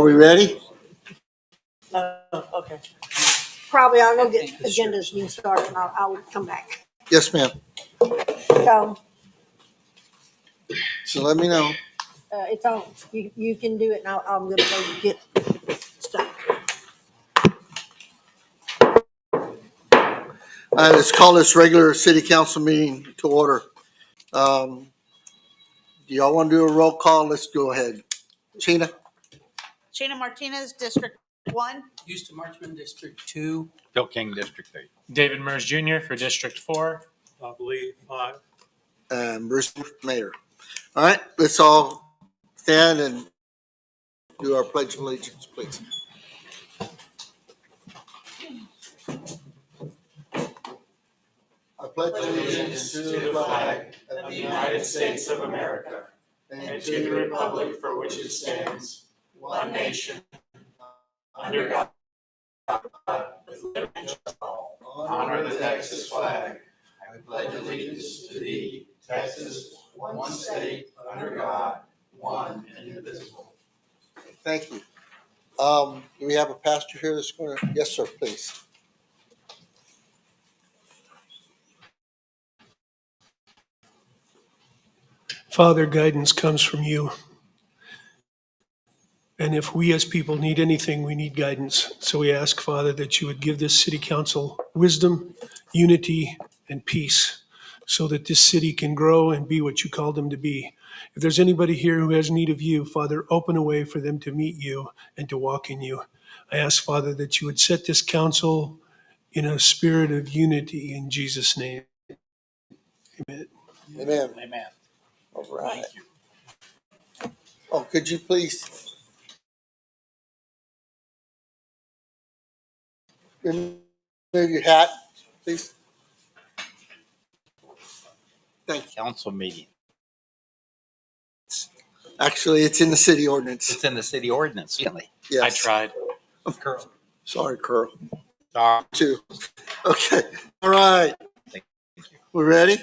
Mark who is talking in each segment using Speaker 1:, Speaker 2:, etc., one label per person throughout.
Speaker 1: we ready?
Speaker 2: Okay. Probably I'll go get agendas being started and I'll come back.
Speaker 1: Yes, ma'am.
Speaker 2: So
Speaker 1: So let me know.
Speaker 2: it's on. You can do it now. I'm gonna go get stuff.
Speaker 1: Let's call this regular city council meeting to order. Do y'all want to do a roll call? Let's go ahead. Sheena?
Speaker 3: Sheena Martinez, District 1.
Speaker 4: Houston Marchman, District 2.
Speaker 5: Bill King, District 8.
Speaker 6: David Mers Jr. for District 4.
Speaker 4: Bob Lee, 5.
Speaker 1: And Bruce, Mayor. All right, let's all stand and do our pledge of allegiance, please. I pledge
Speaker 6: Allegiance to the flag of the United States of America and to the republic for which it stands, one nation, under God, with liberty and justice for all. Honor the Texas flag. I pledge allegiance to thee, Texas, one state, under God, one and indivisible.
Speaker 1: Thank you. Do we have a pastor here this morning? Yes, sir, please.
Speaker 7: Father, guidance comes from you. And if we as people need anything, we need guidance. So we ask, Father, that you would give this city council wisdom, unity, and peace so that this city can grow and be what you called them to be. If there's anybody here who has need of you, Father, open a way for them to meet you and to walk in you. I ask, Father, that you would set this council in a spirit of unity in Jesus' name. Amen.
Speaker 1: Amen.
Speaker 5: Amen.
Speaker 1: All right. Oh, could you please remove your hat, please? Thank you.
Speaker 5: Council meeting.
Speaker 1: Actually, it's in the city ordinance.
Speaker 5: It's in the city ordinance, really.
Speaker 1: Yes.
Speaker 6: I tried.
Speaker 5: Curl.
Speaker 1: Sorry, Curl.
Speaker 5: Sorry.
Speaker 1: Too. Okay. All right.
Speaker 5: Thank you.
Speaker 1: We ready?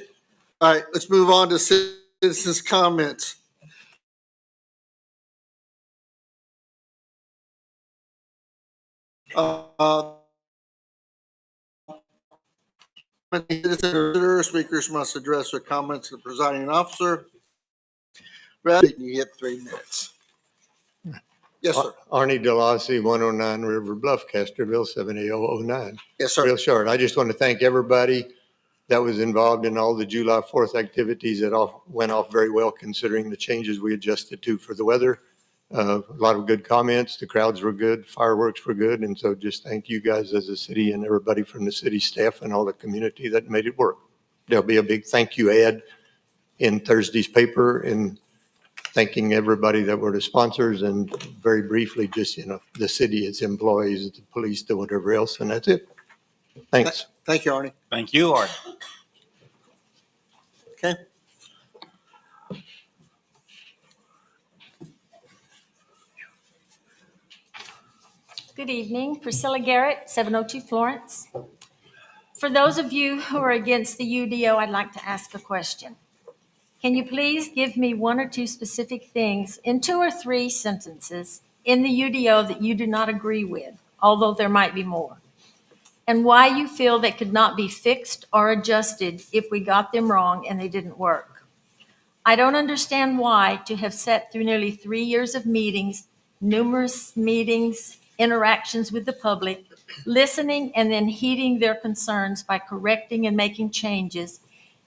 Speaker 1: All right. Let's move on to citizens' comments. Speakers must address their comments to the presiding officer. Brad, you get 3 minutes. Yes, sir.
Speaker 8: Arnie DeLacy, 109 River Bluff, Castroville, 78009.
Speaker 1: Yes, sir.
Speaker 8: Real short. I just want to thank everybody that was involved in all the July 4th activities that all went off very well considering the changes we adjusted to for the weather. A lot of good comments. The crowds were good. Fireworks were good. And so just thank you guys as a city and everybody from the city staff and all the community that made it work. There'll be a big thank you ad in Thursday's paper and thanking everybody that were the sponsors and very briefly, just, the city, its employees, the police, the whatever else. And that's it. Thanks.
Speaker 1: Thank you, Arnie.
Speaker 5: Thank you, Art.
Speaker 1: Okay.
Speaker 9: Good evening, Priscilla Garrett, 702 Florence. For those of you who are against the UDO, I'd like to ask a question. Can you please give me 1 or 2 specific things in 2 or 3 sentences in the UDO that you do not agree with, although there might be more, and why you feel they could not be fixed or adjusted if we got them wrong and they didn't work? I don't understand why, to have sat through nearly 3 years of meetings, numerous meetings, interactions with the public, listening and then heeding their concerns by correcting and making changes,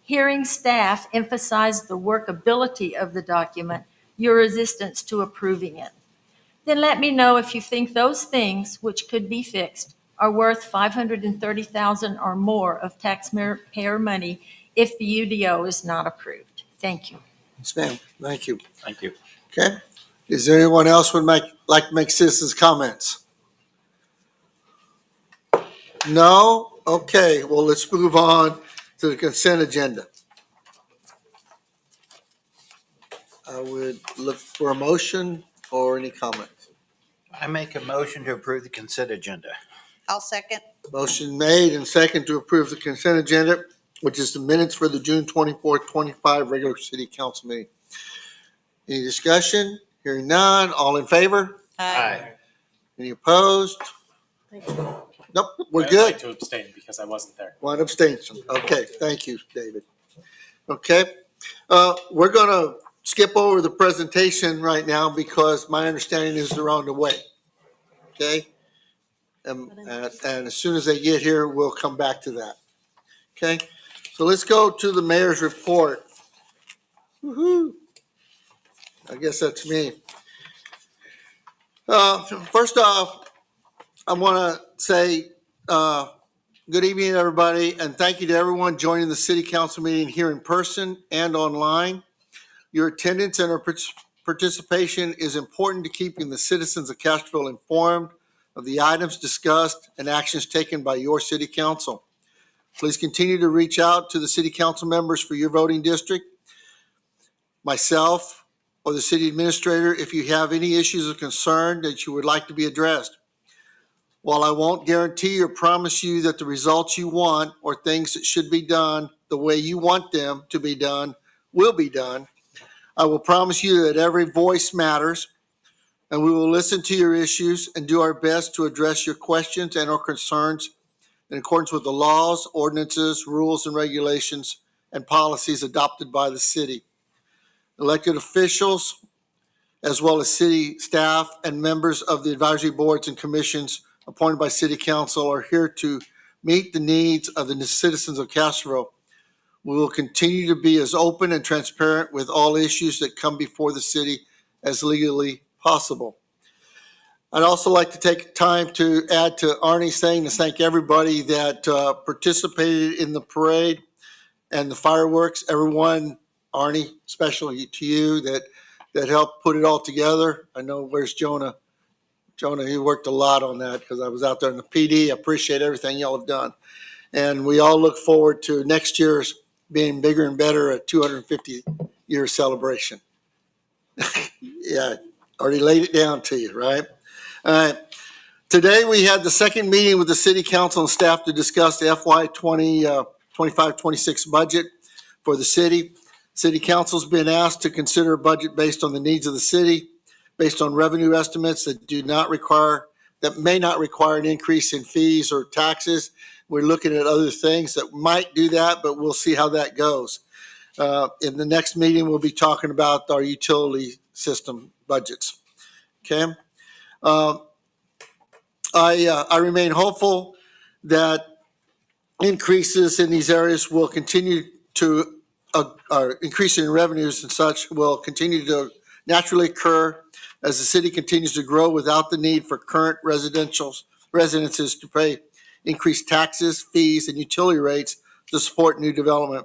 Speaker 9: hearing staff emphasize the workability of the document, your resistance to approving it. Then let me know if you think those things, which could be fixed, are worth $530,000 or more of taxpayer money if the UDO is not approved. Thank you.
Speaker 1: Yes, ma'am. Thank you.
Speaker 5: Thank you.
Speaker 1: Okay. Is there anyone else would like to make citizens' comments? No? Okay. Well, let's move on to the consent agenda. I would look for a motion or any comments.
Speaker 5: I make a motion to approve the consent agenda.
Speaker 3: I'll second.
Speaker 1: Motion made and second to approve the consent agenda, which is the minutes for the June 24th, 25 regular city council meeting. Any discussion? Hearing none. All in favor?
Speaker 5: Aye.
Speaker 1: Any opposed? Nope, we're
Speaker 6: I'd
Speaker 1: good.
Speaker 6: like to abstain because I wasn't there.
Speaker 1: One abstention. Okay, thank you, David. Okay, we're gonna skip over the presentation right now because my understanding is they're on the way. Okay? And as soon as they get here, we'll come back to that. Okay? So let's go to the mayor's report. Woo-hoo. I guess that's me. First off, I want to say good evening, everybody, and thank you to everyone joining the city council meeting here in person and online. Your attendance and participation is important to keeping the citizens of Castroville informed of the items discussed and actions taken by your city council. Please continue to reach out to the city council members for your voting district, myself, or the city administrator if you have any issues of concern that you would like to be addressed. While I won't guarantee or promise you that the results you want or things that should be done the way you want them to be done will be done, I will promise you that every voice matters, and we will listen to your issues and do our best to address your questions and or concerns in accordance with the laws, ordinances, rules, and regulations and policies adopted by the city. Elected officials, as well as city staff and members of the advisory boards and commissions appointed by city council, are here to meet the needs of the citizens of Castroville. We will continue to be as open and transparent with all issues that come before the city as legally possible. I'd also like to take time to add to Arnie's thing to thank everybody that participated in the parade and the fireworks. Everyone, Arnie, especially to you, that helped put it all together. I know, where's Jonah? Jonah, he worked a lot on that because I was out there in the PD. I appreciate everything y'all have done. And we all look forward to next year's being bigger and better, a 250-year celebration. Yeah, already laid it down to you, right? All right. Today we had the second meeting with the city council and staff to discuss the FY 25-26 budget for the city. City council's been asked to consider a budget based on the needs of the city, based on revenue estimates that may not require an increase in fees or taxes. We're looking at other things that might do that, but we'll see how that goes. In the next meeting, we'll be talking about our utility system budgets. Okay. I remain hopeful that increases in these areas will continue to, increasing in revenues and such will continue to naturally occur as the city continues to grow without the need for current residences to pay increased taxes, fees, and utility rates to support new development.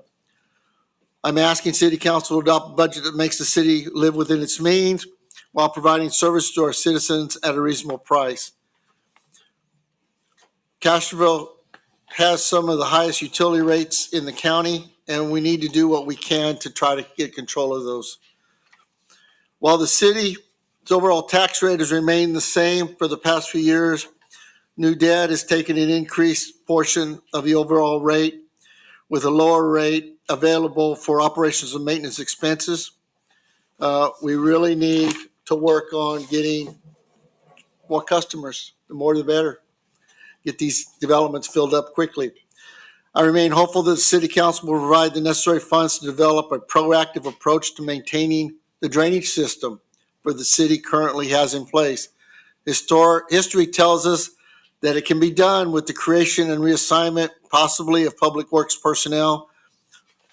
Speaker 1: I'm asking City Council to adopt a budget that makes the city live within its means while providing service to our citizens at a reasonable price. Castroville has some of the highest utility rates in the county, and we need to do what we can to try to get control of those. While the city's overall tax rate has remained the same for the past few years, new debt has taken an increased portion of the overall rate, with a lower rate available for operations and maintenance expenses. We really need to work on getting more customers. The more the better. Get these developments filled up quickly. I remain hopeful that the City Council will provide the necessary funds to develop a proactive approach to maintaining the drainage system for the city currently has in place. History tells us that it can be done with the creation and reassignment, possibly of public works personnel,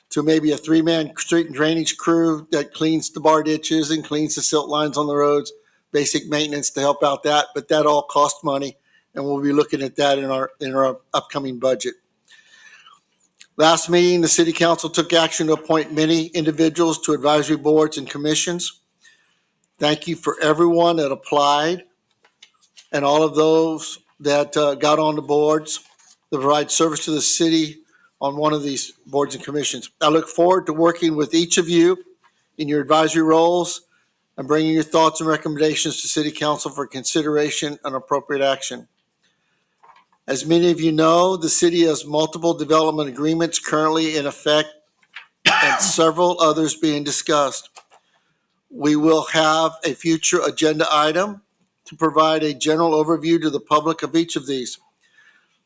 Speaker 1: to maybe a 3-man street and drainage crew that cleans the bar ditches and cleans the silt lines on the roads, basic maintenance to help out that, but that all costs money, and we'll be looking at that in our upcoming budget. Last meeting, the City Council took action to appoint many individuals to advisory boards and commissions. Thank you for everyone that applied and all of those that got on the boards to provide service to the city on one of these boards and commissions. I look forward to working with each of you in your advisory roles and bringing your thoughts and recommendations to City Council for consideration and appropriate action. As many of you know, the city has multiple development agreements currently in effect and several others being discussed. We will have a future agenda item to provide a general overview to the public of each of these.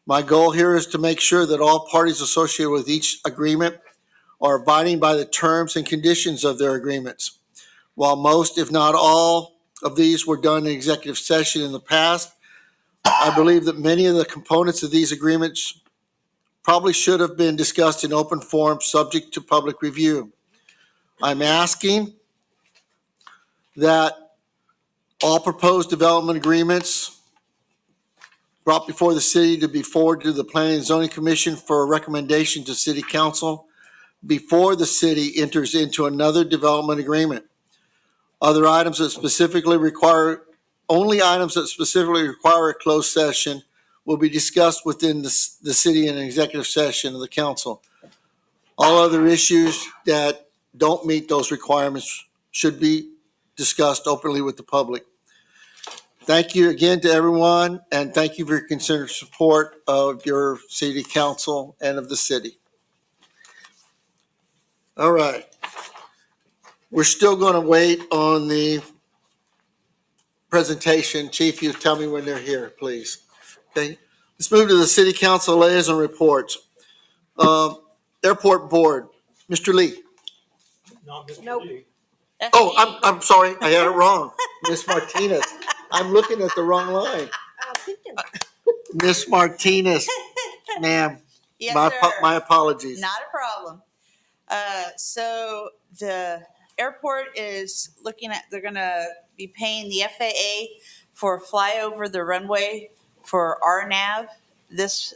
Speaker 1: My goal here is to make sure that all parties associated with each agreement are abiding by the terms and conditions of their agreements. While most, if not all, of these were done in executive session in the past, I believe that many of the components of these agreements probably should have been discussed in open forum, subject to public review. I'm asking that all proposed development agreements brought before the city to be forwarded to the Planning and Zoning Commission for a recommendation to City Council before the city enters into another development agreement. Other items that specifically require, only items that specifically require a closed session will be discussed within the city in an executive session of the council. All other issues that don't meet those requirements should be discussed openly with the public. Thank you again to everyone, and thank you for your considered support of your city council and of the city. All right. We're still going to wait on the presentation. Chief, you tell me when they're here, please. Okay. Let's move to the city council liaison reports. Airport board, Mr. Lee.
Speaker 4: Not Mr.
Speaker 2: Nope.
Speaker 4: Lee.
Speaker 3: That's
Speaker 1: Oh,
Speaker 3: me.
Speaker 1: I'm sorry. I had it wrong. Miss Martinez. I'm looking at the wrong line.
Speaker 2: I was thinking,
Speaker 1: Miss Martinez, ma'am.
Speaker 3: Yes,
Speaker 1: My
Speaker 3: sir.
Speaker 1: apologies.
Speaker 3: Not a problem. So the airport is looking at, they're gonna be paying the FAA for flyover the runway for RNAV, this,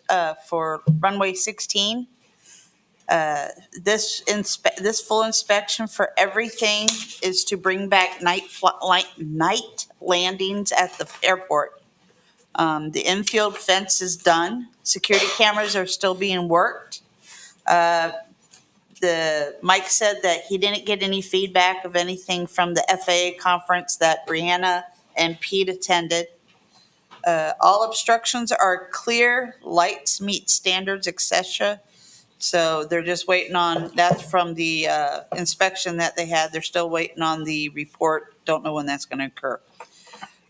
Speaker 3: for runway 16. This full inspection for everything is to bring back night landings at the airport. The infield fence is done. Security cameras are still being worked. Mike said that he didn't get any feedback of anything from the FAA conference that Brianna and Pete attended. All obstructions are clear, lights meet standards, etc. So they're just waiting on, that's from the inspection that they had. They're still waiting on the report. Don't know when that's going to occur.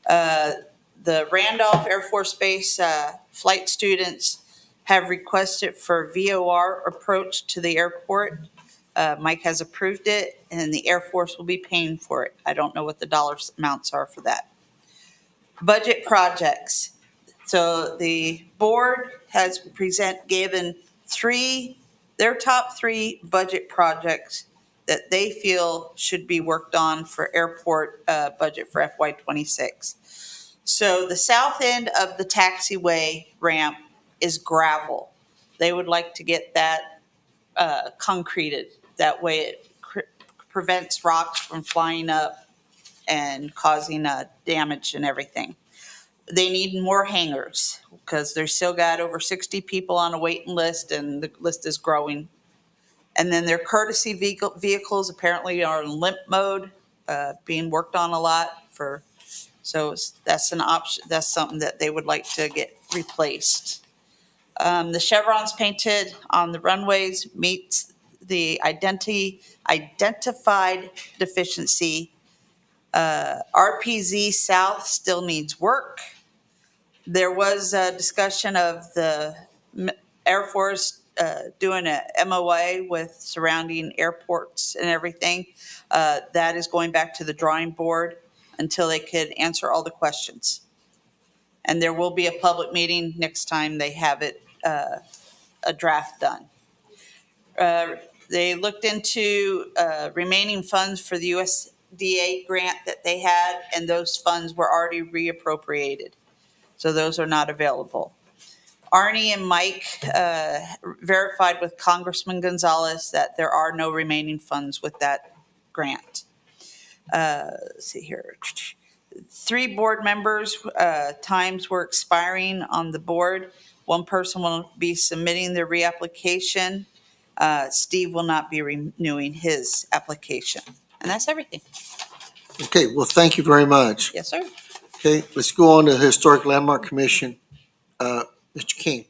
Speaker 3: The Randolph Air Force Base flight students have requested for VOR approach to the airport. Mike has approved it, and the Air Force will be paying for it. I don't know what the dollar amounts are for that. Budget projects. So the board has given their top three budget projects that they feel should be worked on for airport budget for FY26. So the south end of the taxiway ramp is gravel. They would like to get that concreted. That way it prevents rocks from flying up and causing damage and everything. They need more hangars because they've still got over 60 people on a waiting list, and the list is growing. And then their courtesy vehicles apparently are in limp mode, being worked on a lot for. So that's an option. That's something that they would like to get replaced. The chevrons painted on the runways meets the identified deficiency. RPZ South still needs work. There was a discussion of the Air Force doing a MOA with surrounding airports and everything. That is going back to the drawing board until they could answer all the questions. And there will be a public meeting next time they have it, a draft done. They looked into remaining funds for the USDA grant that they had, and those funds were already reappropriated. So those are not available. Arnie and Mike verified with Congressman Gonzalez that there are no remaining funds with that grant. Let's see here. 3 board members' times were expiring on the board. One person will be submitting their reapplication. Steve will not be renewing his application. And that's everything.
Speaker 1: Okay, well, thank you very much.
Speaker 3: Yes, sir.
Speaker 1: Okay, let's go on to the Historic Landmark Commission. Mr. King.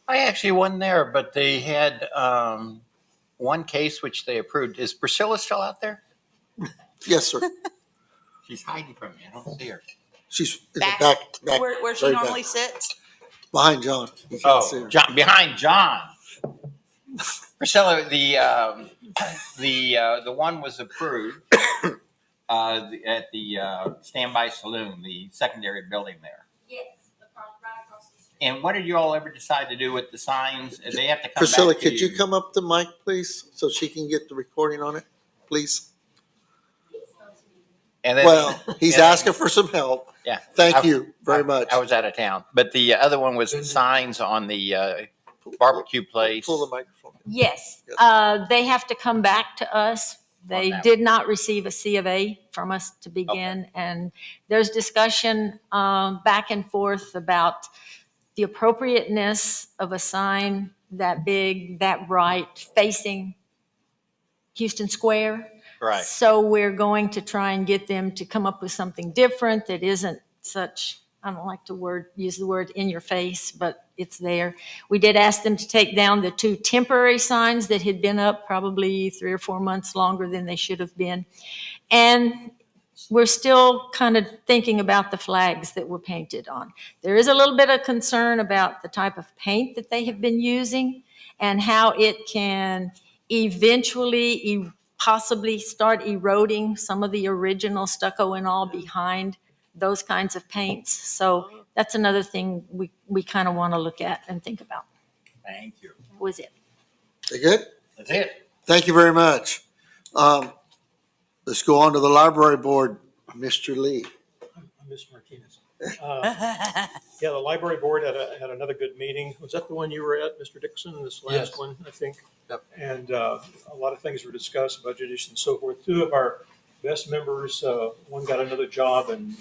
Speaker 5: I actually wasn't there, but they had one case which they approved. Is Priscilla still out there?
Speaker 1: Yes, sir.
Speaker 5: She's hiding from me. I don't see her.
Speaker 1: She's in the
Speaker 3: Back,
Speaker 1: back,
Speaker 3: where she
Speaker 1: very back.
Speaker 3: normally sits.
Speaker 1: Behind John. You can't see
Speaker 5: Oh,
Speaker 1: her.
Speaker 5: John, behind John. Priscilla, the one was approved at the Standby Saloon, the secondary building there.
Speaker 9: Yes, right across the street.
Speaker 5: And what did you all ever decide to do with the signs? They have to come
Speaker 1: Priscilla,
Speaker 5: back to
Speaker 1: could you come up the mic, please, so she can get the recording on it, please?
Speaker 5: And then,
Speaker 1: Well, he's
Speaker 5: and then-
Speaker 1: asking for some help.
Speaker 5: Yeah.
Speaker 1: Thank you very
Speaker 5: I-
Speaker 1: much.
Speaker 5: I was out of town, but the other one was the signs on the barbecue place.
Speaker 1: Pull the microphone.
Speaker 9: Yes,
Speaker 1: Yes.
Speaker 9: they have to come back to us. They
Speaker 5: that
Speaker 9: did not receive a C of A from us to begin. And there's discussion back and forth about the appropriateness of a sign that big, that bright, facing Houston Square.
Speaker 5: Right.
Speaker 9: So we're going to try and get them to come up with something different that isn't such, I don't like to use the word in your face, but it's there. We did ask them to take down the 2 temporary signs that had been up probably 3 or 4 months longer than they should have been. And we're still kind of thinking about the flags that were painted on. There is a little bit of concern about the type of paint that they have been using and how it can eventually possibly start eroding some of the original stucco and all behind those kinds of paints. So that's another thing we kind of want to look at and think about.
Speaker 5: Thank you.
Speaker 9: That was it.
Speaker 1: You good?
Speaker 5: That's it.
Speaker 1: Thank you very much. Let's go on to the library board, Mr. Lee.
Speaker 4: Ms. Martinez. Yeah, the library board had another good meeting. Was that the one you were at, Mr. Dixon, this last
Speaker 5: Yes.
Speaker 4: one, I think?
Speaker 5: Yep.
Speaker 4: And a lot of things were discussed, budget issues and so forth. 2 of our best members, one got another job and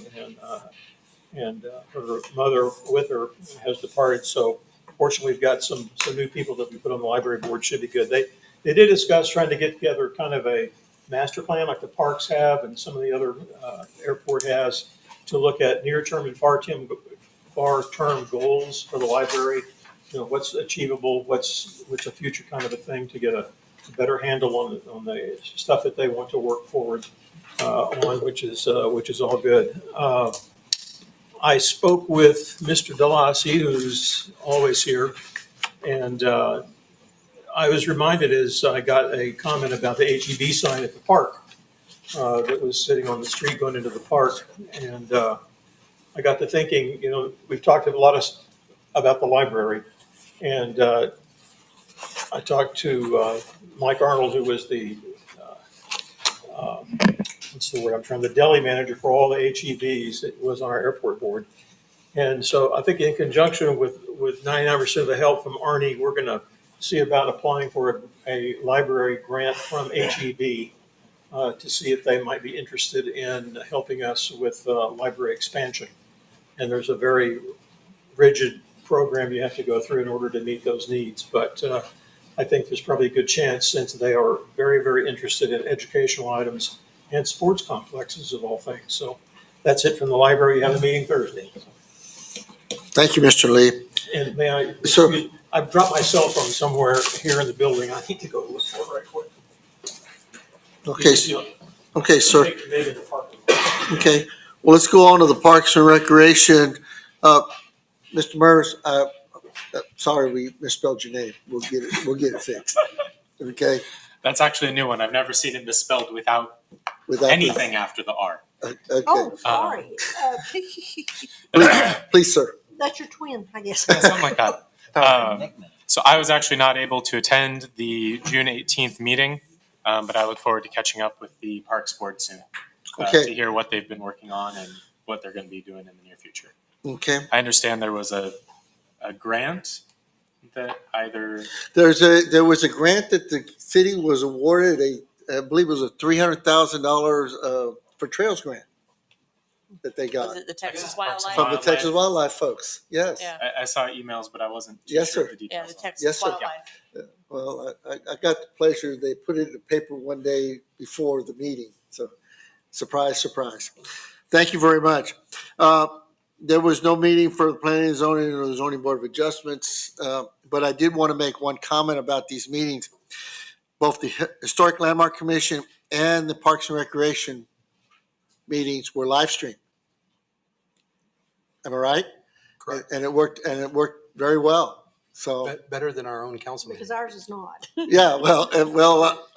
Speaker 4: her mother with her has departed. So fortunately, we've got some new people that we put on the library board. Should be good. They did discuss trying to get together kind of a master plan like the parks have and some of the other airport has to look at near-term and far-term goals for the library. You know, what's achievable, what's a future kind of a thing to get a better handle on the stuff that they want to work forward on, which is all good. I spoke with Mr. Delasi, who's always here, and I was reminded as I got a comment about the HEB sign at the park that was sitting on the street going into the park. And I got to thinking, you know, we've talked a lot about the library. And I talked to Mike Arnold, who was the, what's the word I'm trying, the deli manager for all the HEBs that was on our airport board. And so I think in conjunction with 99% of the help from Arnie, we're going to see about applying for a library grant from HEB to see if they might be interested in helping us with library expansion. And there's a very rigid program you have to go through in order to meet those needs. But I think there's probably a good chance, since they are very, very interested in educational items and sports complexes of all things. So that's it from the library. You have a meeting Thursday.
Speaker 1: Thank you, Mr. Lee.
Speaker 4: And may I,
Speaker 1: Sir.
Speaker 4: I've dropped my cell phone somewhere here in the building. I need to go look for it right quick.
Speaker 1: Okay, okay, sir.
Speaker 4: Maybe in the parking lot.
Speaker 1: Okay, well, let's go on to the Parks and Recreation. Mr. Murs, sorry, we misspelled your name. We'll get it fixed. Okay?
Speaker 6: That's actually a new one. I've never seen it misspelled without
Speaker 1: Without the-
Speaker 6: anything after the R.
Speaker 1: Okay,
Speaker 2: Oh, sorry.
Speaker 1: please, sir.
Speaker 2: That's your twin, I guess.
Speaker 6: Yeah, something like that.
Speaker 5: Nickname.
Speaker 6: So I was actually not able to attend the June 18th meeting, but I look forward to catching up with the Parks Board soon
Speaker 1: Okay.
Speaker 6: to hear what they've been working on and what they're going to be doing in the near future.
Speaker 1: Okay.
Speaker 6: I understand there was a grant that either
Speaker 1: There was a grant that the city was awarded, I believe it was a $300,000 for trails grant that they got
Speaker 3: Was it the Texas
Speaker 6: Parks and
Speaker 3: Wildlife?
Speaker 1: from the Texas Wildlife folks. Yes.
Speaker 3: Yeah.
Speaker 6: I saw emails, but I wasn't too
Speaker 1: Yes,
Speaker 6: sure
Speaker 1: sir.
Speaker 6: of the
Speaker 3: Yeah,
Speaker 6: details.
Speaker 3: the
Speaker 6: on it.
Speaker 3: Texas
Speaker 1: Yes, sir.
Speaker 3: Wildlife.
Speaker 1: Well, I got the pleasure, they put it in the paper one day before the meeting. So surprise, surprise. Thank you very much. There was no meeting for the Planning and Zoning or the Zoning Board of Adjustments, but I did want to make one comment about these meetings. Both the Historic Landmark Commission and the Parks and Recreation meetings were live streamed. Am I right?
Speaker 10: Correct.
Speaker 1: And it worked very well. So,
Speaker 10: Better than our own council meeting.
Speaker 2: Because ours is not.
Speaker 1: yeah,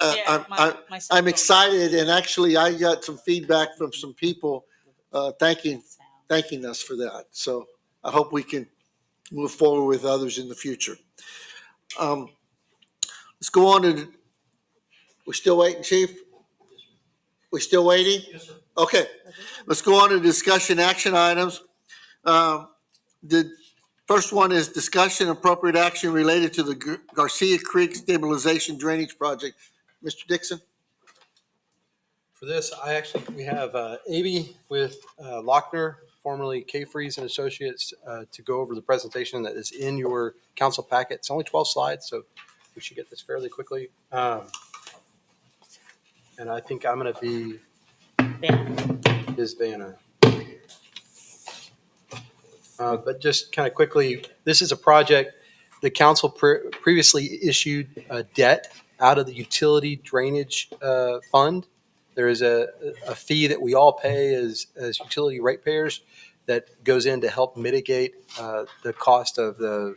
Speaker 3: Yeah, my cell
Speaker 1: I'm
Speaker 3: phone.
Speaker 1: excited, and actually I got some feedback from some people thanking us for that. So I hope we can move forward with others in the future. Let's go on to, we're still waiting, Chief? We're still waiting?
Speaker 4: Yes, sir.
Speaker 1: Okay, let's go on to discussion action items. The first one is discussion appropriate action related to the Garcia Creek Stabilization Drainage Project. Mr. Dixon?
Speaker 10: For this, we have Avi with Lochner, formerly K. Freeze and Associates, to go over the presentation that is in your council packet. It's only 12 slides, so we should get this fairly quickly. And I think I'm going to be his banner. But just kind of quickly, this is a project the council previously issued debt out of the utility drainage fund. There is a fee that we all pay as utility ratepayers that goes in to help mitigate the cost of the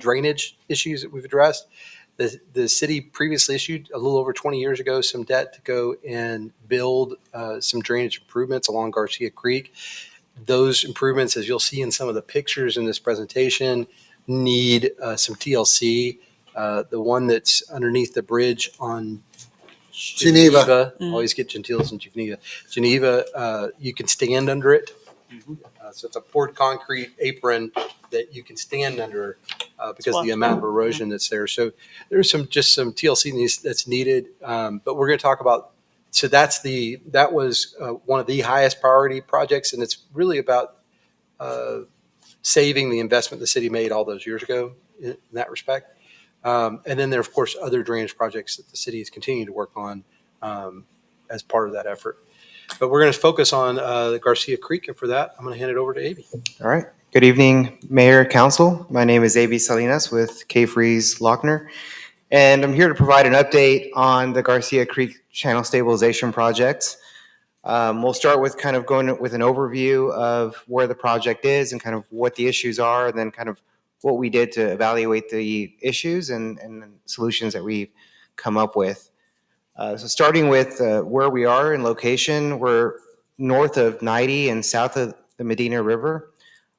Speaker 10: drainage issues that we've addressed. The city previously issued a little over 20 years ago some debt to go and build some drainage improvements along Garcia Creek. Those improvements, as you'll see in some of the pictures in this presentation, need some TLC. The one that's underneath the bridge on
Speaker 1: Geneva.
Speaker 10: Always get Gentiles and Geneva. Geneva, you can stand under it. So it's a poured concrete apron that you can stand under because of the amount of erosion that's there. So there's some TLC that's needed, but we're going to talk about. So that was one of the highest priority projects, and it's really about saving the investment the city made all those years ago in that respect. And then there are, of course, other drainage projects that the city is continuing to work on as part of that effort. But we're going to focus on the Garcia Creek, and for that, I'm going to hand it over to Avi.
Speaker 11: All right. Good evening, Mayor, Council. My name is Avi Salinas with K. Freeze Lochner, and I'm here to provide an update on the Garcia Creek Channel Stabilization Project. We'll start with kind of going with an overview of where the project is and kind of what the issues are, and then kind of what we did to evaluate the issues and solutions that we've come up with. So starting with where we are in location, we're north of 90 and south of the Medina River.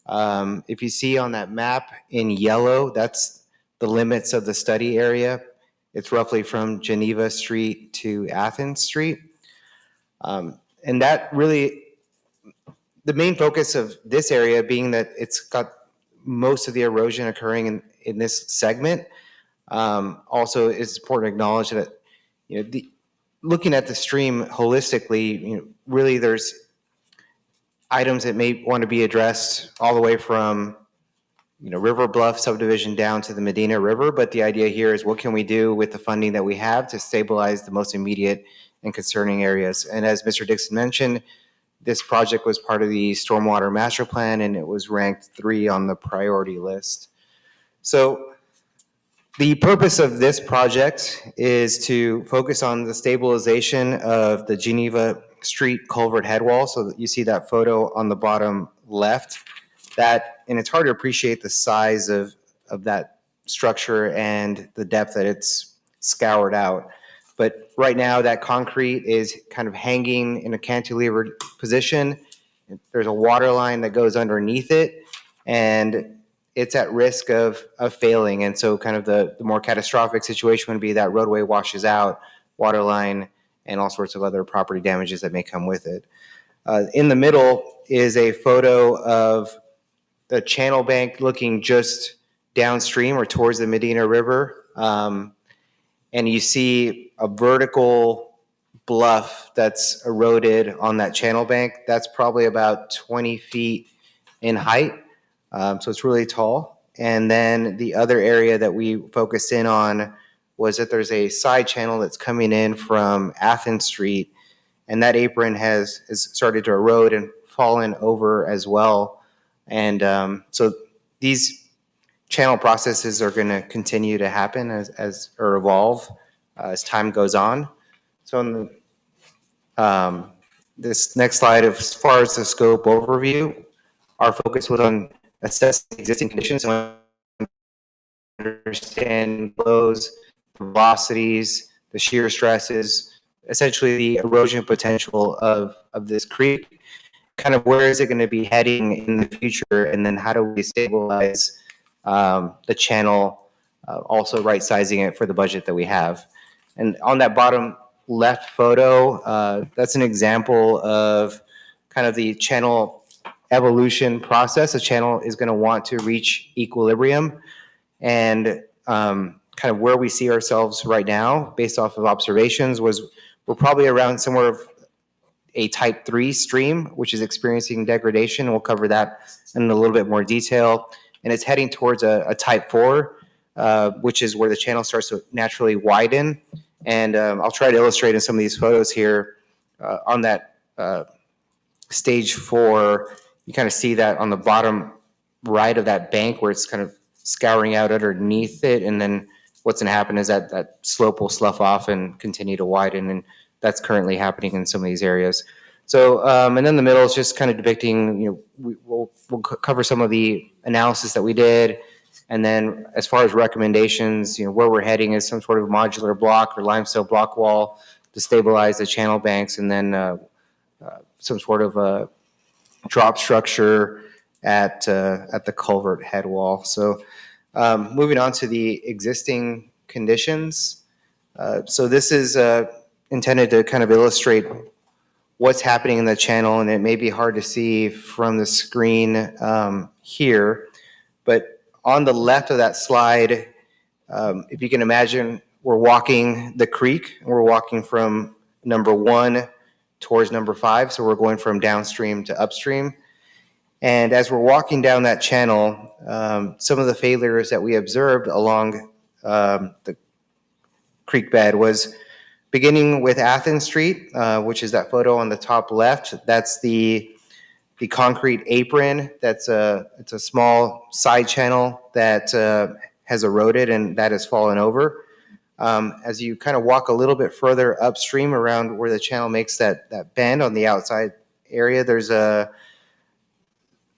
Speaker 11: If you see on that map in yellow, that's the limits of the study area. It's roughly from Geneva Street to Athens Street. And that really, the main focus of this area being that it's got most of the erosion occurring in this segment. Also, it's important to acknowledge that looking at the stream holistically, really there's items that may want to be addressed all the way from River Bluff subdivision down to the Medina River. But the idea here is what can we do with the funding that we have to stabilize the most immediate and concerning areas. And as Mr. Dixon mentioned, this project was part of the Stormwater Master Plan, and it was ranked 3 on the priority list. So the purpose of this project is to focus on the stabilization of the Geneva Street culvert head wall. So that you see that photo on the bottom left. And it's hard to appreciate the size of that structure and the depth that it's scoured out. But right now, that concrete is kind of hanging in a cantilevered position. There's a water line that goes underneath it, and it's at risk of failing. And so kind of the more catastrophic situation would be that roadway washes out, water line, and all sorts of other property damages that may come with it. In the middle is a photo of the channel bank looking just downstream or towards the Medina River. And you see a vertical bluff that's eroded on that channel bank. That's probably about 20 feet in height. So it's really tall. And then the other area that we focused in on was that there's a side channel that's coming in from Athens Street, and that apron has started to erode and fallen over as well. And so these channel processes are going to continue to happen or evolve as time goes on. So this next slide, as far as the scope overview, our focus was on assessing existing conditions and understanding flows, the velocities, the shear stresses, essentially the erosion potential of this creek, kind of where is it going to be heading in the future, and then how do we stabilize the channel, also right-sizing it for the budget that we have. And on that bottom left photo, that's an example of kind of the channel evolution process. A channel is going to want to reach equilibrium, and kind of where we see ourselves right now, based off of observations, was we're probably around somewhere of a type 3 stream, which is experiencing degradation. We'll cover that in a little bit more detail. And it's heading towards a type 4, which is where the channel starts to naturally widen. And I'll try to illustrate in some of these photos here. On that stage 4, you kind of see that on the bottom right of that bank where it's kind of scouring out underneath it. And then what's going to happen is that slope will slough off and continue to widen. And that's currently happening in some of these areas. So, and then the middle is just kind of depicting, we'll cover some of the analysis that we did. And then as far as recommendations, where we're heading is some sort of modular block or limestone block wall to stabilize the channel banks, and then some sort of drop structure at the culvert head wall. So moving on to the existing conditions. So this is intended to kind of illustrate what's happening in the channel, and it may be hard to see from the screen here, but on the left of that slide, if you can imagine, we're walking the creek, and we're walking from number 1 towards number 5, so we're going from downstream to upstream. And as we're walking down that channel, some of the failures that we observed along the creek bed was beginning with Athens Street, which is that photo on the top left. That's the concrete apron. It's a small side channel that has eroded and that has fallen over. As you kind of walk a little bit further upstream around where the channel makes that bend on the outside area, there's a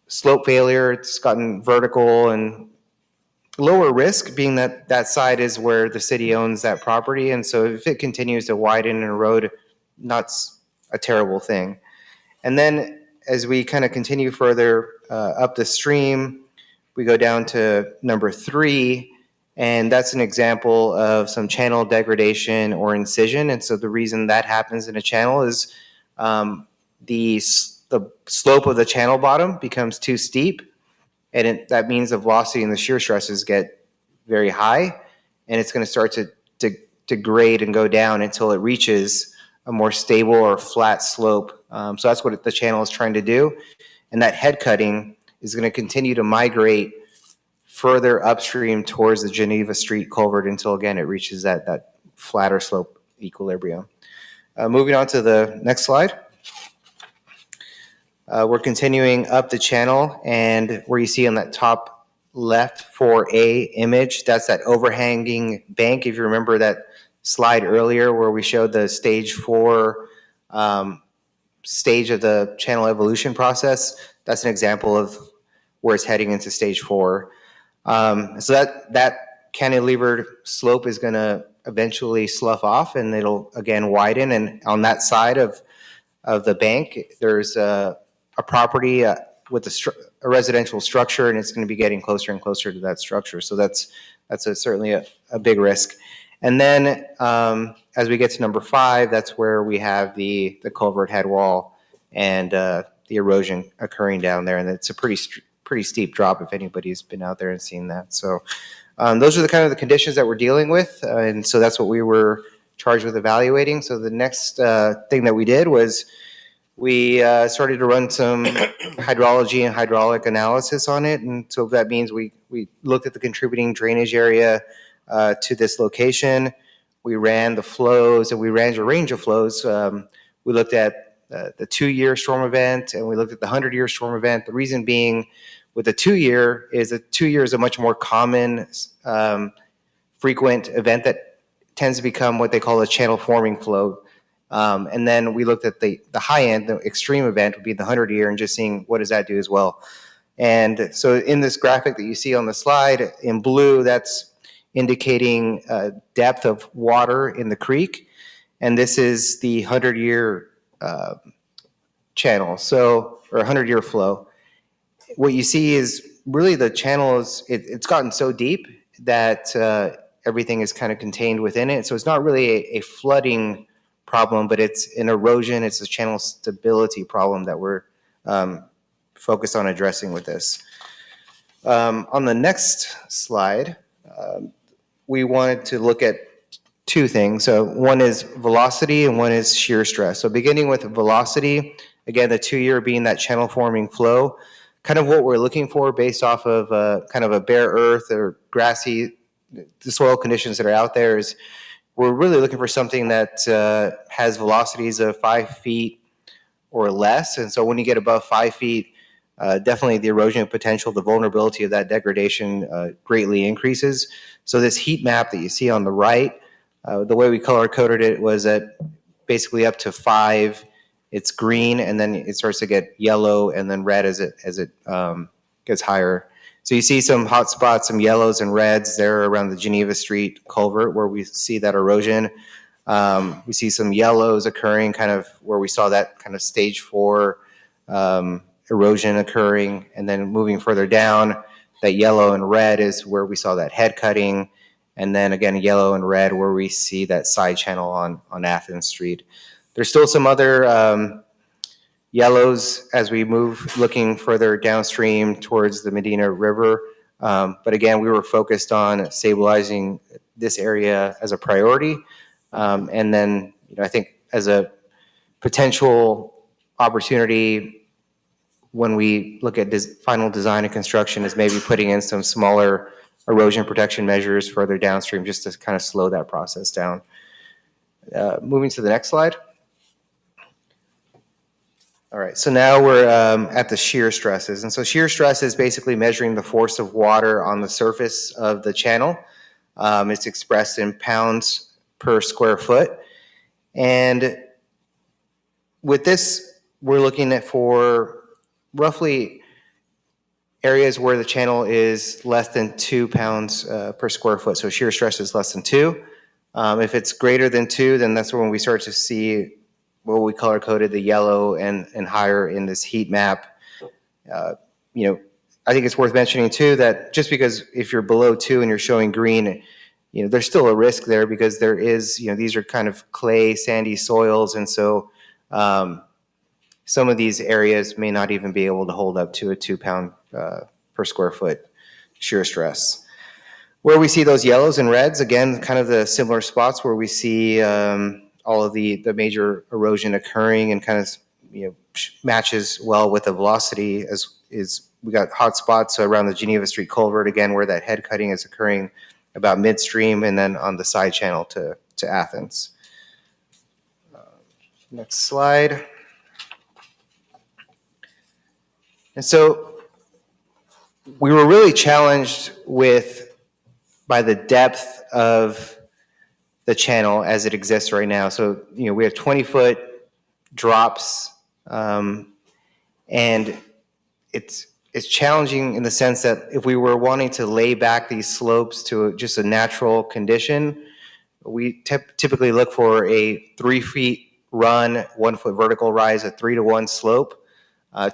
Speaker 11: slope failure. It's gotten vertical and lower risk, being that side is where the city owns that property. And so if it continues to widen and erode, not a terrible thing. And then as we kind of continue further up the stream, we go down to number 3, and that's an example of some channel degradation or incision. And so the reason that happens in a channel is the slope of the channel bottom becomes too steep, and that means the velocity and the shear stresses get very high, and it's going to start to degrade and go down until it reaches a more stable or flat slope. So that's what the channel is trying to do, and that head cutting is going to continue to migrate further upstream towards the Geneva Street culvert until, again, it reaches that flatter slope equilibrium. Moving on to the next slide. We're continuing up the channel, and where you see on that top left 4A image, that's that overhanging bank. If you remember that slide earlier where we showed the stage 4 stage of the channel evolution process, that's an example of where it's heading into stage 4. So that cantilevered slope is going to eventually slough off, and it'll again widen. And on that side of the bank, there's a property with a residential structure, and it's going to be getting closer and closer to that structure. So that's certainly a big risk. And then as we get to number 5, that's where we have the culvert head wall and the erosion occurring down there. And it's a pretty steep drop if anybody's been out there and seen that. So those are the kind of the conditions that we're dealing with. And so that's what we were charged with evaluating. So the next thing that we did was we started to run some hydrology and hydraulic analysis on it. And so that means we looked at the contributing drainage area to this location. We ran the flows, and we ran a range of flows. We looked at the 2-year storm event, and we looked at the 100-year storm event. The reason being, with the 2-year is a 2-year is a much more common, frequent event that tends to become what they call a channel forming flow. And then we looked at the high end, the extreme event would be the 100-year, and just seeing what does that do as well. And so in this graphic that you see on the slide in blue, that's indicating depth of water in the creek. And this is the 100-year channel, so, or 100-year flow. What you see is really the channel is, it's gotten so deep that everything is kind of contained within it. So it's not really a flooding problem, but it's an erosion, it's a channel stability problem that we're focused on addressing with this. On the next slide, we wanted to look at two things. So one is velocity and one is shear stress. So beginning with velocity, again, the 2-year being that channel forming flow, kind of what we're looking for based off of kind of a bare earth or grassy, the soil conditions that are out there is we're really looking for something that has velocities of 5 feet or less. And so when you get above 5 feet, definitely the erosion potential, the vulnerability of that degradation greatly increases. So this heat map that you see on the right, the way we color coded it was at basically up to 5, it's green, and then it starts to get yellow and then red as it gets higher. So you see some hot spots, some yellows and reds there around the Geneva Street culvert where we see that erosion. We see some yellows occurring kind of where we saw that kind of stage 4 erosion occurring, and then moving further down, that yellow and red is where we saw that head cutting, and then again yellow and red where we see that side channel on Athens Street. There's still some other yellows as we move looking further downstream towards the Medina River, but again we were focused on stabilizing this area as a priority, and then I think as a potential opportunity when we look at final design and construction is maybe putting in some smaller erosion protection measures further downstream just to kind of slow that process down. Moving to the next slide. All right, so now we're at the shear stresses. And so shear stress is basically measuring the force of water on the surface of the channel. It's expressed in pounds per square foot. And with this, we're looking at for roughly areas where the channel is less than 2 pounds per square foot. So shear stress is less than 2. If it's greater than 2, then that's when we start to see what we color coded the yellow and higher in this heat map. I think it's worth mentioning too that just because if you're below 2 and you're showing green, there's still a risk there because there is, these are kind of clay, sandy soils. And so some of these areas may not even be able to hold up to a 2 pound per square foot shear stress. Where we see those yellows and reds, again, kind of the similar spots where we see all of the major erosion occurring and kind of matches well with the velocity is we got hot spots around the Geneva Street culvert again where that head cutting is occurring about midstream and then on the side channel to Athens. Next slide. And so we were really challenged by the depth of the channel as it exists right now. So, we have 20-foot drops, and it's challenging in the sense that if we were wanting to lay back these slopes to just a natural condition, we typically look for a 3 feet run, 1 foot vertical rise, a 3-to-1 slope.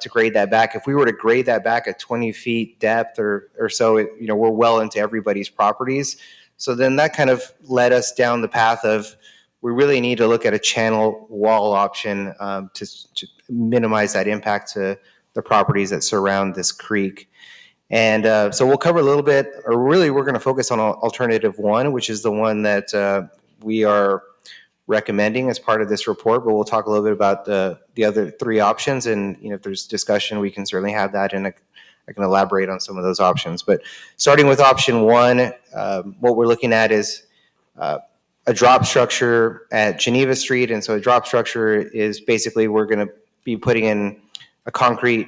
Speaker 11: To grade that back. If we were to grade that back at 20 feet depth or so, we're well into everybody's properties. So then that kind of led us down the path of we really need to look at a channel wall option to minimize that impact to the properties that surround this creek. And so we'll cover a little bit, or really we're going to focus on alternative 1, which is the one that we are recommending as part of this report, but we'll talk a little bit about the other 3 options, and if there's discussion we can certainly have that, and I can elaborate on some of those options. But starting with option 1, what we're looking at is a drop structure at Geneva Street, and so a drop structure is basically we're going to be putting in a concrete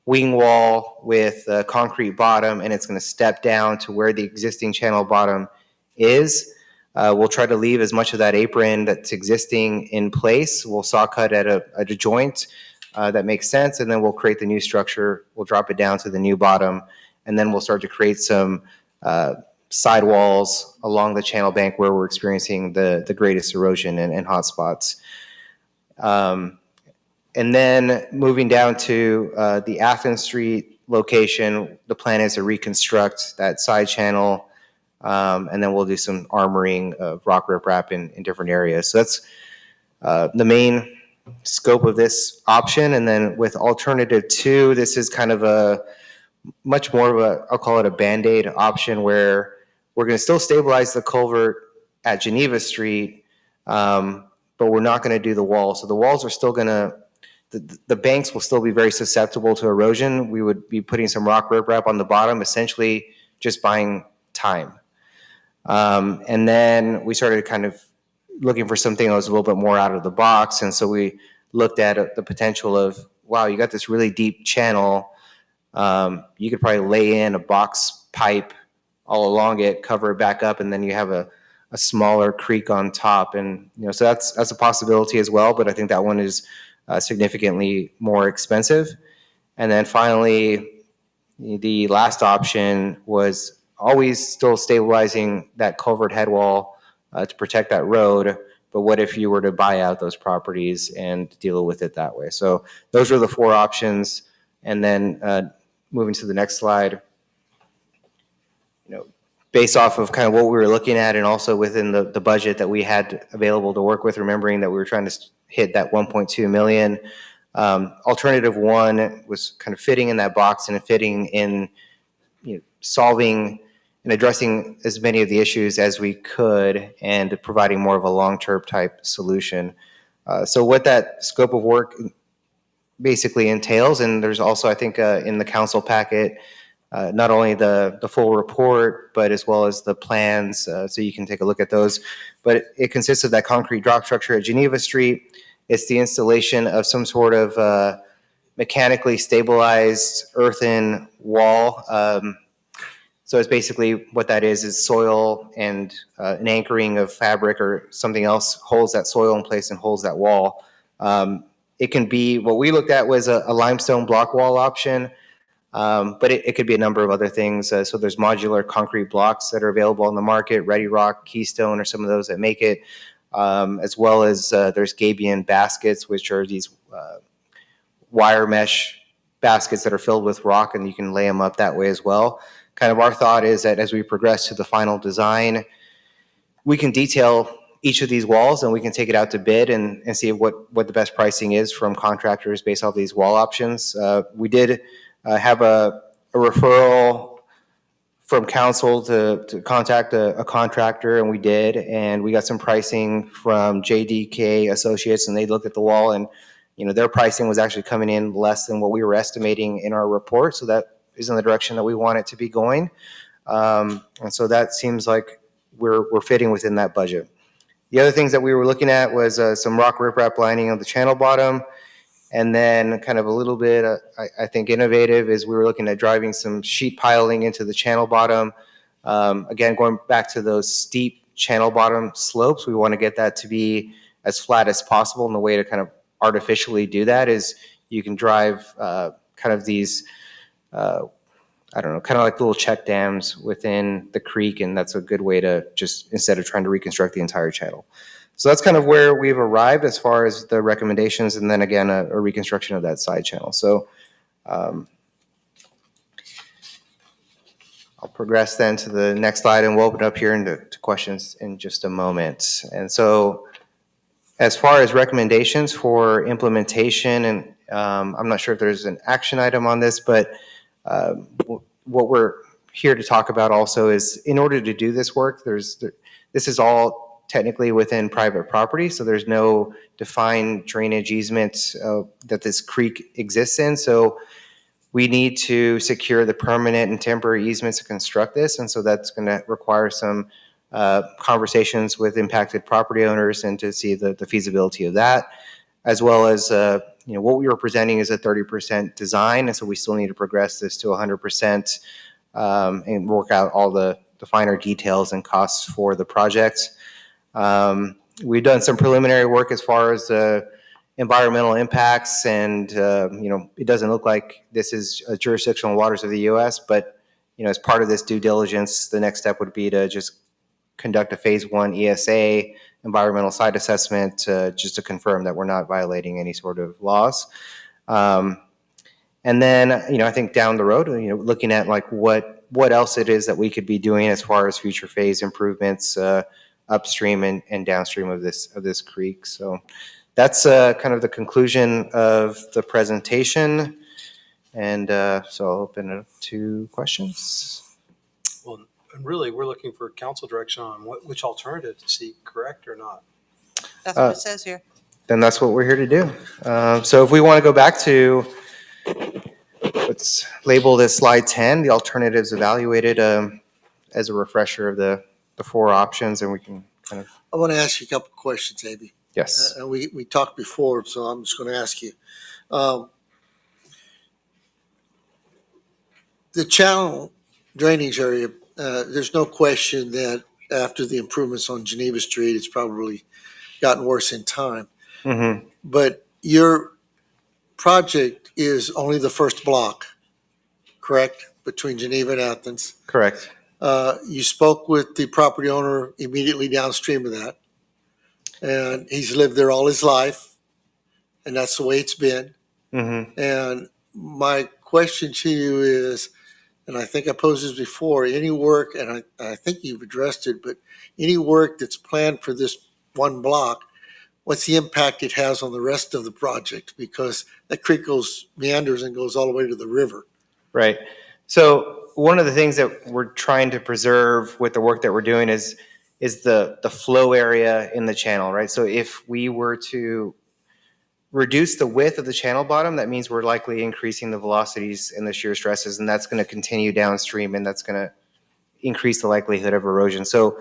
Speaker 11: wing wall with a concrete bottom, and it's going to step down to where the existing channel bottom is. We'll try to leave as much of that apron that's existing in place. We'll saw cut at a joint that makes sense, and then we'll create the new structure. We'll drop it down to the new bottom, and then we'll start to create some sidewalls along the channel bank where we're experiencing the greatest erosion and hot spots. And then moving down to the Athens Street location, the plan is to reconstruct that side channel, and then we'll do some armoring of rock riprap in different areas. So that's the main scope of this option. And then with alternative 2, this is kind of a much more of a, I'll call it a Band-Aid option, where we're going to still stabilize the culvert at Geneva Street, but we're not going to do the walls. So the walls are still going to, the banks will still be very susceptible to erosion. We would be putting some rock riprap on the bottom, essentially just buying time. And then we started kind of looking for something that was a little bit more out of the box. And so we looked at the potential of, wow, you got this really deep channel. You could probably lay in a box pipe all along it, cover it back up, and then you have a smaller creek on top. And, so that's a possibility as well, but I think that one is significantly more expensive. And then finally, the last option was always still stabilizing that culvert head wall to protect that road. But what if you were to buy out those properties and deal with it that way? So those are the 4 options. And then moving to the next slide, based off of kind of what we were looking at, and also within the budget that we had available to work with, remembering that we were trying to hit that 1.2 million. Alternative 1 was kind of fitting in that box and fitting in, solving and addressing as many of the issues as we could, and providing more of a long-term type solution. So what that scope of work basically entails, and there's also, I think, in the council packet, not only the full report, but as well as the plans, so you can take a look at those. But it consists of that concrete drop structure at Geneva Street. It's the installation of some sort of mechanically stabilized earthen wall. So it's basically what that is soil and an anchoring of fabric or something else holds that soil in place and holds that wall. It can be, what we looked at was a limestone block wall option. But it could be a number of other things. So there's modular concrete blocks that are available on the market, Ready Rock, Keystone, or some of those that make it, as well as there's Gabion baskets, which are these wire mesh baskets that are filled with rock, and you can lay them up that way as well. Kind of our thought is that as we progress to the final design, we can detail each of these walls, and we can take it out to bid and see what the best pricing is from contractors based off these wall options. We did have a referral from council to contact a contractor, and we did, and we got some pricing from JDK Associates, and they looked at the wall, and their pricing was actually coming in less than what we were estimating in our report. So that is in the direction that we want it to be going, and so that seems like we're fitting within that budget. The other things that we were looking at was some rock riprap lining on the channel bottom. And then kind of a little bit, I think, innovative is we were looking at driving some sheet piling into the channel bottom. Again, going back to those steep channel bottom slopes, we want to get that to be as flat as possible. And the way to kind of artificially do that is you can drive kind of these, kind of like little check dams within the creek. And that's a good way to just, instead of trying to reconstruct the entire channel. So that's kind of where we've arrived as far as the recommendations, and then again, a reconstruction of that side channel. So I'll progress then to the next slide, and we'll open up here into questions in just a moment. And so as far as recommendations for implementation, and I'm not sure if there's an action item on this, but what we're here to talk about also is, in order to do this work, this is all technically within private property, so there's no defined drainage easement that this creek exists in. So we need to secure the permanent and temporary easements to construct this, and so that's going to require some conversations with impacted property owners and to see the feasibility of that, as well as what we were presenting is a 30% design, and so we still need to progress this to 100% and work out all the the finer details and costs for the project. We've done some preliminary work as far as the environmental impacts, and it doesn't look like this is jurisdictional waters of the U.S., but as part of this due diligence, the next step would be to just conduct a phase 1 ESA environmental site assessment just to confirm that we're not violating any sort of laws. And then, I think down the road, looking at like what else it is that we could be doing as far as future phase improvements upstream and downstream of this creek. So that's kind of the conclusion of the presentation. And so I'll open it up to questions.
Speaker 10: Well, and really, we're looking for council direction on which alternative to seek, correct or not?
Speaker 3: That's what it says here.
Speaker 11: Then that's what we're here to do. So if we want to go back to, let's label this slide 10, the alternatives evaluated as a refresher of the 4 options, and we can kind of.
Speaker 1: I want to ask you a couple of questions, Amy.
Speaker 11: Yes.
Speaker 1: We talked before, so I'm just going to ask you. The channel drainage area, there's no question that after the improvements on Geneva Street, it's probably gotten worse in time.
Speaker 11: Mm-hmm.
Speaker 1: But your project is only the first block, correct? Between Geneva and Athens.
Speaker 11: Correct.
Speaker 1: You spoke with the property owner immediately downstream of that. And he's lived there all his life. And that's the way it's been.
Speaker 11: Mm-hmm.
Speaker 1: And my question to you is, and I think I posed this before, any work, and I think you've addressed it, but any work that's planned for this one block, what's the impact it has on the rest of the project? Because that creek meanders and goes all the way to the river.
Speaker 11: Right. So one of the things that we're trying to preserve with the work that we're doing is the flow area in the channel, right? So if we were to reduce the width of the channel bottom, that means we're likely increasing the velocities and the shear stresses, and that's going to continue downstream, and that's going to increase the likelihood of erosion. So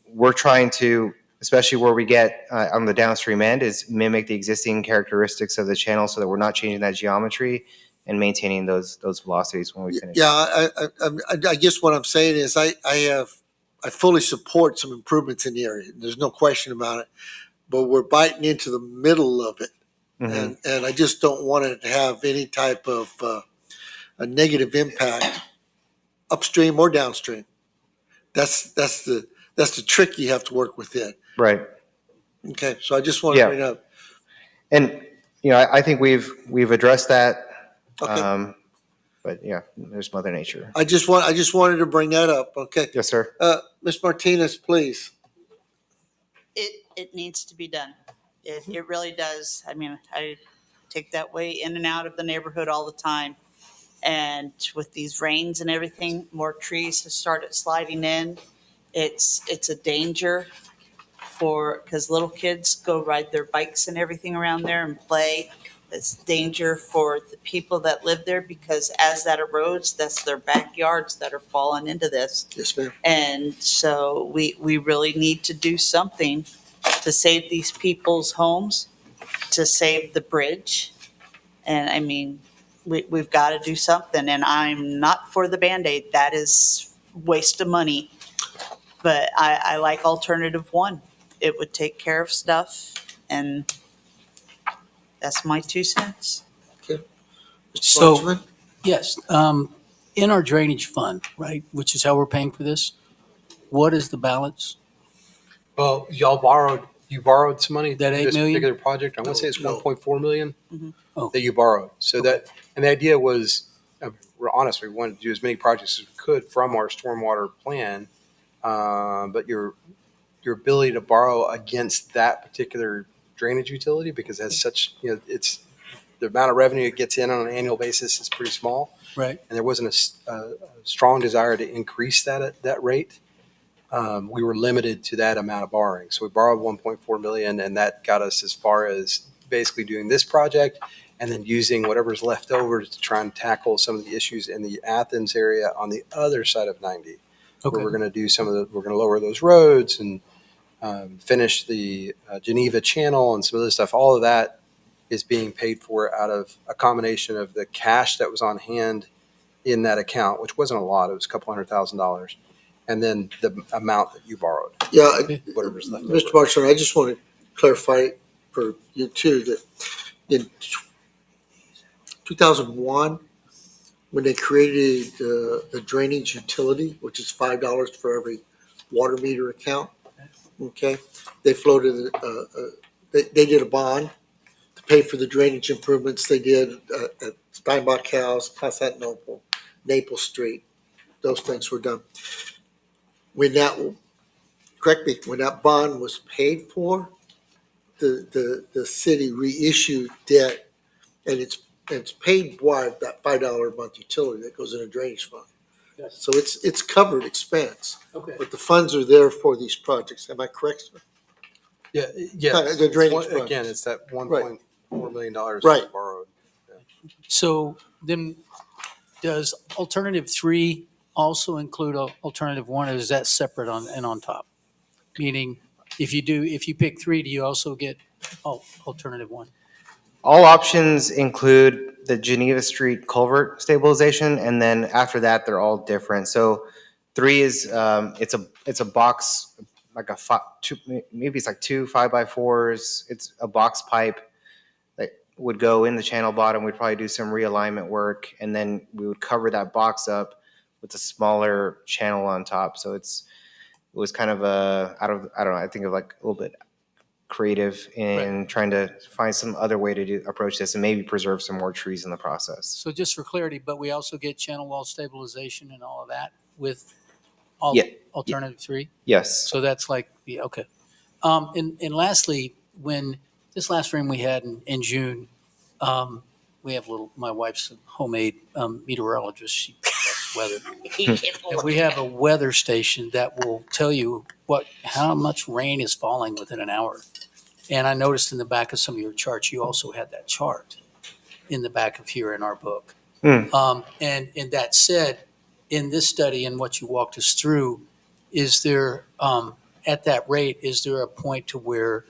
Speaker 11: we're trying to, especially where we get on the downstream end, is mimic the existing characteristics of the channel so that we're not changing that geometry and maintaining those velocities when we finish.
Speaker 1: Yeah, I guess what I'm saying is I fully support some improvements in the area. There's no question about it. But we're biting into the middle of it.
Speaker 11: Mm-hmm.
Speaker 1: And I just don't want it to have any type of a negative impact upstream or downstream. That's the trick you have to work within.
Speaker 11: Right.
Speaker 1: Okay, so I just want to bring up.
Speaker 11: And I think we've addressed that.
Speaker 1: Okay.
Speaker 11: But yeah, there's Mother Nature.
Speaker 1: I just wanted to bring that up. Okay.
Speaker 11: Yes, sir.
Speaker 1: Ms. Martinez, please.
Speaker 3: It needs to be done. It really does. I mean, I take that way in and out of the neighborhood all the time. And with these rains and everything, more trees have started sliding in. It's a danger because little kids go ride their bikes and everything around there and play. It's danger for the people that live there because as that erodes, that's their backyards that are falling into this.
Speaker 1: Yes, ma'am.
Speaker 3: And so we really need to do something to save these people's homes, to save the bridge. And I mean, we've got to do something. And I'm not for the Band-Aid. That is waste of money. But I like alternative 1. It would take care of stuff. And that's my 2 cents.
Speaker 1: Okay. Mr.
Speaker 12: So-
Speaker 1: Schwartzman?
Speaker 12: Yes, in our drainage fund, right, which is how we're paying for this, what is the balance?
Speaker 10: Well, you borrowed some money
Speaker 12: That
Speaker 10: for
Speaker 12: $8
Speaker 10: this
Speaker 12: million?
Speaker 10: particular project. I want to say it's
Speaker 1: No.
Speaker 10: 1.4 million
Speaker 12: Oh.
Speaker 10: that you borrowed. So and the idea was, we're honest, we wanted to do as many projects as we could from our stormwater plan. But your ability to borrow against that particular drainage utility, because it has such, it's the amount of revenue it gets in on an annual basis is pretty small.
Speaker 12: Right.
Speaker 10: And there wasn't a strong desire to increase that at that rate. We were limited to that amount of borrowing. So we borrowed 1.4 million, and that got us as far as basically doing this project and then using whatever's left over to try and tackle some of the issues in the Athens area on the other side of 90.
Speaker 12: Okay.
Speaker 10: Where we're going to do we're going to lower those roads and finish the Geneva Channel and some other stuff. All of that is being paid for out of a combination of the cash that was on hand in that account, which wasn't a lot. It was a couple $100,000. and then the amount that you borrowed,
Speaker 1: Yeah,
Speaker 10: whatever's left
Speaker 1: Mr.
Speaker 10: over.
Speaker 1: Marchand, I just want to clarify for you too, that in 2001, when they created the drainage utility, which is $5 for every water meter account, okay? They floated, they did a bond to pay for the drainage improvements they did at Steinbach House, Constantinople, Naples Street. Those things were done. When that, correct me, when that bond was paid for, the city reissued debt, and it's paid by that $5 a month utility that goes in a drainage fund.
Speaker 12: Yes.
Speaker 1: So it's covered expense,
Speaker 12: Okay.
Speaker 1: but the funds are there for these projects. Am I correct, sir?
Speaker 10: Yeah, yes.
Speaker 1: The drainage
Speaker 10: It's one- Again,
Speaker 1: projects.
Speaker 10: it's that
Speaker 1: Right.
Speaker 10: $1.4 million
Speaker 1: Right.
Speaker 10: borrowed.
Speaker 12: So then, does alternative 3 also include alternative 1, or is that separate on top? Meaning, if you pick 3, do you also get alternative 1?
Speaker 11: All options include the Geneva Street culvert stabilization, and then after that, they're all different. So 3 is, it's a box, like maybe it's like 2 5x4s. It's a box pipe that would go in the channel bottom. We'd probably do some realignment work, and then we would cover that box up with a smaller channel on top. So it was kind of I don't know, I think of like a little bit creative in trying to find some other way to approach this and maybe preserve some more trees in the process.
Speaker 12: So just for clarity, but we also get channel wall stabilization and all of that with
Speaker 11: Yeah.
Speaker 12: alternative 3?
Speaker 11: Yes.
Speaker 12: So that's like okay. And lastly, when this last rain we had in June, we have my wife's homemade meteorologist. She does weather. And we have a weather station that will tell you how much rain is falling within an hour. And I noticed in the back of some of your charts, you also had that chart in the back of here in our book. And that said, in this study and what you walked us through, is there, at that rate, is there a point to where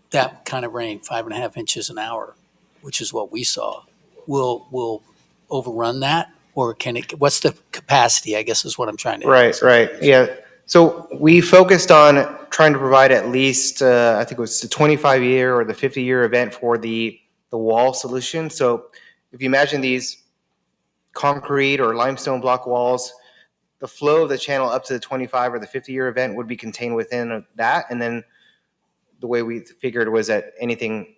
Speaker 12: that kind of rain, 5.5 inches an hour, which is what we saw, will overrun that? Or what's the capacity, I guess is what I'm trying to ask.
Speaker 11: Right. Yeah. So we focused on trying to provide at least, I think it was the 25-year or the 50-year event for the wall solution. So if you imagine these concrete or limestone block walls, the flow of the channel up to the 25 or the 50-year event would be contained within that. And then the way we figured was that anything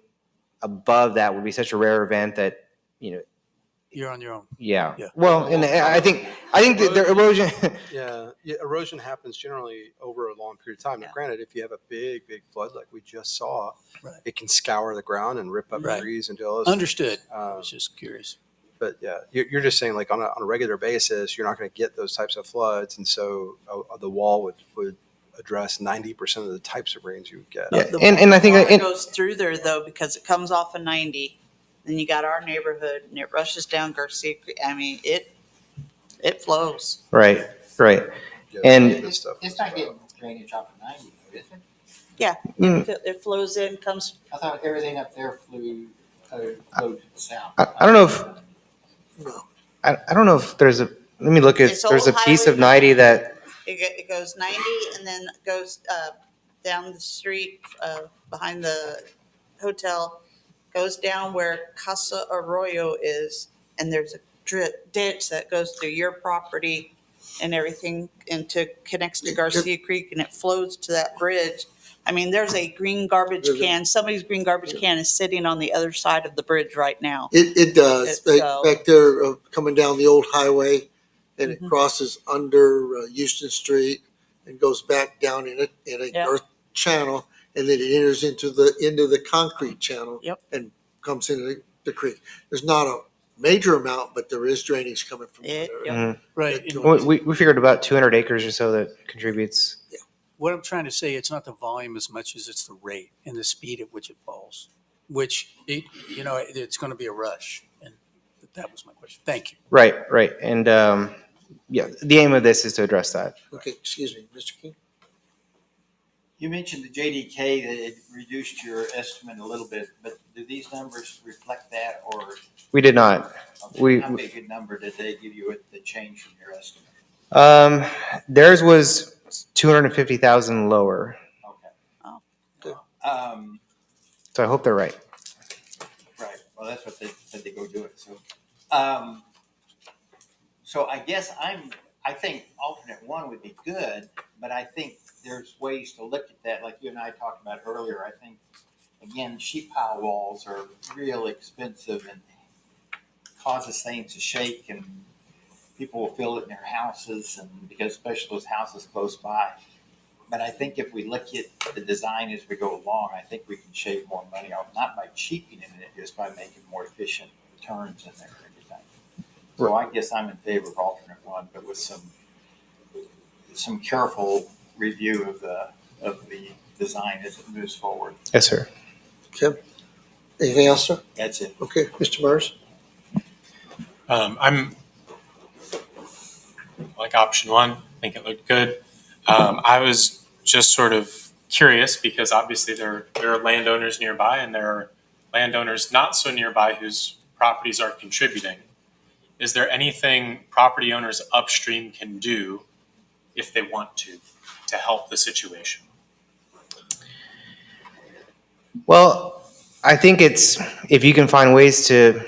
Speaker 11: above that would be such a rare event that,
Speaker 12: You're on your own.
Speaker 11: yeah.
Speaker 12: Yeah.
Speaker 11: Well, and I think that the erosion.
Speaker 10: Yeah, erosion happens generally over a long period of time. Now, granted, if you have a big flood like we just saw, it can scour the ground and rip up trees and do all those.
Speaker 12: Understood. I was just curious.
Speaker 10: But yeah, you're just saying like on a regular basis, you're not going to get those types of floods, and so the wall would address 90% of the types of rains you would get.
Speaker 11: Yeah.
Speaker 3: The
Speaker 11: And I think
Speaker 3: water goes through there though, because it comes off of 90. Then you got our neighborhood and it rushes down Garcia Creek. I mean, it flows.
Speaker 11: Right.
Speaker 10: Yeah,
Speaker 11: And
Speaker 10: this stuff.
Speaker 13: It's not getting drainage off of 90, though, is it?
Speaker 3: Yeah, it flows in, comes.
Speaker 13: I thought everything up there flowed to the south.
Speaker 11: I don't know if I don't know if there's a. Let me look at.
Speaker 3: It's
Speaker 11: There's a
Speaker 3: old
Speaker 11: piece
Speaker 3: Highway
Speaker 11: of 90 that.
Speaker 3: It goes 90 and then goes down the street behind the hotel, goes down where Casa Arroyo is, and there's a ditch that goes through your property and everything connects to Garcia Creek, and it flows to that bridge. I mean, there's a green garbage can. Somebody's green garbage can is sitting on the other side of the bridge right now.
Speaker 1: It does. Back there, coming down the old highway, and it crosses under Houston Street and goes back down in a earth channel, and then it enters into the concrete channel and comes into the creek. There's not a major amount, but there is drainage coming from there.
Speaker 12: Right.
Speaker 11: We figured about 200 acres or so that contributes.
Speaker 12: What I'm trying to say, it's not the volume as much as it's the rate and the speed at which it falls, which, it's going to be a rush. And that was my question. Thank you.
Speaker 11: Right. And the aim of this is to address that.
Speaker 1: Okay, excuse me, Mr. King.
Speaker 13: You mentioned the JDK that it reduced your estimate a little bit, but do these numbers reflect that, or?
Speaker 11: We did not.
Speaker 13: Okay, how big a number did they give you at the change in your estimate?
Speaker 11: Theirs was 250,000 lower,
Speaker 3: Oh.
Speaker 11: so I hope they're right.
Speaker 13: Right, well, that's what they said, they go do it, so I guess I think alternate one would be good, but I think there's ways to look at that, like you and I talked about earlier. I think, again, sheet pile walls are real expensive and causes things to shake, and people will feel it in their houses, and because especially those houses close by. But I think if we look at the design as we go along, I think we can shave more money off, not by cheapening it, just by making more efficient turns in there and everything. So I guess I'm in favor of alternate one, but with some careful review of the design as it moves forward.
Speaker 11: Yes, sir.
Speaker 1: Okay. Anything else, sir?
Speaker 13: That's it.
Speaker 1: Okay, Mr. Murs?
Speaker 6: I'm like option one. I think it looked good. I was just sort of curious because obviously there are landowners nearby and there are landowners not so nearby whose properties are contributing. Is there anything property owners upstream can do if they want to help the situation?
Speaker 11: Well, I think it's, if you can find ways to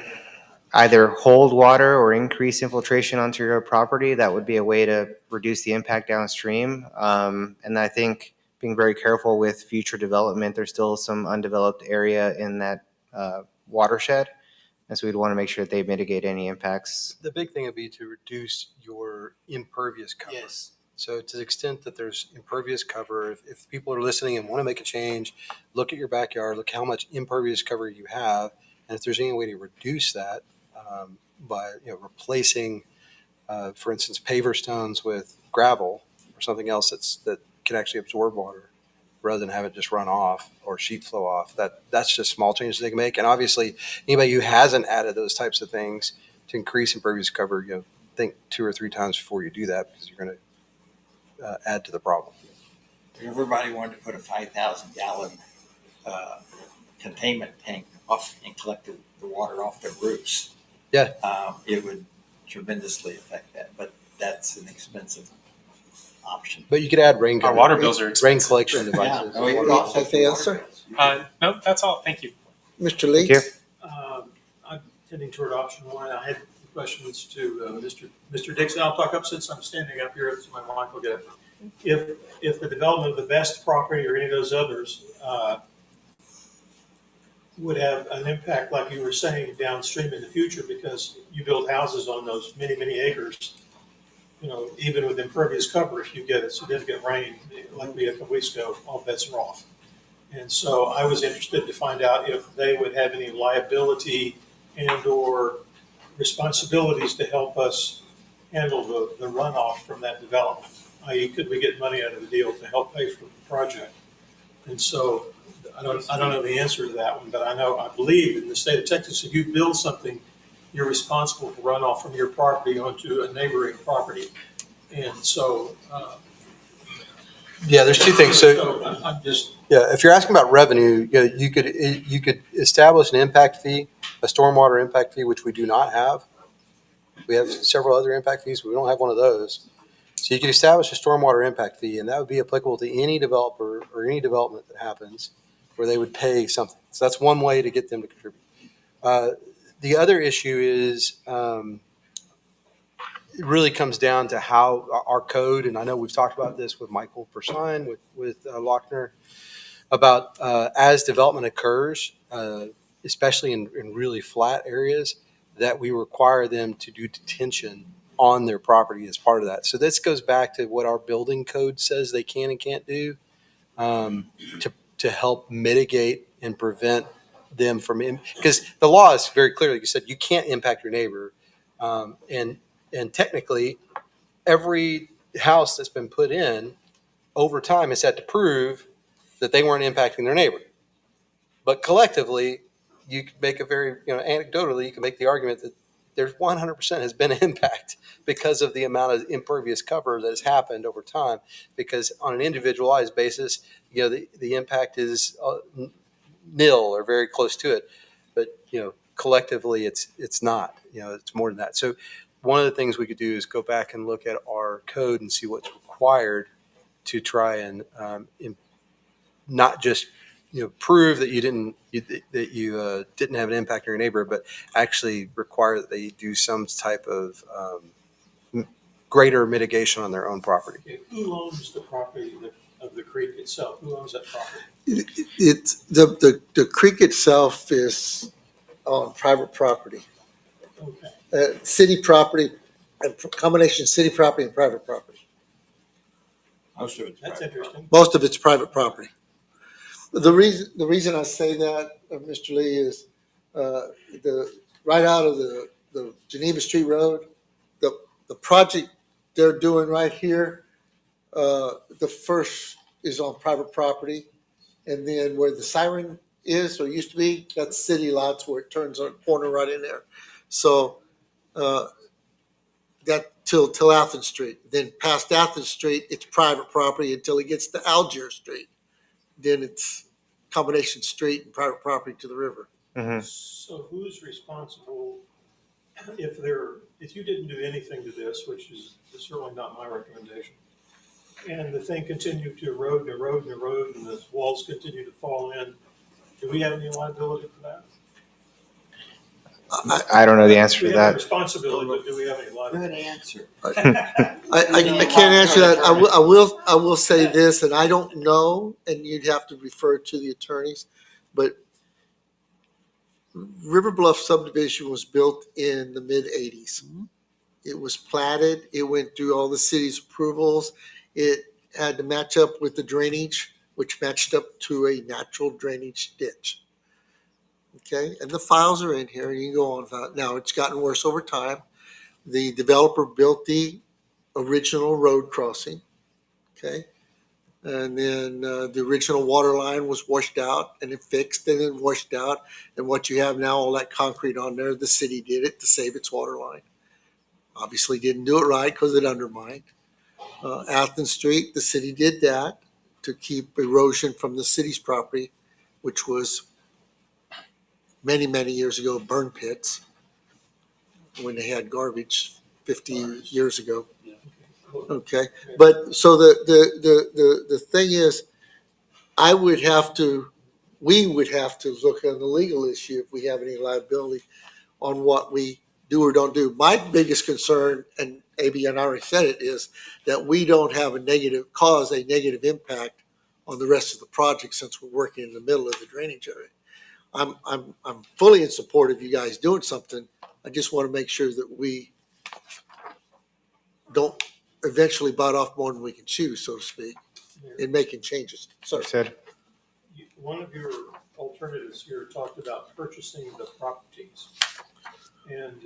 Speaker 11: either hold water or increase infiltration onto your property, that would be a way to reduce the impact downstream. And I think being very careful with future development, there's still some undeveloped area in that watershed. And so we'd want to make sure that they mitigate any impacts.
Speaker 10: The big thing would be to reduce your impervious cover.
Speaker 13: Yes.
Speaker 10: So to the extent that there's impervious cover, if people are listening and want to make a change, look at your backyard, look how much impervious cover you have, and if there's any way to reduce that by replacing, for instance, paver stones with gravel or something else that can actually absorb water, rather than have it just run off or sheet flow off. That's just small changes they can make. And obviously, anybody who hasn't added those types of things to increase impervious cover, think 2 or 3 times before you do that, because you're going to add to the problem.
Speaker 13: If everybody wanted to put a 5,000-gallon containment tank off and collect the water off their roofs.
Speaker 10: Yeah.
Speaker 13: It would tremendously affect that, but that's an expensive option.
Speaker 10: But you could add rain.
Speaker 6: Our water bills are
Speaker 10: rain
Speaker 6: expensive.
Speaker 10: collection devices.
Speaker 13: Yeah. No,
Speaker 1: Anything else, sir?
Speaker 6: No, that's all. Thank you.
Speaker 1: Mr. Lee?
Speaker 11: Thank you.
Speaker 4: I'm tending toward option one. I had questions to Mr. Dixon. I'll talk up since I'm standing up here, so my wife will get it. If the development of the best property or any of those others would have an impact, like you were saying, downstream in the future, because you build houses on those many, many acres, even with impervious cover, if you get a significant rain, like we had a couple weeks ago, all bets are off. And so I was interested to find out if they would have any liability and or responsibilities to help us handle the runoff from that development, i.e. could we get money out of the deal to help pay for the project? And so I don't know the answer to that one, but I believe in the state of Texas, if you build something, you're responsible for runoff from your property onto a neighboring property. And so,
Speaker 10: Yeah, there's 2 things. So
Speaker 4: I'm just,
Speaker 10: if you're asking about revenue, you could establish an impact fee, a stormwater impact fee, which we do not have. We have several other impact fees, but we don't have one of those. So you could establish a stormwater impact fee, and that would be applicable to any developer or any development that happens where they would pay something. So that's one way to get them to contribute. The other issue is it really comes down to how our code, and I know we've talked about this with Michael Persine, with Lochner, about as development occurs, especially in really flat areas, that we require them to do detention on their property as part of that. So this goes back to what our building code says they can and can't do to help mitigate and prevent them from, because the law is very clear, like you said, you can't impact your neighbor. And technically, every house that's been put in over time has had to prove that they weren't impacting their neighbor. But collectively, you could make a very, anecdotally, you can make the argument that there's 100% has been an impact because of the amount of impervious cover that has happened over time. Because on an individualized basis, the impact is nil or very close to it. But, collectively, it's not, it's more than that. So one of the things we could do is go back and look at our code and see what's required to try and not just prove that you didn't have an impact on your neighbor, but actually require that they do some type of greater mitigation on their own property.
Speaker 4: Okay, who owns the property of the creek itself? Who owns that property?
Speaker 1: It's, the creek itself is on private property.
Speaker 4: Okay.
Speaker 1: City property, a combination of city property and private property.
Speaker 5: Most of it's
Speaker 4: That's
Speaker 5: private.
Speaker 4: interesting.
Speaker 1: Most of it's private property. The reason I say that, Mr. Lee, is right out of the Geneva Street Road, the project they're doing right here, the first is on private property. And then where the siren is, or used to be, that's city lots where it turns on a corner right in there. So that till Athens Street. Then past Athens Street, it's private property until it gets to Algier Street. Then it's combination street and private property to the river.
Speaker 4: So who's responsible if you didn't do anything to this, which is certainly not my recommendation, and the thing continued to erode and erode and erode, and the walls continue to fall in, do we have any liability for that?
Speaker 11: I don't know the answer
Speaker 4: We
Speaker 11: to
Speaker 4: have a
Speaker 11: that.
Speaker 4: responsibility, but do we have any
Speaker 13: Good
Speaker 4: liability?
Speaker 13: answer.
Speaker 1: I can't answer that. I will say this, and I don't know, and you'd have to refer to the attorneys, but River Bluff subdivision was built in the mid-'80s. It was platted. It went through all the city's approvals. It had to match up with the drainage, which matched up to a natural drainage ditch. Okay, and the files are in here, and you can go on with that. Now, it's gotten worse over time. The developer built the original road crossing, okay? And then the original water line was washed out and then fixed and then washed out. And what you have now, all that concrete on there, the city did it to save its water line. Obviously didn't do it right because it undermined. Athens Street, the city did that to keep erosion from the city's property, which was many, many years ago, burn pits when they had garbage 50 years ago. Okay, but so the thing is, we would have to look at the legal issue if we have any liability on what we do or don't do. My biggest concern, and AB and I already said it, is that we don't have a negative impact on the rest of the project since we're working in the middle of the drainage area. I'm fully in support of you guys doing something. I just want to make sure that we don't eventually bite off more than we can chew, so to speak, in making changes. So
Speaker 11: Said.
Speaker 4: One of your alternatives here talked about purchasing the properties. And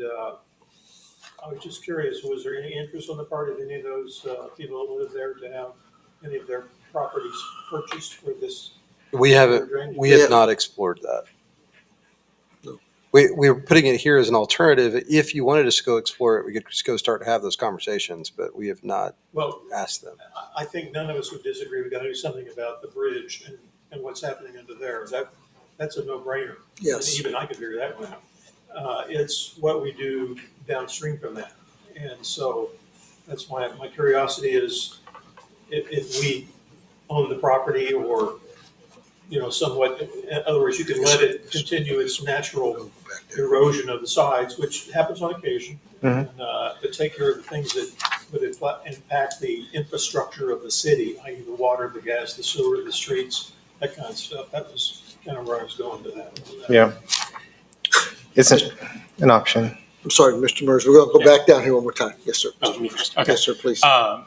Speaker 4: I was just curious, was there any interest on the part of any of those people that live there to have any of their properties purchased for this?
Speaker 10: We have not explored that.
Speaker 1: No.
Speaker 10: We're putting it here as an alternative. If you wanted us to go explore it, we could just go start to have those conversations, but we have not asked them.
Speaker 4: I think none of us would disagree. We got to do something about the bridge and what's happening under there. That's a no-brainer.
Speaker 1: Yes.
Speaker 4: And even I could figure that one out. It's what we do downstream from that. And so that's my curiosity is if we own the property or, somewhat, in other words, you can let it continue its natural erosion of the sides, which happens on occasion, and, but take care of the things that would impact the infrastructure of the city, i.e. the water, the gas, the sewer, the streets, that kind of stuff. That was kind of where I was going to that.
Speaker 11: Yeah. It's an option.
Speaker 1: I'm sorry, Mr. Mers, we're going to go back down here one more time. Yes, sir.
Speaker 6: Oh, me first. Okay.
Speaker 1: Yes, sir, please.
Speaker 6: I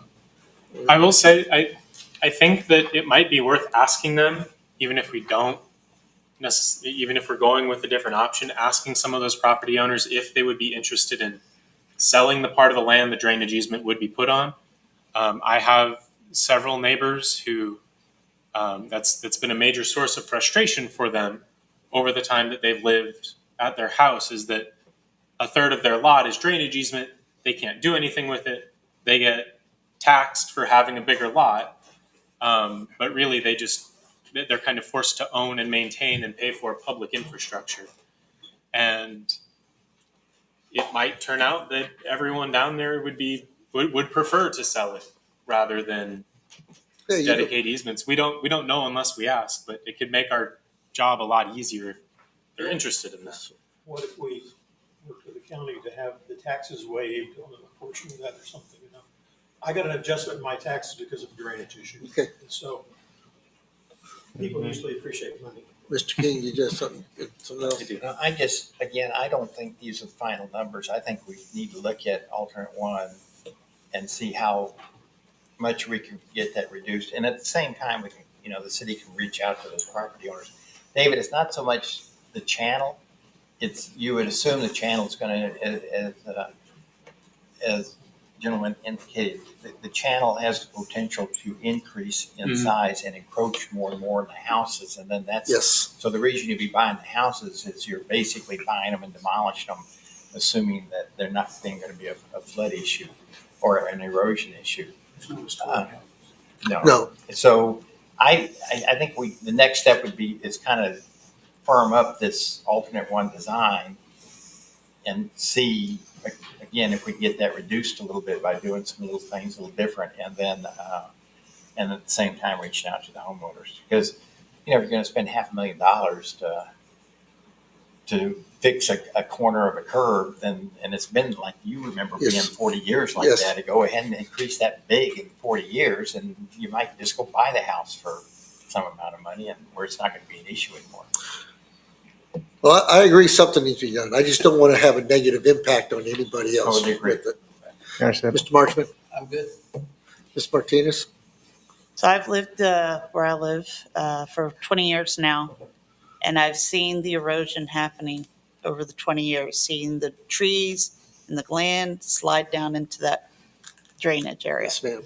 Speaker 6: will say, I think that it might be worth asking them, even if we don't even if we're going with a different option, asking some of those property owners if they would be interested in selling the part of the land the drainage easement would be put on. I have several neighbors who that's been a major source of frustration for them over the time that they've lived at their house, is that a third of their lot is drainage easement. They can't do anything with it. They get taxed for having a bigger lot. But really they're kind of forced to own and maintain and pay for public infrastructure. And it might turn out that everyone down there would prefer to sell it rather than
Speaker 1: Yeah, you-
Speaker 6: dedicate easements. We don't know unless we ask, but it could make our job a lot easier if they're interested in that.
Speaker 4: What if we work with the county to have the taxes waived on a portion of that or something, you know? I got an adjustment in my taxes because of drainage issues.
Speaker 1: Okay.
Speaker 4: And so people usually appreciate money.
Speaker 1: Mr. King, you just something else?
Speaker 13: I just, again, I don't think these are the final numbers. I think we need to look at alternate one and see how much we can get that reduced. And at the same time, we can, you know, the city can reach out to those property owners. David, it's not so much the channel. It's, you would assume the channel is going to, as gentleman indicated, the channel has the potential to increase in size and encroach more and more in the houses. And then that's,
Speaker 1: Yes.
Speaker 13: so the reason you'd be buying the houses is you're basically buying them and demolishing them, assuming that they're not going to be a flood issue or an erosion issue.
Speaker 1: No.
Speaker 13: So I think the next step would be is kind of firm up this alternate one design and see, again, if we can get that reduced a little bit by doing some little things a little different, and then and at the same time reaching out to the homeowners, because you know if you're going to spend $500,000 to fix a corner of a curb, then and it's been like you remember
Speaker 1: Yes.
Speaker 13: being 40 years like
Speaker 1: Yes.
Speaker 13: that, to go ahead and increase that big in 40 years, and you might just go buy the house for some amount of money, and where it's not going to be an issue anymore.
Speaker 1: Well, I agree something needs to be done. I just don't want to have a negative impact on anybody else
Speaker 13: Totally agree.
Speaker 1: with it.
Speaker 11: Understood.
Speaker 1: Mr. Marchman,
Speaker 12: I'm good.
Speaker 1: Ms. Martinez?
Speaker 3: So I've lived where I live for 20 years now, and I've seen the erosion happening over the 20 years, seeing the trees and the land slide down into that drainage area.
Speaker 1: Yes, ma'am.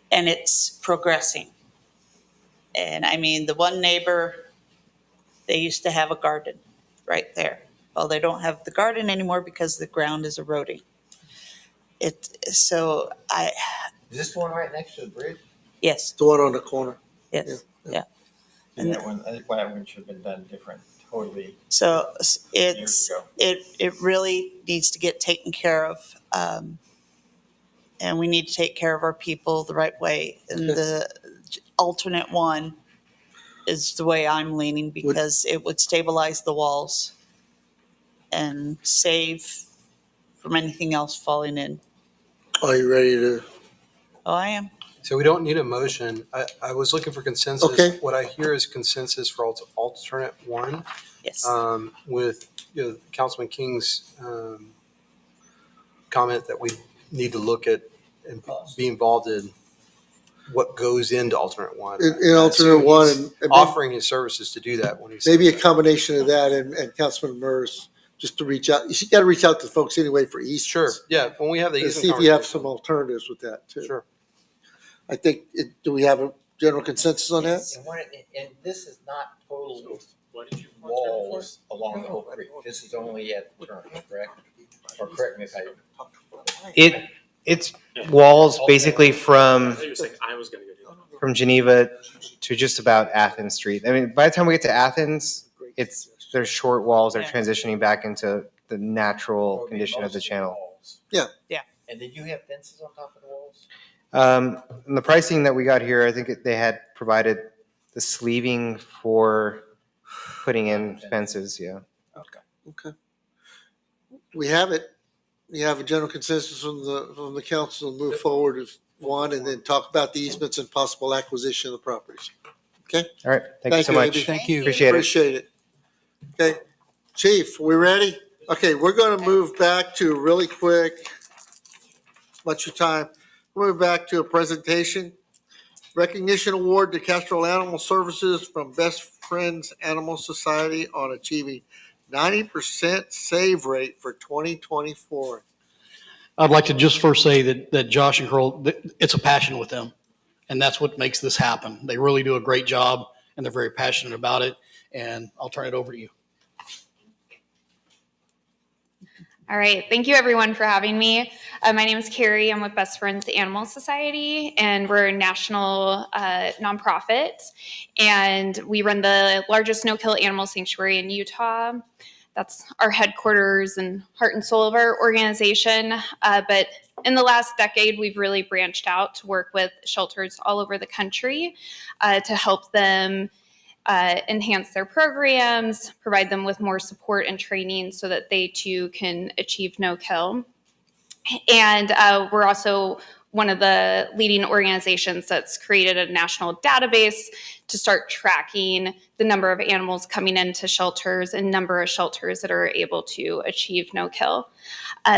Speaker 3: And it's progressing. And I mean, the one neighbor, they used to have a garden right there. Well, they don't have the garden anymore because the ground is eroding. So
Speaker 13: Is this the one right next to the bridge?
Speaker 3: yes,
Speaker 1: The one on the corner.
Speaker 3: yes,
Speaker 1: Yeah.
Speaker 3: yeah.
Speaker 13: And that one, I think that one should have been done different, totally.
Speaker 3: So
Speaker 13: Years ago.
Speaker 3: it really needs to get taken care of. And we need to take care of our people the right way. And the alternate one is the way I'm leaning, because it would stabilize the walls and save from anything else falling in.
Speaker 1: Are you ready to?
Speaker 3: Oh, I am.
Speaker 10: So we don't need a motion. I was looking for consensus.
Speaker 1: Okay.
Speaker 10: What I hear is consensus for alternate one,
Speaker 3: Yes.
Speaker 10: with Councilman King's comment that we need to look at and be involved in what goes into alternate one.
Speaker 1: In alternate one, and
Speaker 10: Offering his services to do that when he's.
Speaker 1: maybe a combination of that and Councilman Murs, just to reach out. You got to reach out to folks anyway for East.
Speaker 10: Sure, yeah, when we have the.
Speaker 1: And
Speaker 10: easement
Speaker 1: see if you have
Speaker 10: conversation.
Speaker 1: some alternatives with that too.
Speaker 10: Sure.
Speaker 1: I think, do we have a general consensus on that?
Speaker 13: And this is not total
Speaker 6: What did you
Speaker 13: walls along the whole creek. This is only at the turn, correct? Or correct me if I.
Speaker 11: It's walls basically from
Speaker 6: I thought you were saying I was going to go do that.
Speaker 11: from Geneva to just about Athens Street. I mean, by the time we get to Athens, there's short walls. They're
Speaker 3: Yeah.
Speaker 11: transitioning back into the natural condition of the channel.
Speaker 1: Yeah.
Speaker 3: Yeah.
Speaker 13: And did you have fences on top of the walls?
Speaker 11: And the pricing that we got here, I think they had provided the sleeving for putting in fences. Yeah.
Speaker 1: Okay. We have it. We have a general consensus from the council to move forward with one and then talk about the easements and possible acquisition of the properties.
Speaker 11: All right. Thank you
Speaker 1: Thank
Speaker 11: so
Speaker 1: you,
Speaker 11: much.
Speaker 1: Abby.
Speaker 12: Thank you.
Speaker 11: Appreciate it.
Speaker 1: Appreciate it. Okay. Chief, we ready? Okay, we're going to move back to really quick. Much your time. We're moving back to a presentation. Recognition award to Castroville Animal Services from Best Friends Animal Society on achieving 90% save rate for 2024.
Speaker 14: I'd like to just first say that Josh and Carl, it's a passion with them. And that's what makes this happen. They really do a great job and they're very passionate about it. And I'll turn it over to you.
Speaker 15: All right. Thank you, everyone, for having me. My name is Carrie. I'm with Best Friends Animal Society, and we're a national nonprofit. And we run the largest no-kill animal sanctuary in Utah. That's our headquarters and heart and soul of our organization. But in the last decade, we've really branched out to work with shelters all over the country to help them enhance their programs, provide them with more support and training so that they too can achieve no kill. And we're also one of the leading organizations that's created a national database to start tracking the number of animals coming into shelters and number of shelters that are able to achieve no kill.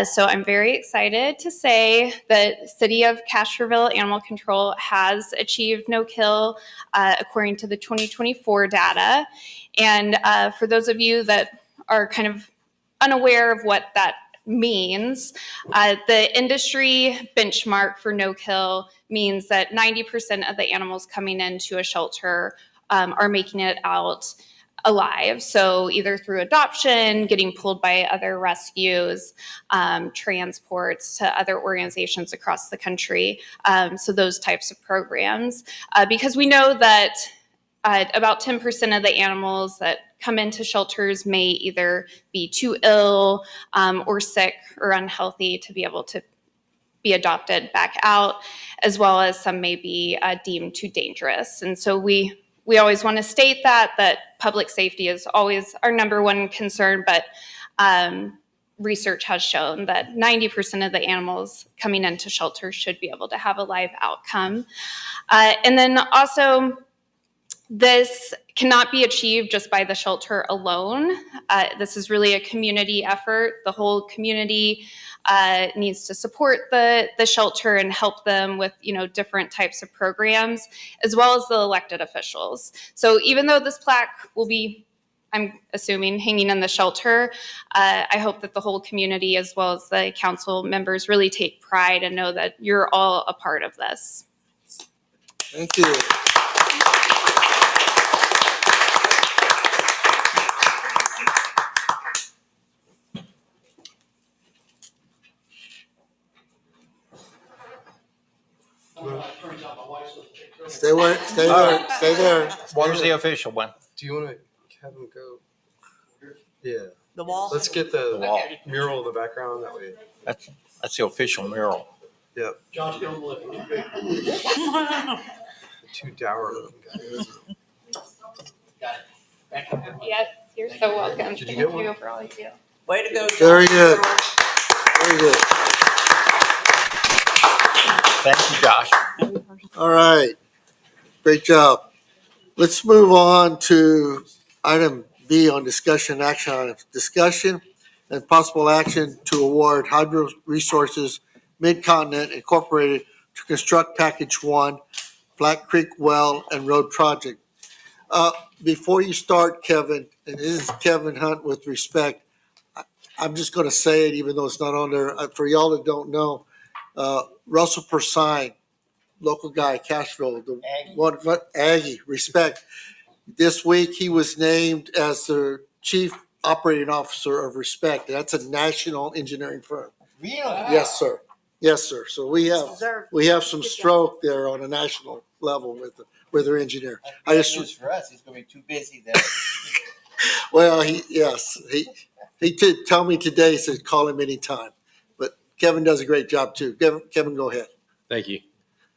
Speaker 15: So I'm very excited to say that City of Castroville Animal Control has achieved no kill according to the 2024 data. And for those of you that are kind of unaware of what that means, the industry benchmark for no kill means that 90% of the animals coming into a shelter are making it out alive. So either through adoption, getting pulled by other rescues, transports to other organizations across the country. So those types of programs, because we know that about 10% of the animals that come into shelters may either be too ill or sick or unhealthy to be able to be adopted back out, as well as some may be deemed too dangerous. And so we always want to state that public safety is always our number one concern, but research has shown that 90% of the animals coming into shelters should be able to have a live outcome. And then also, this cannot be achieved just by the shelter alone. This is really a community effort. The whole community needs to support the shelter and help them with, different types of programs, as well as the elected officials. So even though this plaque will be, I'm assuming, hanging in the shelter, I hope that the whole community, as well as the council members, really take pride and know that you're all a part of this.
Speaker 1: Thank you. Stay there.
Speaker 5: Where's the official one?
Speaker 10: Do you want to have them go? Yeah.
Speaker 3: The wall?
Speaker 10: Let's get the mural in the background that way.
Speaker 5: That's the official mural.
Speaker 10: Yep.
Speaker 12: Josh, don't lift.
Speaker 10: The two dour looking guys.
Speaker 15: Yes, you're so welcome.
Speaker 10: Did you get one?
Speaker 15: Thank you for all you do.
Speaker 3: Way to go, Josh.
Speaker 1: Very good. Very good.
Speaker 5: Thank you, Josh.
Speaker 1: All right. Great job. Let's move on to item B on discussion action items. Discussion and possible action to award Hydro Resources Mid-Continent Incorporated to construct Package 1, Black Creek Well and Road Project. Before you start, Kevin, and this is Kevin Hunt with respect, I'm just going to say it even though it's not on there. For y'all that don't know, Russell Persine, local guy, Castroville, the one, Aggie, respect. This week, he was named as the Chief Operating Officer of Respect. That's a national engineering firm.
Speaker 5: Really?
Speaker 1: Yes, sir. Yes, sir. So we have some stroke there on a national level with our engineer. I just
Speaker 13: For us, he's going to be too busy then.
Speaker 1: well, he did tell me today. He said call him anytime. But Kevin does a great job too. Kevin, go ahead.
Speaker 16: Thank you.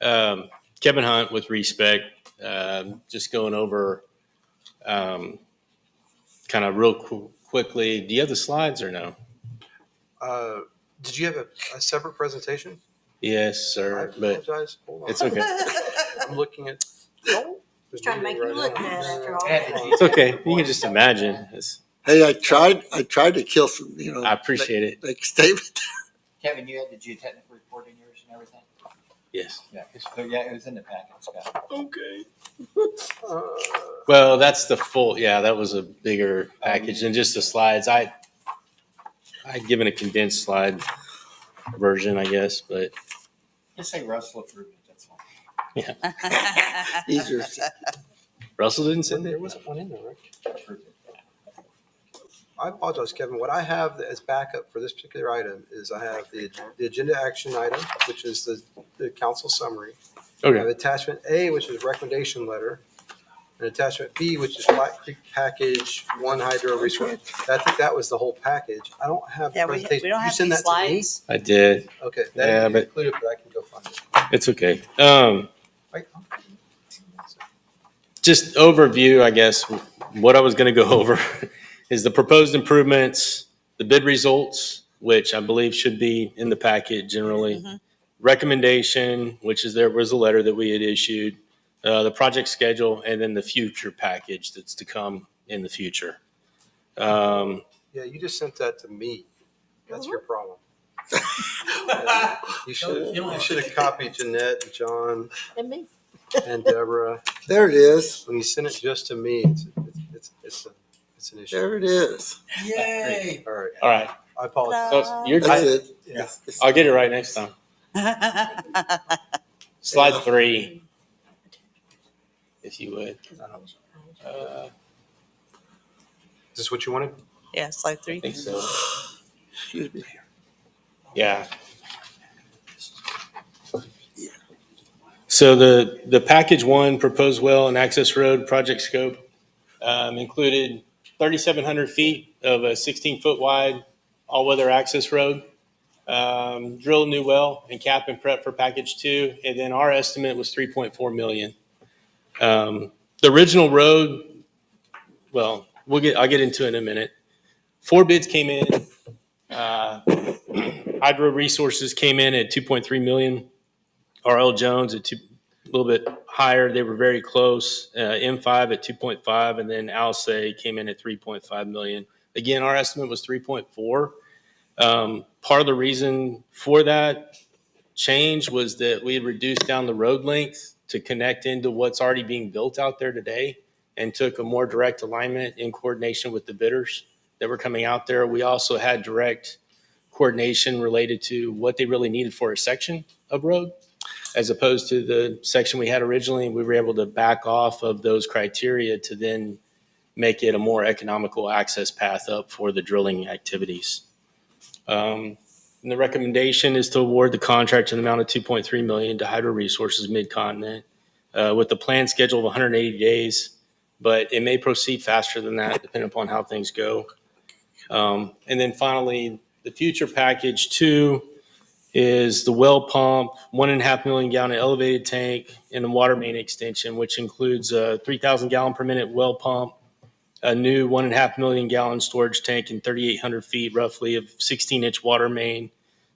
Speaker 16: Kevin Hunt with Respect. Just going over kind of real quickly. Do you have the slides or no?
Speaker 10: Did you have a separate presentation?
Speaker 16: Yes,
Speaker 10: I
Speaker 16: sir. But
Speaker 10: apologize. Hold on.
Speaker 16: it's okay.
Speaker 10: I'm looking at.
Speaker 2: Just trying to make you look bad after all.
Speaker 16: It's okay. You can just imagine.
Speaker 1: Hey, I tried to kill some,
Speaker 16: I appreciate it.
Speaker 1: like statement.
Speaker 13: Kevin, you had the geotechnical report in yours and everything?
Speaker 16: Yes.
Speaker 13: Yeah, so yeah, it was in the packet, Scott.
Speaker 10: Okay.
Speaker 16: Well, that's the full. Yeah, that was a bigger package than just the slides. I'd given a condensed slide version, I guess, but
Speaker 13: Just say Russell approved it, that's all.
Speaker 16: yeah.
Speaker 1: Easier.
Speaker 16: Russell didn't send
Speaker 10: There
Speaker 16: it.
Speaker 10: wasn't one in there, right? I apologize, Kevin. What I have as backup for this particular item is I have the agenda action item, which is the council summary. I have
Speaker 16: Okay.
Speaker 10: attachment A, which is recommendation letter. And attachment B, which is Black Creek Package 1 Hydro Resource. I think that was the whole package. I don't have the
Speaker 3: Yeah, we
Speaker 10: presentation.
Speaker 3: don't
Speaker 10: Did you
Speaker 3: have
Speaker 10: send
Speaker 3: these
Speaker 10: that to me?
Speaker 3: slides.
Speaker 16: I did.
Speaker 10: Okay,
Speaker 16: Yeah,
Speaker 10: that
Speaker 16: but-
Speaker 10: is included, but I can go find it.
Speaker 16: It's okay.
Speaker 10: Wait,
Speaker 16: Just overview, I guess, what I was going to go over is the proposed improvements, the bid results, which I believe should be in the packet generally, recommendation, which is there was a letter that we had issued, the project schedule, and then the future package that's to come in the future.
Speaker 10: Yeah, you just sent that to me. That's your problem. You should have copied Jeanette and John
Speaker 2: And me.
Speaker 10: and Deborah.
Speaker 1: There it is.
Speaker 10: When you send it just to me, it's an issue.
Speaker 1: There it is.
Speaker 12: Yay.
Speaker 10: All right.
Speaker 16: All right.
Speaker 10: I apologize.
Speaker 16: So you're
Speaker 1: That's
Speaker 16: good.
Speaker 1: it.
Speaker 10: Yeah.
Speaker 16: I'll get it right next time. Slide 3, if you would.
Speaker 10: Is this what you wanted?
Speaker 3: Yeah, slide 3.
Speaker 16: I think so.
Speaker 1: Excuse me.
Speaker 16: Yeah. So the package 1 proposed well and access road project scope included 3,700 feet of a 16-foot wide all-weather access road, drill a new well and cap and prep for package 2, and then our estimate was 3.4 million. The original road, well, I'll get into it in a minute. 4 bids came in. Hydro Resources came in at 2.3 million. R.L. Jones at a little bit higher. They were very close. M5 at 2.5, and then Alsay came in at 3.5 million. Again, our estimate was 3.4. Part of the reason for that change was that we had reduced down the road length to connect into what's already being built out there today, and took a more direct alignment in coordination with the bidders that were coming out there. We also had direct coordination related to what they really needed for a section of road, as opposed to the section we had originally. We were able to back off of those criteria to then make it a more economical access path up for the drilling activities. And the recommendation is to award the contract in the amount of 2.3 million to Hydro Resources Mid-Continent with the planned schedule of 180 days, but it may proceed faster than that depending upon how things go. And then finally, the future package 2 is the well pump, 1.5 million gallon elevated tank, and a water main extension, which includes a 3,000 gallon per minute well pump, a new 1.5 million gallon storage tank, and 3,800 feet roughly of 16-inch water main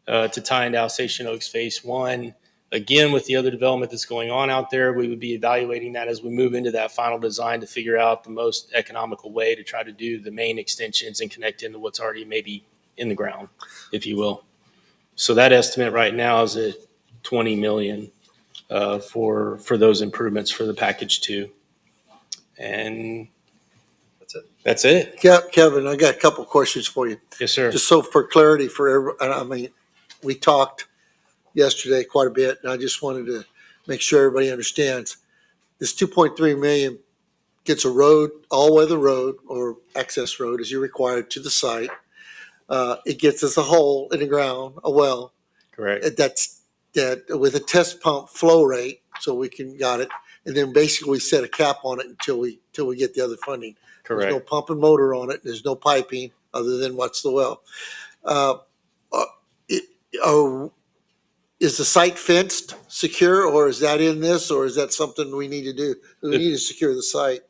Speaker 16: to tie into Alsatian Oaks Phase 1. Again, with the other development that's going on out there, we would be evaluating that as we move into that final design to figure out the most economical way to try to do the main extensions and connect into what's already maybe in the ground, if you will. So that estimate right now is at 20 million for those improvements for the package 2. And that's it.
Speaker 1: Kevin, I got a couple questions for you.
Speaker 16: Yes, sir.
Speaker 1: Just so for clarity for everyone, I mean, we talked yesterday quite a bit, and I just wanted to make sure everybody understands. This 2.3 million gets a road, all-weather road or access road as you're required to the site. It gets us a hole in the ground, a well.
Speaker 16: Correct.
Speaker 1: That with a test pump flow rate, so we got it. And then basically we set a cap on it until we get the other funding.
Speaker 16: Correct.
Speaker 1: There's no pump and motor on it. There's no piping other than what's the well. Is the site fenced, secure, or is that in this, or is that something we need to do? We need to secure the site.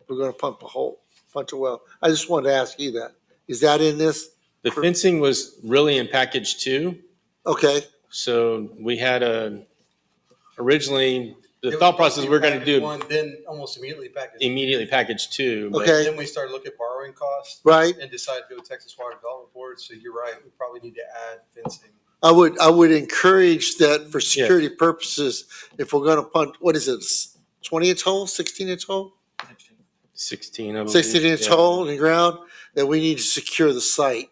Speaker 1: We're going to pump a well. I just wanted to ask you that. Is that in this?
Speaker 16: The fencing was really in package 2.
Speaker 1: Okay.
Speaker 16: So we had originally the thought process we're going to do
Speaker 10: one, then almost
Speaker 16: immediately package 2.
Speaker 1: Okay.
Speaker 10: Then we started looking at borrowing costs.
Speaker 1: Right.
Speaker 10: And decided to go to Texas Water Development Board. So you're right. We probably need to add fencing.
Speaker 1: I would encourage that for security purposes, if we're going to punt, what is it, 20-inch hole, 16-inch hole?
Speaker 16: 16 of them.
Speaker 1: 16-inch hole in the ground, that we need to secure the site.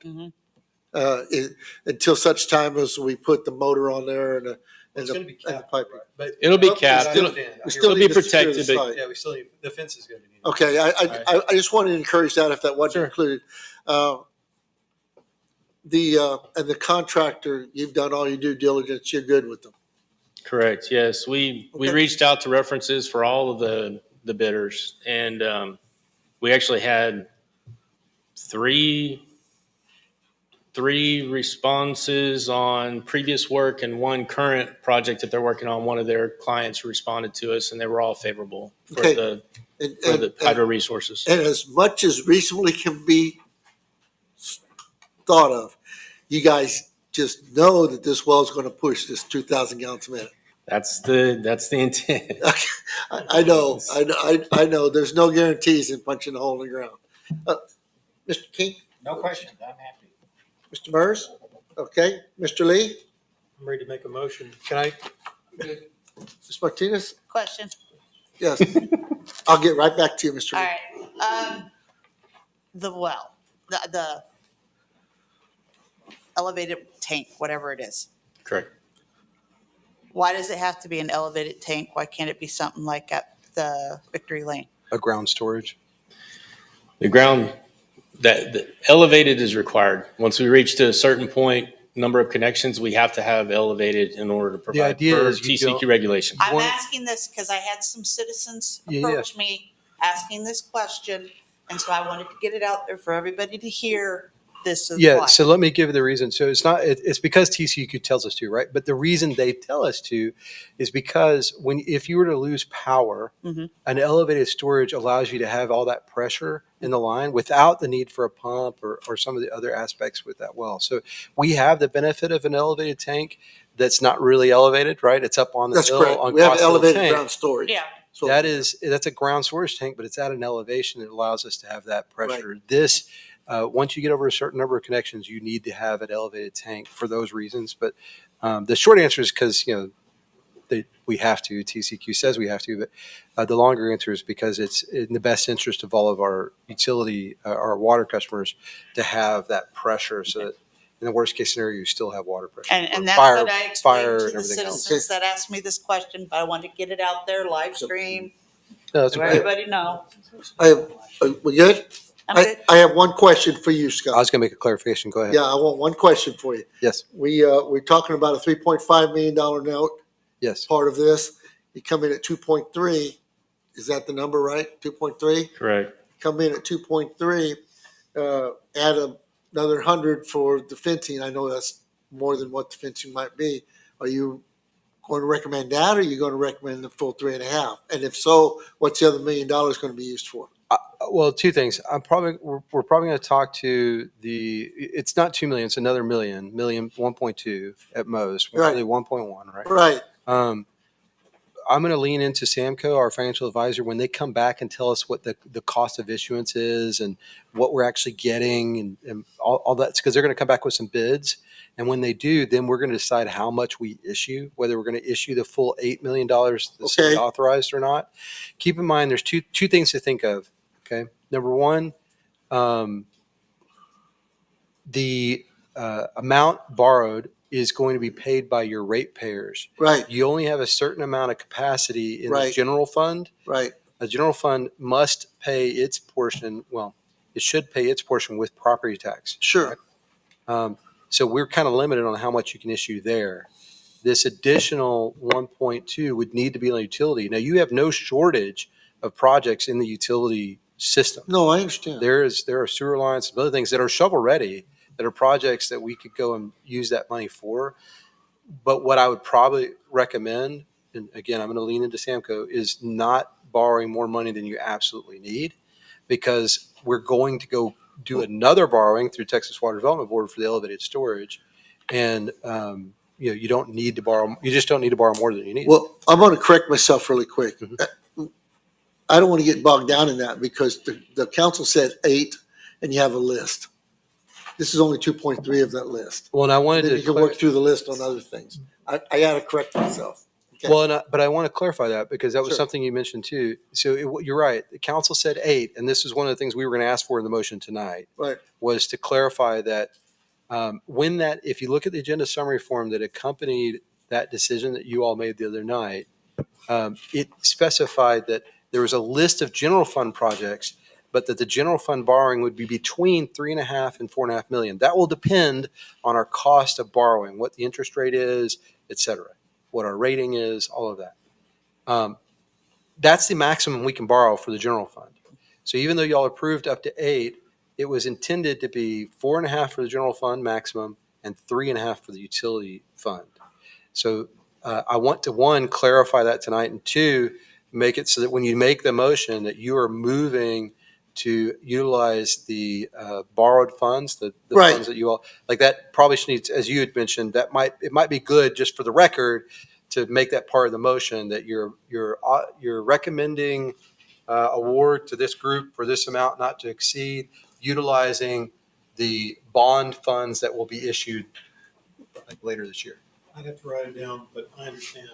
Speaker 1: Until such time as we put the motor on there and the pipe.
Speaker 10: But
Speaker 16: it'll be capped. It'll be protected.
Speaker 10: Yeah, we still need, the fence is going to be needed.
Speaker 1: Okay, I just wanted to encourage that if that wasn't included. And the contractor, you've done all your due diligence, you're good with them.
Speaker 16: Correct. Yes. We reached out to references for all of the the bidders. And we actually had three responses on previous work and one current project that they're working on. One of their clients responded to us, and they were all favorable for
Speaker 1: Okay.
Speaker 16: the
Speaker 1: And
Speaker 16: hydro resources.
Speaker 1: and as much as reasonably can be thought of, you guys just know that this well is going to push this 2,000 gallons a minute.
Speaker 16: That's the intent.
Speaker 1: I know. I know. There's no guarantees in punching a hole in the ground. Mr. King,
Speaker 13: No questions, I'm happy.
Speaker 1: Mr. Mers, okay, Mr. Lee,
Speaker 4: I'm ready to make a motion.
Speaker 10: Can I,
Speaker 1: Ms. Martinez,
Speaker 3: Question.
Speaker 1: yes. I'll get right back to you, Mr.
Speaker 3: All
Speaker 1: Lee.
Speaker 3: right. The well, the elevated tank, whatever it is.
Speaker 16: Correct.
Speaker 3: Why does it have to be an elevated tank? Why can't it be something like at the Victory Lane?
Speaker 10: a ground storage?
Speaker 16: The ground that the elevated is required. Once we reach to a certain point, number of connections, we have to have elevated in order to provide
Speaker 10: idea
Speaker 16: per
Speaker 10: is you
Speaker 16: TCQ
Speaker 10: don't-
Speaker 16: regulations.
Speaker 3: I'm asking this because I had some citizens approach me asking this question. And so I wanted to get it out there for everybody to hear. This is
Speaker 10: Yeah,
Speaker 3: why.
Speaker 10: so let me give you the reason. So it's not, it's because TCEQ tells us to, right? But the reason they tell us to is because if you were to lose power,
Speaker 3: Mhm.
Speaker 10: an elevated storage allows you to have all that pressure in the line without the need for a pump or some of the other aspects with that well. So we have the benefit of an elevated tank that's not really elevated, right? It's up on the
Speaker 1: That's
Speaker 10: hill.
Speaker 1: correct.
Speaker 10: On
Speaker 1: We have
Speaker 10: across the hill
Speaker 1: elevated
Speaker 10: tank.
Speaker 1: ground storage.
Speaker 3: Yeah.
Speaker 1: So
Speaker 10: That's a ground storage tank, but it's at an elevation that allows us to have that pressure. This, once you get over a certain number of connections, you need to have an elevated tank for those reasons. But the short answer is because we have to. TCQ says we have to, but the longer answer is because it's in the best interest of all of our utility, our water customers, to have that pressure, so that in the worst case scenario, you still have water pressure.
Speaker 3: And that's
Speaker 10: Fire-
Speaker 3: what I
Speaker 10: fire
Speaker 3: explained to
Speaker 10: and
Speaker 3: the
Speaker 10: everything else.
Speaker 3: citizens that asked me this question, but I wanted to get it out there, live stream,
Speaker 10: No, that's
Speaker 3: let
Speaker 10: okay.
Speaker 3: everybody know.
Speaker 1: We good?
Speaker 3: I'm good.
Speaker 1: I have one question for you,
Speaker 10: I
Speaker 1: Scott.
Speaker 10: was going to make a clarification. Go ahead.
Speaker 1: Yeah, I want one question for you.
Speaker 10: Yes.
Speaker 1: We're talking about a $3.5 million note,
Speaker 10: Yes.
Speaker 1: part of this. You come in at 2.3. Is that the number, right? 2.3?
Speaker 16: Correct.
Speaker 1: Come in at 2.3, add another 100 for the fencing. I know that's more than what the fencing might be. Are you going to recommend that, or are you going to recommend the full 3.5? And if so, what's the other $1 million going to be used for?
Speaker 10: Well, two things. We're probably going to talk to it's not 2 million, it's another million, 1.2 at most,
Speaker 1: Right.
Speaker 10: really 1.1, right?
Speaker 1: Right.
Speaker 10: I'm going to lean into Samco, our financial advisor, when they come back and tell us what the cost of issuance is and what we're actually getting and all that, because they're going to come back with some bids. And when they do, then we're going to decide how much we issue, whether we're going to issue the full $8 million the city authorized or not. Keep in mind, there's two things to think of. Okay. Number one, the amount borrowed is going to be paid by your ratepayers.
Speaker 1: Right.
Speaker 10: You only have a certain amount of capacity in the
Speaker 1: Right.
Speaker 10: general fund.
Speaker 1: Right.
Speaker 10: A general fund must pay its portion. Well, it should pay its portion with property tax.
Speaker 1: Sure.
Speaker 10: So we're kind of limited on how much you can issue there. This additional 1.2 would need to be on utility. Now, you have no shortage of projects in the utility system.
Speaker 1: No, I understand.
Speaker 10: There are sewer lines, some other things that are shovel ready, that are projects that we could go and use that money for. But what I would probably recommend, and again, I'm going to lean into Samco, is not borrowing more money than you absolutely need, because we're going to go do another borrowing through Texas Water Development Board for the elevated storage. And, you don't need to borrow, you just don't need to borrow more than you need.
Speaker 1: Well, I'm going to correct myself really quick. I don't want to get bogged down in that because the council said 8 and you have a list. This is only 2.3 of that list.
Speaker 10: Well, and I wanted
Speaker 1: Then
Speaker 10: to
Speaker 1: you can work through the list on other things. I got to correct myself. Okay.
Speaker 10: Well, but I want to clarify that because that was
Speaker 1: Sure.
Speaker 10: something you mentioned too. So you're right. The council said 8, and this is one of the things we were going to ask for in the motion tonight.
Speaker 1: Right.
Speaker 10: Was to clarify that if you look at the agenda summary form that accompanied that decision that you all made the other night, it specified that there was a list of general fund projects, but that the general fund borrowing would be between 3.5 and 4.5 million. That will depend on our cost of borrowing, what the interest rate is, et cetera, what our rating is, all of that. that's the maximum we can borrow for the general fund. So even though y'all approved up to 8, it was intended to be 4.5 for the general fund maximum and 3.5 for the utility fund. So I want to, one, clarify that tonight, and two, make it so that when you make the motion that you are moving to utilize the borrowed funds, the
Speaker 1: Right.
Speaker 10: funds that you all, like that probably needs, as you had mentioned, it might be good just for the record to make that part of the motion that you're recommending award to this group for this amount not to exceed, utilizing the bond funds that will be issued like later this year.
Speaker 4: I'd have to write it down, but I understand.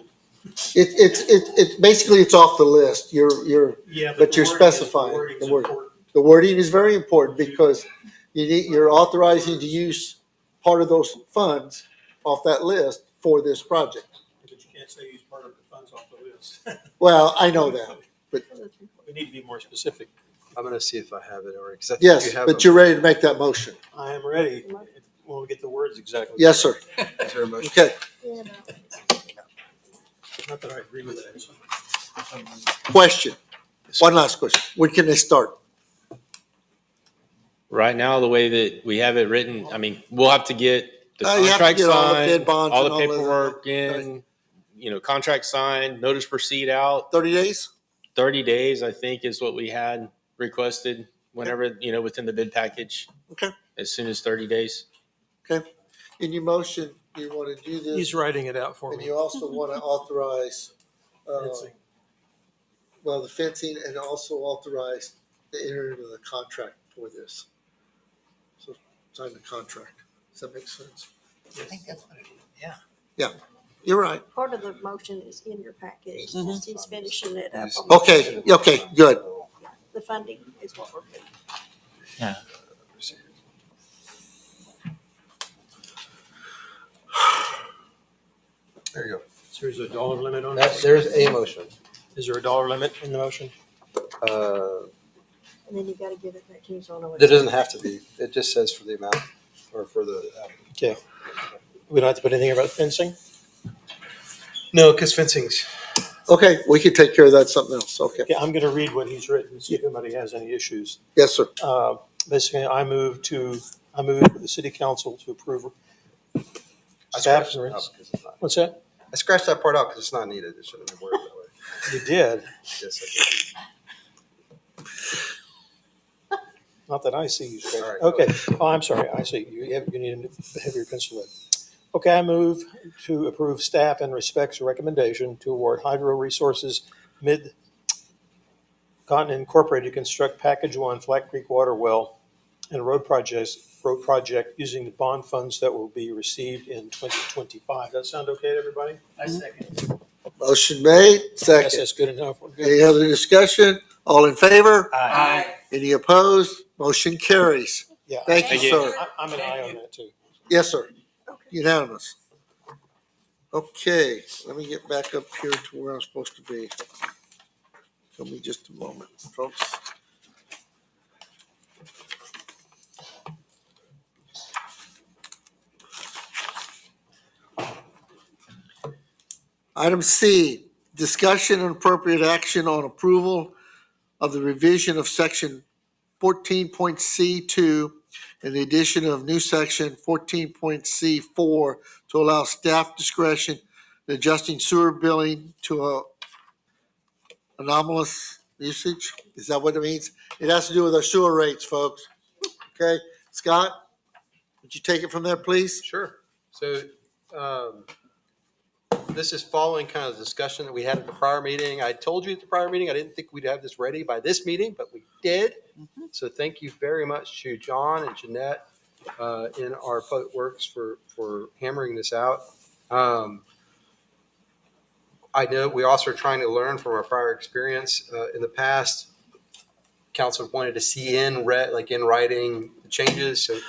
Speaker 1: It's basically it's off the list.
Speaker 4: Yeah,
Speaker 1: But you're specifying the word. The wording is very important because you're authorizing to use part of those funds off that list for this project.
Speaker 4: But you can't say use part of the funds off the list.
Speaker 1: Well, I know that, but
Speaker 4: We need to be more specific.
Speaker 10: I'm going to see if I have it already. 'Cause I think
Speaker 1: yes,
Speaker 10: you have
Speaker 1: but
Speaker 10: them.
Speaker 1: you're ready to make that motion.
Speaker 4: I am ready when we get the words exactly.
Speaker 1: Yes, sir.
Speaker 10: Is there a motion?
Speaker 1: Okay.
Speaker 4: Not that I agree with that.
Speaker 1: Question. One last question. When can they start?
Speaker 16: Right now, the way that we have it written, I mean, we'll have to get the
Speaker 1: You have to
Speaker 16: contract
Speaker 1: get all the bid
Speaker 16: signed,
Speaker 1: bonds
Speaker 16: all
Speaker 1: and
Speaker 16: the
Speaker 1: all that.
Speaker 16: paperwork in, contract signed, notice proceed out.
Speaker 1: 30 days?
Speaker 16: 30 days, I think, is what we had requested whenever, within the bid package.
Speaker 1: Okay.
Speaker 16: As soon as 30 days.
Speaker 1: Okay. In your motion, you want to do this,
Speaker 4: He's writing it out for
Speaker 1: and
Speaker 4: me.
Speaker 1: you also want to authorize,
Speaker 4: Fencing.
Speaker 1: the fencing, and also authorize the enter into the contract for this. So sign the contract. Does that make sense?
Speaker 13: I think that's what it is, yeah.
Speaker 1: Yeah, you're right.
Speaker 2: Part of the motion is in your packet. It's
Speaker 3: Mm-hmm.
Speaker 2: just he's finishing it up.
Speaker 1: Okay, good.
Speaker 2: The funding is what we're doing.
Speaker 13: Yeah.
Speaker 10: There you go.
Speaker 4: So there's a dollar limit on
Speaker 10: That,
Speaker 4: it?
Speaker 10: there's a motion.
Speaker 4: Is there a dollar limit in the motion?
Speaker 2: And then you gotta give it back to you, so I know.
Speaker 10: There doesn't have to be. It just says for the amount or for the.
Speaker 4: Okay. We don't have to put anything about fencing?
Speaker 10: No, because fencing's.
Speaker 1: Okay, we can take care of that something else. Okay.
Speaker 4: Okay, I'm gonna read what he's written, see if anybody has any issues.
Speaker 1: Yes, sir.
Speaker 4: Basically, I move for the city council to approve. Staff, what's that?
Speaker 10: I scratched that part out because it's not needed. It shouldn't have been worded that way.
Speaker 4: You did.
Speaker 10: Yes, I did.
Speaker 4: Not that I see you straight.
Speaker 10: All right.
Speaker 4: Okay. Oh, I'm sorry. I see. You need a heavier pencil lead. Okay, I move to approve staff and respects recommendation to award Hydro Resources Mid-Continent Incorporated to construct Package 1 Flat Creek Water Well and a road project using the bond funds that will be received in 2025. That sound okay to everybody?
Speaker 13: I second.
Speaker 1: Motion made,
Speaker 4: Yes,
Speaker 1: second.
Speaker 4: that's good enough. We're good.
Speaker 1: Any other discussion? All in favor?
Speaker 13: Aye.
Speaker 1: Any opposed? Motion carries.
Speaker 4: Yeah.
Speaker 1: Thank you,
Speaker 16: Thank you.
Speaker 1: sir.
Speaker 4: I'm an aye on that too.
Speaker 1: Yes, sir. Unanimous. Okay, let me get back up here to where I'm supposed to be. Give me just a moment, folks. Item C, discussion and appropriate action on approval of the revision of section 14.C2 and the addition of new section 14.C4 to allow staff discretion in adjusting sewer billing to a anomalous usage. Is that what it means? It has to do with our sewer rates, folks. Okay, Scott, would you take it from there, please?
Speaker 10: Sure. So this is following kind of the discussion that we had at the prior meeting. I told you at the prior meeting, I didn't think we'd have this ready by this meeting, but we did. So thank you very much to John and Jeanette in our Public Works for hammering this out. I know we also are trying to learn from our prior experience. In the past, council wanted to see in writing the changes. So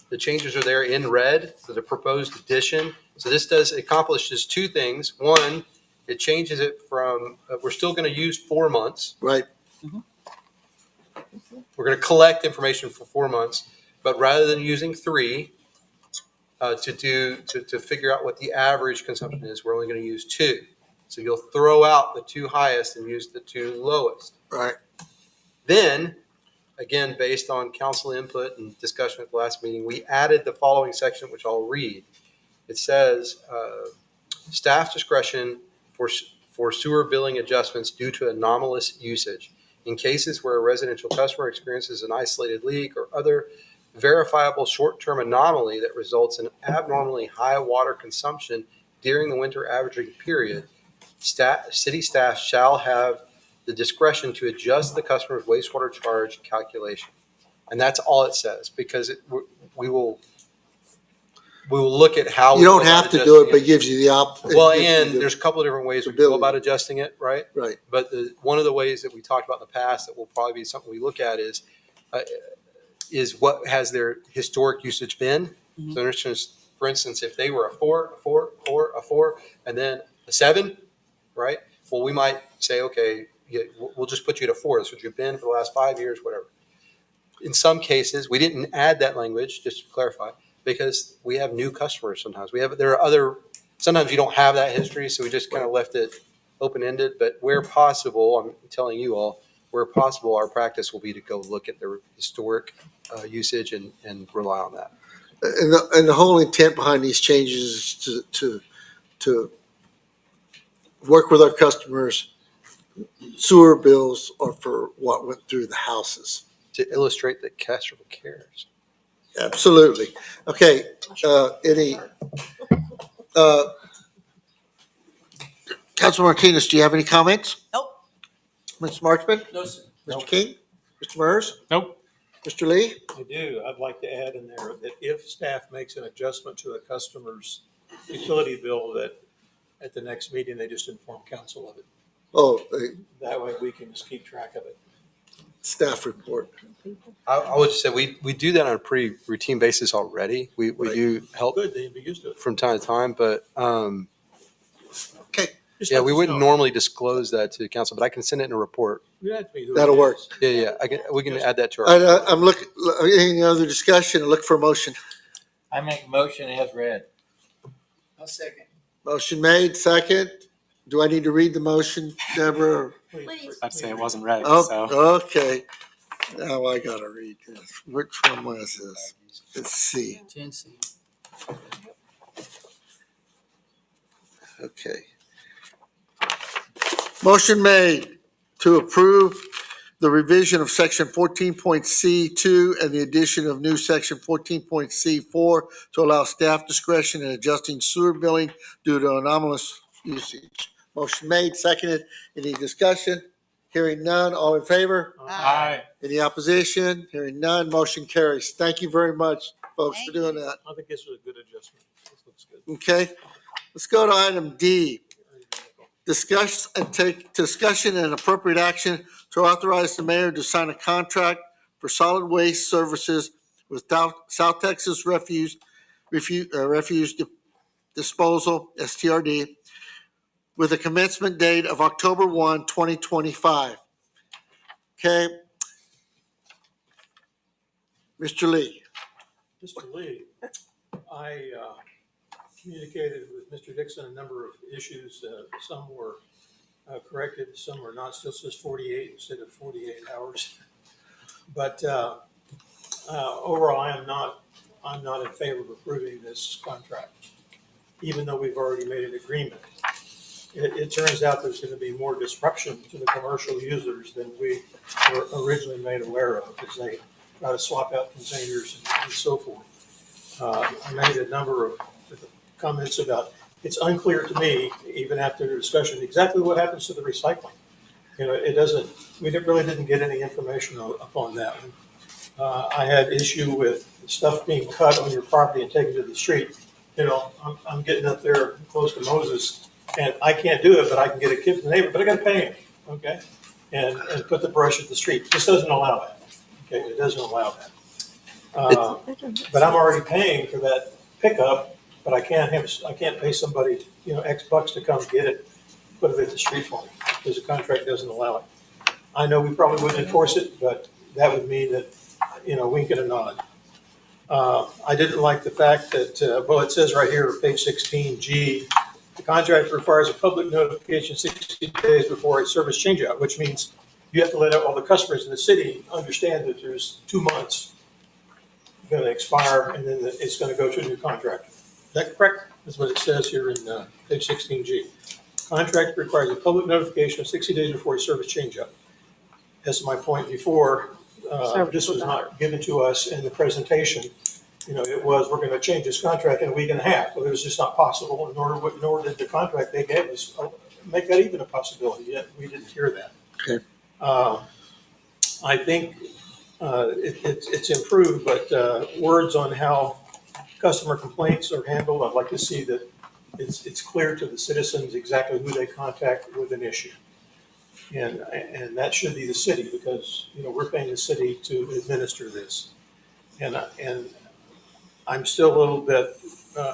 Speaker 10: the changes are there in red for the proposed addition. So this accomplishes two things. One, it changes it from, we're still going to use 4 months.
Speaker 1: Right.
Speaker 10: We're going to collect information for 4 months, but rather than using 3 to figure out what the average consumption is, we're only going to use 2. So you'll throw out the two highest and use the two lowest.
Speaker 1: Right.
Speaker 10: Then, again, based on council input and discussion at the last meeting, we added the following section, which I'll read. It says, staff discretion for sewer billing adjustments due to anomalous usage. In cases where a residential customer experiences an isolated leak or other verifiable short-term anomaly that results in abnormally high water consumption during the winter averaging period, city staff shall have the discretion to adjust the customer's wastewater charge calculation. And that's all it says, because we will look at how.
Speaker 1: You don't have to do it, but it gives you the
Speaker 10: Well, and there's a couple of different ways we go about adjusting it, right?
Speaker 1: Right.
Speaker 10: But one of the ways that we talked about in the past that will probably be something we look at is what has their historic usage been?
Speaker 3: Mhm.
Speaker 10: So for instance, if they were a 4, a 4, and then a 7, right? Well, we might say, okay, we'll just put you at a 4. That's what you've been for the last 5 years, whatever. In some cases, we didn't add that language, just to clarify, because we have new customers sometimes. Sometimes you don't have that history, so we just kind of left it open-ended. But where possible, I'm telling you all, where possible, our practice will be to go look at the historic usage and rely on that.
Speaker 1: And the whole intent behind these changes is to work with our customers. Sewer bills are for what went through the houses.
Speaker 10: To illustrate that Castroville cares.
Speaker 1: Absolutely. Okay, Councilman Martinez, do you have any comments?
Speaker 3: Nope.
Speaker 1: Ms. Marchman?
Speaker 12: No, sir.
Speaker 1: Mr. King? Mr. Mers?
Speaker 16: Nope.
Speaker 1: Mr. Lee?
Speaker 4: I do. I'd like to add in there that if staff makes an adjustment to a customer's utility bill, that at the next meeting, they just inform council of it.
Speaker 1: Oh,
Speaker 4: That way we can just keep track of it.
Speaker 1: staff report.
Speaker 10: I would just say we do that on a pretty routine basis already. We
Speaker 1: Right.
Speaker 10: do help
Speaker 4: Good, they'd be used to it.
Speaker 10: from time to time, but
Speaker 1: Okay,
Speaker 4: Just
Speaker 10: yeah,
Speaker 4: let
Speaker 10: we
Speaker 4: us
Speaker 10: wouldn't
Speaker 4: know.
Speaker 10: normally disclose that to council, but I can send it in a report.
Speaker 4: You have to be who it
Speaker 1: that'll work.
Speaker 4: is.
Speaker 10: Yeah, we can add that to our.
Speaker 1: I'm looking, any other discussion? Look for a motion.
Speaker 13: I make a motion as read.
Speaker 12: I'll second.
Speaker 1: Motion made, second. Do I need to read the motion, Deborah?
Speaker 3: Please.
Speaker 6: I'd say it wasn't read,
Speaker 1: Oh,
Speaker 6: so.
Speaker 1: okay. Now I gotta read this. Which one was this? Let's see.
Speaker 12: 10C.
Speaker 1: Okay. Motion made to approve the revision of section 14.C2 and the addition of new section 14.C4 to allow staff discretion in adjusting sewer billing due to anomalous usage. Motion made, seconded. Any discussion? Hearing none. All in favor?
Speaker 16: Aye.
Speaker 1: Any opposition? Hearing none. Motion carries. Thank you very much, folks, for
Speaker 3: Thank
Speaker 1: doing
Speaker 3: you.
Speaker 1: that.
Speaker 4: I think this was a good adjustment. This looks good.
Speaker 1: Okay, let's go to item D. Discussion and appropriate action to authorize the mayor to sign a contract for solid waste services with South Texas Refuse Disposal, STRD, with a commencement date of October 1, 2025. Okay. Mr. Lee.
Speaker 4: Mr. Lee, I communicated with Mr. Dixon a number of issues. Some were corrected, some were not. Still says 48 instead of 48 hours. But overall, I'm not in favor of approving this contract, even though we've already made an agreement. It turns out there's going to be more disruption to the commercial users than we were originally made aware of, as they try to swap out containers and so forth. I made a number of comments about, it's unclear to me, even after the discussion, exactly what happens to the recycling. You know, we really didn't get any information upon that one. I had issue with stuff being cut on your property and taken to the street. You know, I'm getting up there close to Moses, and I can't do it, but I can get a kid from the neighbor, but I gotta pay him, okay? And put the brush at the street. This doesn't allow that, okay? It doesn't allow that. But I'm already paying for that pickup, but I can't pay somebody, you know, X bucks to come get it, put it at the street for me, because the contract doesn't allow it. I know we probably wouldn't enforce it, but that would mean that, you know, wink and a nod. I didn't like the fact that, well, it says right here, page 16G, The contract requires a public notification 60 days before a service changeout, which means you have to let all the customers in the city understand that there's 2 months going to expire, and then it's going to go to a new contractor. Is that correct? That's what it says here in page 16G. Contract requires a public notification of 60 days before a service changeout. As to my point before, this was not given to us in the presentation. You know, it was, we're going to change this contract in a week and a half. Well, it was just not possible, nor did the contract they gave us make that even a possibility. Yet we didn't hear that.
Speaker 1: Okay.
Speaker 4: I think it's improved, but words on how customer complaints are handled, I'd like to see that it's clear to the citizens exactly who they contact with an issue. And that should be the city, because, you know, we're paying the city to administer this. And I'm still a little bit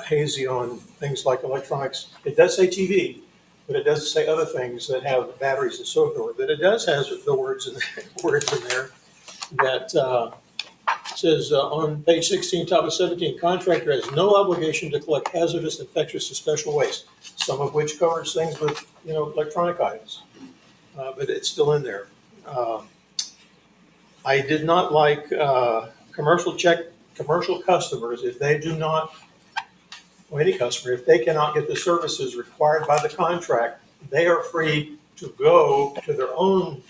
Speaker 4: hazy on things like electronics. It does say TV, but it doesn't say other things that have batteries and so forth. But it does have the words in there that says on page 16, top of 17, contractor has no obligation to collect hazardous, infectious, and special waste, some of which covers things with, you know, electronic items. But it's still in there. I did not like commercial customers, if they do not, or any customer, if they cannot get the services required by the contract, they are free to go to their own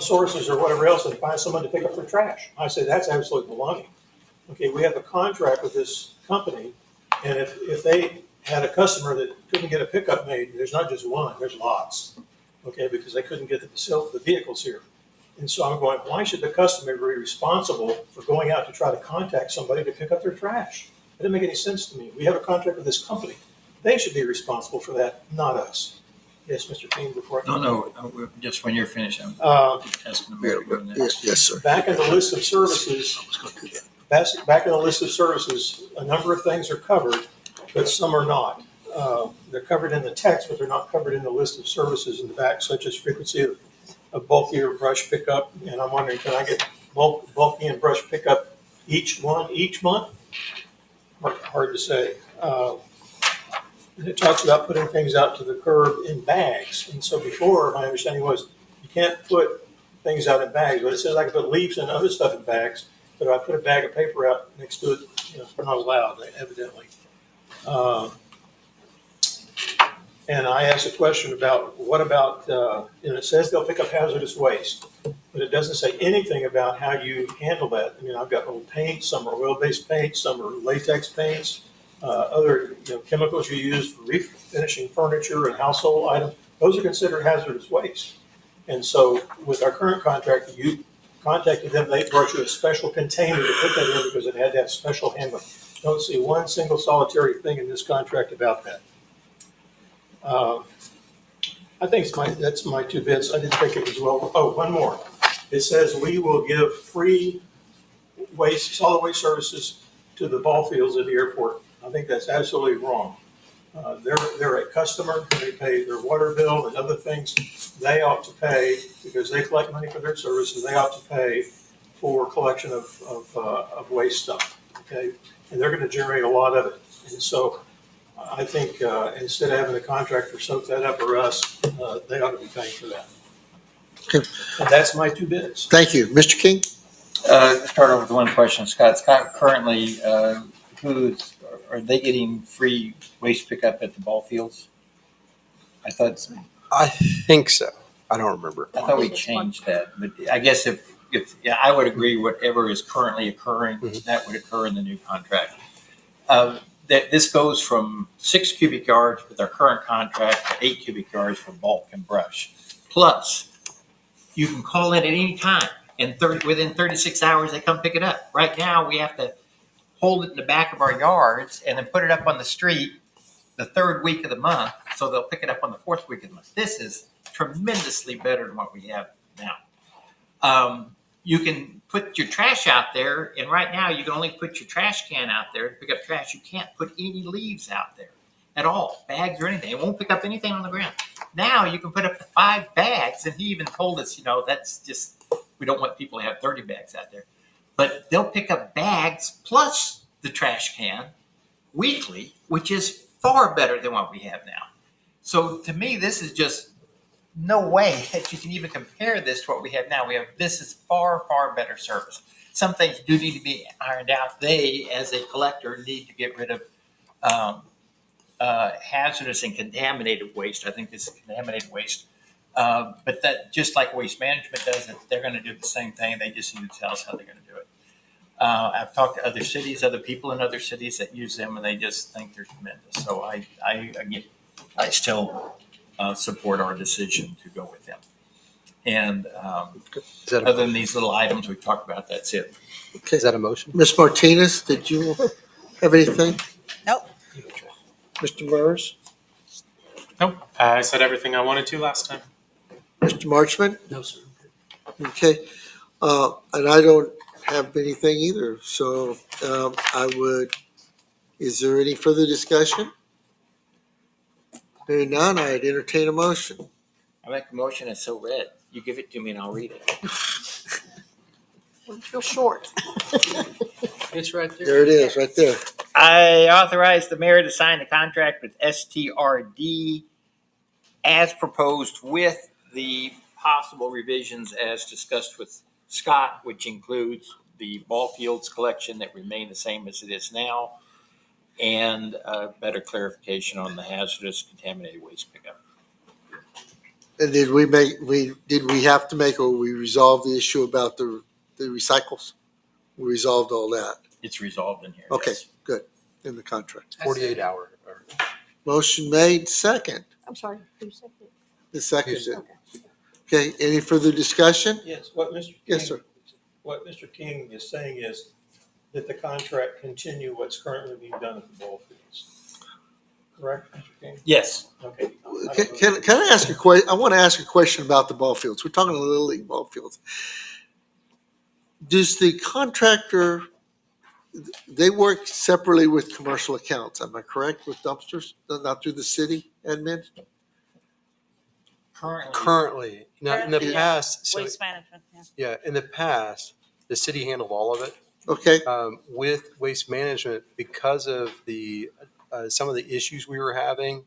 Speaker 4: sources or whatever else and find someone to pick up their trash. I say that's absolute baloney. Okay, we have a contract with this company, and if they had a customer that couldn't get a pickup made, there's not just one, there's lots. Okay, because they couldn't get the vehicles here. And so I'm going, why should the customer be responsible for going out to try to contact somebody to pick up their trash? It doesn't make any sense to me. We have a contract with this company. They should be responsible for that, not us. Yes, Mr. King, before I.
Speaker 13: No, just when you're finished, I'm asking the mayor to go next.
Speaker 1: Yes, sir.
Speaker 4: Back in the list of services, a number of things are covered, but some are not. They're covered in the text, but they're not covered in the list of services in the back, such as frequency of bulky or brush pickup. And I'm wondering, can I get bulky and brush pickup each month? Hard to say. And it talks about putting things out to the curb in bags. And so before, my understanding was you can't put things out in bags, but it says I can put leaves and other stuff in bags. But if I put a bag of paper out next to it, you know, they're not allowed, evidently. And I asked a question about what about, you know, it says they'll pick up hazardous waste, but it doesn't say anything about how you handle that. I mean, I've got old paints, some are oil-based paints, some are latex paints, other, you know, chemicals you use for refinishing furniture and household items. Those are considered hazardous waste. And so with our current contract, you contacted them, they brought you a special container to put that in because it had to have special handling. Don't see one single solitary thing in this contract about that. I think that's my 2 bits. I didn't think it was well. Oh, one more. It says we will give free solid waste services to the ball fields at the airport. I think that's absolutely wrong. They're a customer. They pay their water bill and other things. They ought to pay, because they collect money for their services, they ought to pay for collection of waste stuff. Okay, and they're going to generate a lot of it. And so I think instead of having the contractor soak that up or us, they ought to be paying for that.
Speaker 1: Okay.
Speaker 4: And that's my 2 bits.
Speaker 1: Thank you. Mr. King?
Speaker 13: Start over with one question, Scott. Scott, currently, are they getting free waste pickup at the ball fields? I
Speaker 10: think so. I don't remember.
Speaker 13: I thought we changed that, but I guess if I would agree, whatever is currently occurring, that would occur in the new contract. That this goes from 6 cubic yards with our current contract to 8 cubic yards for bulk and brush. Plus, you can call in at any time, and within 36 hours they come pick it up. Right now, we have to hold it in the back of our yards and then put it up on the street the 3rd week of the month, so they'll pick it up on the 4th week of the month. This is tremendously better than what we have now. You can put your trash out there, and right now you can only put your trash can out there to pick up trash. You can't put any leaves out there at all, bags or anything. It won't pick up anything on the ground. Now you can put up to 5 bags, and he even told us, you know, that's just, we don't want people to have 30 bags out there. But they'll pick up bags plus the trash can weekly, which is far better than what we have now. So to me, this is just no way that you can even compare this to what we have now. This is far, far better service. Some things do need to be ironed out. They, as a collector, need to get rid of hazardous and contaminated waste. I think this is contaminated waste. But that, just like waste management does it, they're going to do the same thing. They just need to tell us how they're going to do it. I've talked to other cities, other people in other cities that use them, and they just think they're tremendous. So I still support our decision to go with them. And other than these little items we talked about, that's it.
Speaker 1: Okay.
Speaker 10: Is that a motion?
Speaker 1: Ms. Martinez, did you have anything?
Speaker 3: Nope.
Speaker 1: Mr. Murs?
Speaker 6: Nope, I said everything I wanted to last time.
Speaker 1: Mr. Marchman?
Speaker 12: No, sir.
Speaker 1: Okay. And I don't have anything either. So is there any further discussion? Hearing none, I'd entertain a motion.
Speaker 13: I make a motion, it's so red. You give it to me and I'll read it.
Speaker 2: It's real short.
Speaker 12: It's right there.
Speaker 1: There it is, right there.
Speaker 13: I authorize the mayor to sign the contract with STRD as proposed with the possible revisions as discussed with Scott, which includes the ball fields collection that remain the same as it is now, and better clarification on the hazardous contaminated waste pickup.
Speaker 1: And did we have to make, or we resolve the issue about the recycles? We resolved all that.
Speaker 13: It's resolved in here.
Speaker 1: Okay,
Speaker 13: yes.
Speaker 1: good. In the contract.
Speaker 10: 48 hour.
Speaker 1: Motion made, second.
Speaker 2: I'm sorry, who said it?
Speaker 1: The second. did.
Speaker 2: Okay.
Speaker 1: Okay, any further discussion?
Speaker 4: Yes, what Mr. King.
Speaker 1: Yes, sir.
Speaker 4: What Mr. King is saying is that the contract continue what's currently being done at the ball fields. Correct, Mr. King?
Speaker 13: Yes.
Speaker 4: Okay.
Speaker 1: Can I ask a question? I want to ask a question about the ball fields. We're talking about Little League ball fields. Does the contractor, they work separately with commercial accounts, am I correct, with dumpsters, not through the city admin?
Speaker 10: Currently, now in the
Speaker 3: Currently,
Speaker 10: past, so
Speaker 3: Waste management, yeah.
Speaker 10: yeah, in the past, the city handled all of it.
Speaker 1: Okay,
Speaker 10: With waste management, because of the some of the issues we were having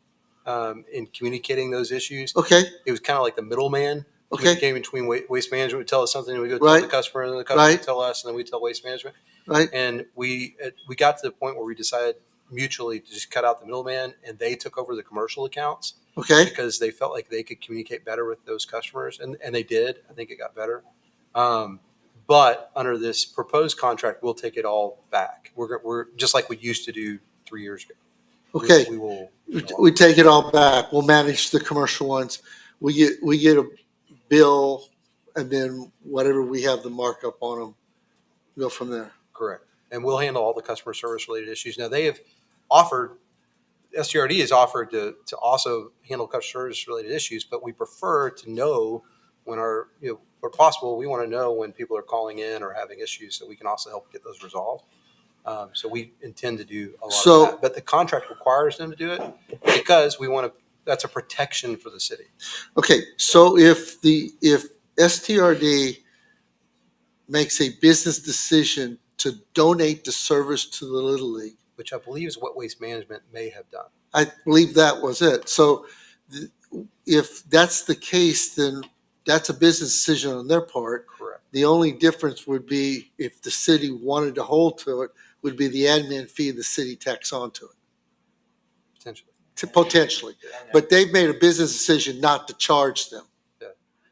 Speaker 10: in communicating those issues,
Speaker 1: okay,
Speaker 10: it was kind of like the middleman.
Speaker 1: okay,
Speaker 10: Who came between waste management would tell us something, and we go tell
Speaker 1: Right.
Speaker 10: the customer, and then the customer
Speaker 1: Right.
Speaker 10: would tell us, and then we tell waste management.
Speaker 1: right,
Speaker 10: And we got to the point where we decided mutually to just cut out the middleman, and they took over the commercial accounts
Speaker 1: okay,
Speaker 10: because they felt like they could communicate better with those customers, and they did. I think it got better. But under this proposed contract, we'll take it all back. We're just like we used to do 3 years ago.
Speaker 1: okay.
Speaker 10: We will.
Speaker 1: We take it all back. We'll manage the commercial ones. We get a bill, and then whatever we have the markup on them, go from there.
Speaker 10: Correct. And we'll handle all the customer service related issues. Now they have offered, STRD has offered to also handle customer service related issues, but we prefer to know when where possible, we want to know when people are calling in or having issues so we can also help get those resolved. So we intend to do a lot of that, but the contract requires them to do it because we want to, that's a protection for the city.
Speaker 1: Okay, so if STRD makes a business decision to donate the service to the Little League,
Speaker 10: Which I believe is what waste management may have done.
Speaker 1: I believe that was it. So if that's the case, then that's a business decision on their part.
Speaker 10: Correct.
Speaker 1: The only difference would be if the city wanted to hold to it, would be the admin fee the city tacks onto it,
Speaker 10: Potentially.
Speaker 1: potentially. But they've made a business decision not to charge them.
Speaker 10: Yeah.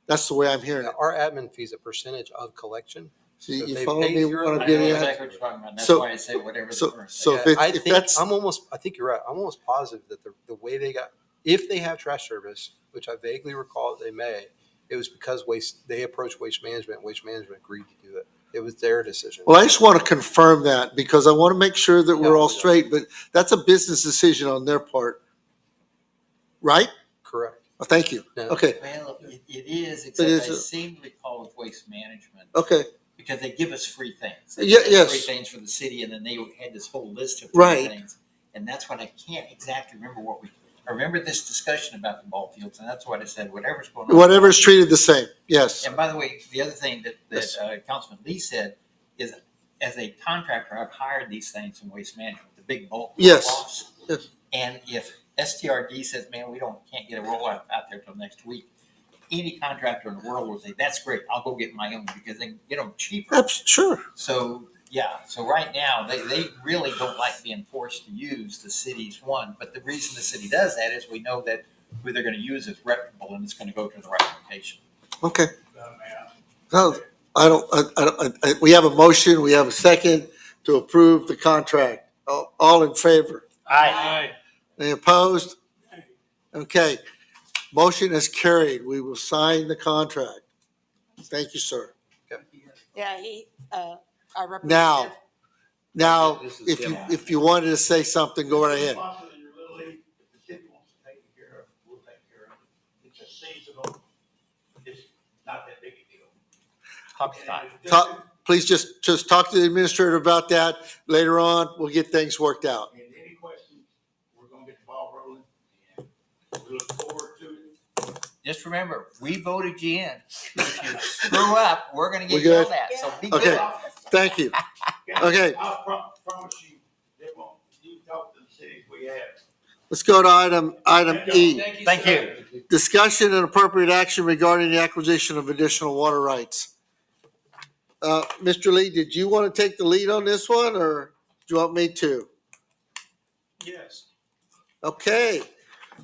Speaker 1: That's the way I'm hearing
Speaker 10: Now,
Speaker 1: it.
Speaker 10: our admin fee is a percentage of collection.
Speaker 1: So
Speaker 10: if
Speaker 1: you
Speaker 10: they
Speaker 1: follow
Speaker 10: pay
Speaker 1: me
Speaker 10: zero,
Speaker 1: what I'm
Speaker 13: I know
Speaker 1: getting
Speaker 13: exactly
Speaker 1: at?
Speaker 13: what you're talking about. That's
Speaker 1: So-
Speaker 13: why I say whatever the
Speaker 1: So
Speaker 13: current.
Speaker 1: if
Speaker 10: I
Speaker 1: if
Speaker 10: think
Speaker 1: that's,
Speaker 10: I think you're right. I'm almost positive that the way they got, if they have trash service, which I vaguely recall that they may, it was because they approached waste management agreed to do it. It was their decision.
Speaker 1: well, I just want to confirm that because I want to make sure that we're all
Speaker 10: Yeah.
Speaker 1: straight, but that's a business decision on their part. Right?
Speaker 10: Correct.
Speaker 1: Oh, thank you.
Speaker 10: No.
Speaker 1: Okay,
Speaker 13: Well, it is,
Speaker 1: It
Speaker 13: except
Speaker 1: is
Speaker 13: I
Speaker 1: a-
Speaker 13: seem to recall with waste management,
Speaker 1: okay,
Speaker 13: because they give us free things. They
Speaker 1: Yeah,
Speaker 13: give us
Speaker 1: yes.
Speaker 13: Free things for the city, and then they had this whole list of
Speaker 1: Right.
Speaker 13: free things. And that's what I can't exactly remember I remember this discussion about the ball fields, and that's what I said, whatever's going on.
Speaker 1: whatever's treated the same, yes.
Speaker 13: And by the way, the other thing that
Speaker 1: Yes.
Speaker 13: Councilman Lee said is, as a contractor, I've hired these things in waste management, the big bulk
Speaker 1: Yes.
Speaker 13: drop-offs.
Speaker 1: Yes.
Speaker 13: And if STRD says, man, can't get a rollout out there till next week, any contractor in the world will say, that's great, I'll go get my own because they can get them cheaper.
Speaker 1: Sure.
Speaker 13: So, yeah, so right now, they really don't like being forced to use the city's one. But the reason the city does that is we know that who they're going to use is reputable and it's going to go to the right location.
Speaker 1: Okay. No, we have a motion, we have a second to approve the contract. All in favor?
Speaker 13: Aye.
Speaker 1: Any opposed? Okay, motion is carried. We will sign the contract. Thank you, sir.
Speaker 3: Yeah, our representative.
Speaker 1: Now, if you wanted to say something, go right ahead.
Speaker 6: Not that big a deal.
Speaker 1: Please just talk to the administrator about that later on. We'll get things worked out.
Speaker 6: And any questions, we're gonna get the ball rolling, and we look forward to it.
Speaker 13: Just remember, we voted you in. If you screw up, we're going to
Speaker 1: We
Speaker 13: get
Speaker 1: good?
Speaker 13: yelled at. So be
Speaker 1: Okay,
Speaker 13: good.
Speaker 1: thank you. Okay.
Speaker 6: I'll promise you, they won't, you talk to the cities we have.
Speaker 1: Let's go to item E.
Speaker 13: Thank you.
Speaker 1: Discussion and appropriate action regarding the acquisition of additional water rights. Mr. Lee, did you want to take the lead on this one, or do you want me to?
Speaker 4: Yes.
Speaker 1: Okay,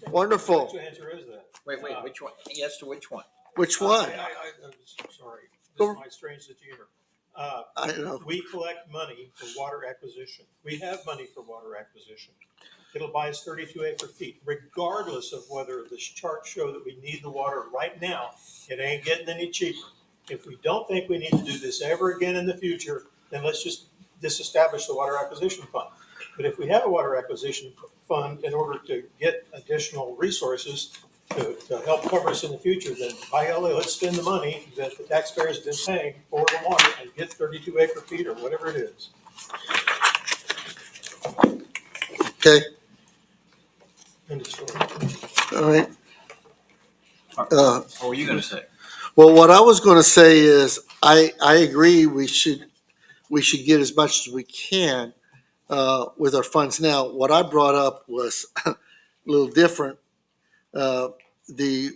Speaker 1: wonderful.
Speaker 4: Which answer is that?
Speaker 13: Wait, which one? Yes to which one?
Speaker 1: Which one?
Speaker 4: I'm sorry. This is my strange sense of humor.
Speaker 1: I know.
Speaker 4: We collect money for water acquisition. We have money for water acquisition. It'll buy us 32 acre feet, regardless of whether the charts show that we need the water right now. It ain't getting any cheaper. If we don't think we need to do this ever again in the future, then let's just disestablish the water acquisition fund. But if we have a water acquisition fund in order to get additional resources to help cover us in the future, then by golly, let's spend the money that the taxpayers have been paying for the water and get 32 acre feet or whatever it is.
Speaker 1: Okay,
Speaker 4: End of story.
Speaker 1: all right.
Speaker 13: What were you going to say?
Speaker 1: Well, what I was going to say is, I agree we should get as much as we can with our funds now. What I brought up was a little different. The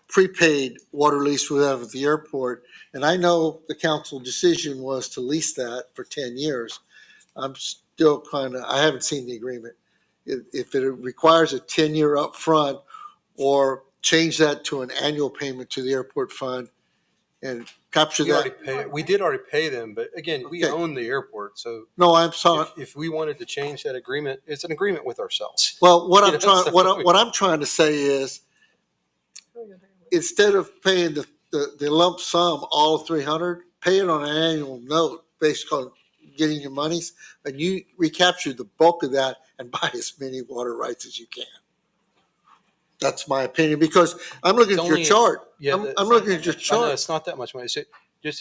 Speaker 1: prepaid water lease we have at the airport, and I know the council decision was to lease that for 10 years. I'm still I haven't seen the agreement. If it requires a 10-year upfront, or change that to an annual payment to the airport fund and capture that.
Speaker 10: We did already pay them, but again, we
Speaker 1: Okay.
Speaker 10: own the airport, so
Speaker 1: No, I'm sorry.
Speaker 10: if we wanted to change that agreement, it's an agreement with ourselves.
Speaker 1: Well, what
Speaker 10: You
Speaker 1: I'm
Speaker 10: know,
Speaker 1: trying,
Speaker 10: so-
Speaker 1: what I'm trying to say is, instead of paying the lump sum, all 300, pay it on an annual note based on getting your monies, and you recapture the bulk of that and buy as many water rights as you can. That's my opinion, because I'm looking
Speaker 10: It's
Speaker 1: at your
Speaker 10: only-
Speaker 1: chart.
Speaker 10: Yeah,
Speaker 1: I'm looking at your
Speaker 10: I know
Speaker 1: chart.
Speaker 10: it's not that much money. So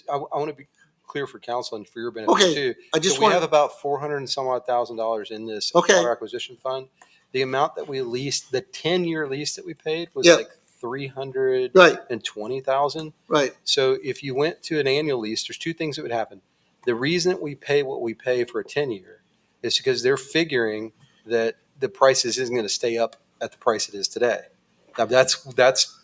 Speaker 10: I want to be clear for council and for your benefit
Speaker 1: Okay,
Speaker 10: too.
Speaker 1: I just
Speaker 10: So we
Speaker 1: want-
Speaker 10: have about 400 and some odd $1,000 in this
Speaker 1: Okay.
Speaker 10: water acquisition fund. The amount that we leased, the 10-year lease that we paid was
Speaker 1: Yeah.
Speaker 10: like 320,000.
Speaker 1: Right.
Speaker 10: So if you went to an annual lease, there's two things that would happen. The reason that we pay what we pay for a 10-year is because they're figuring that the prices isn't going to stay up at the price it is today. Now that's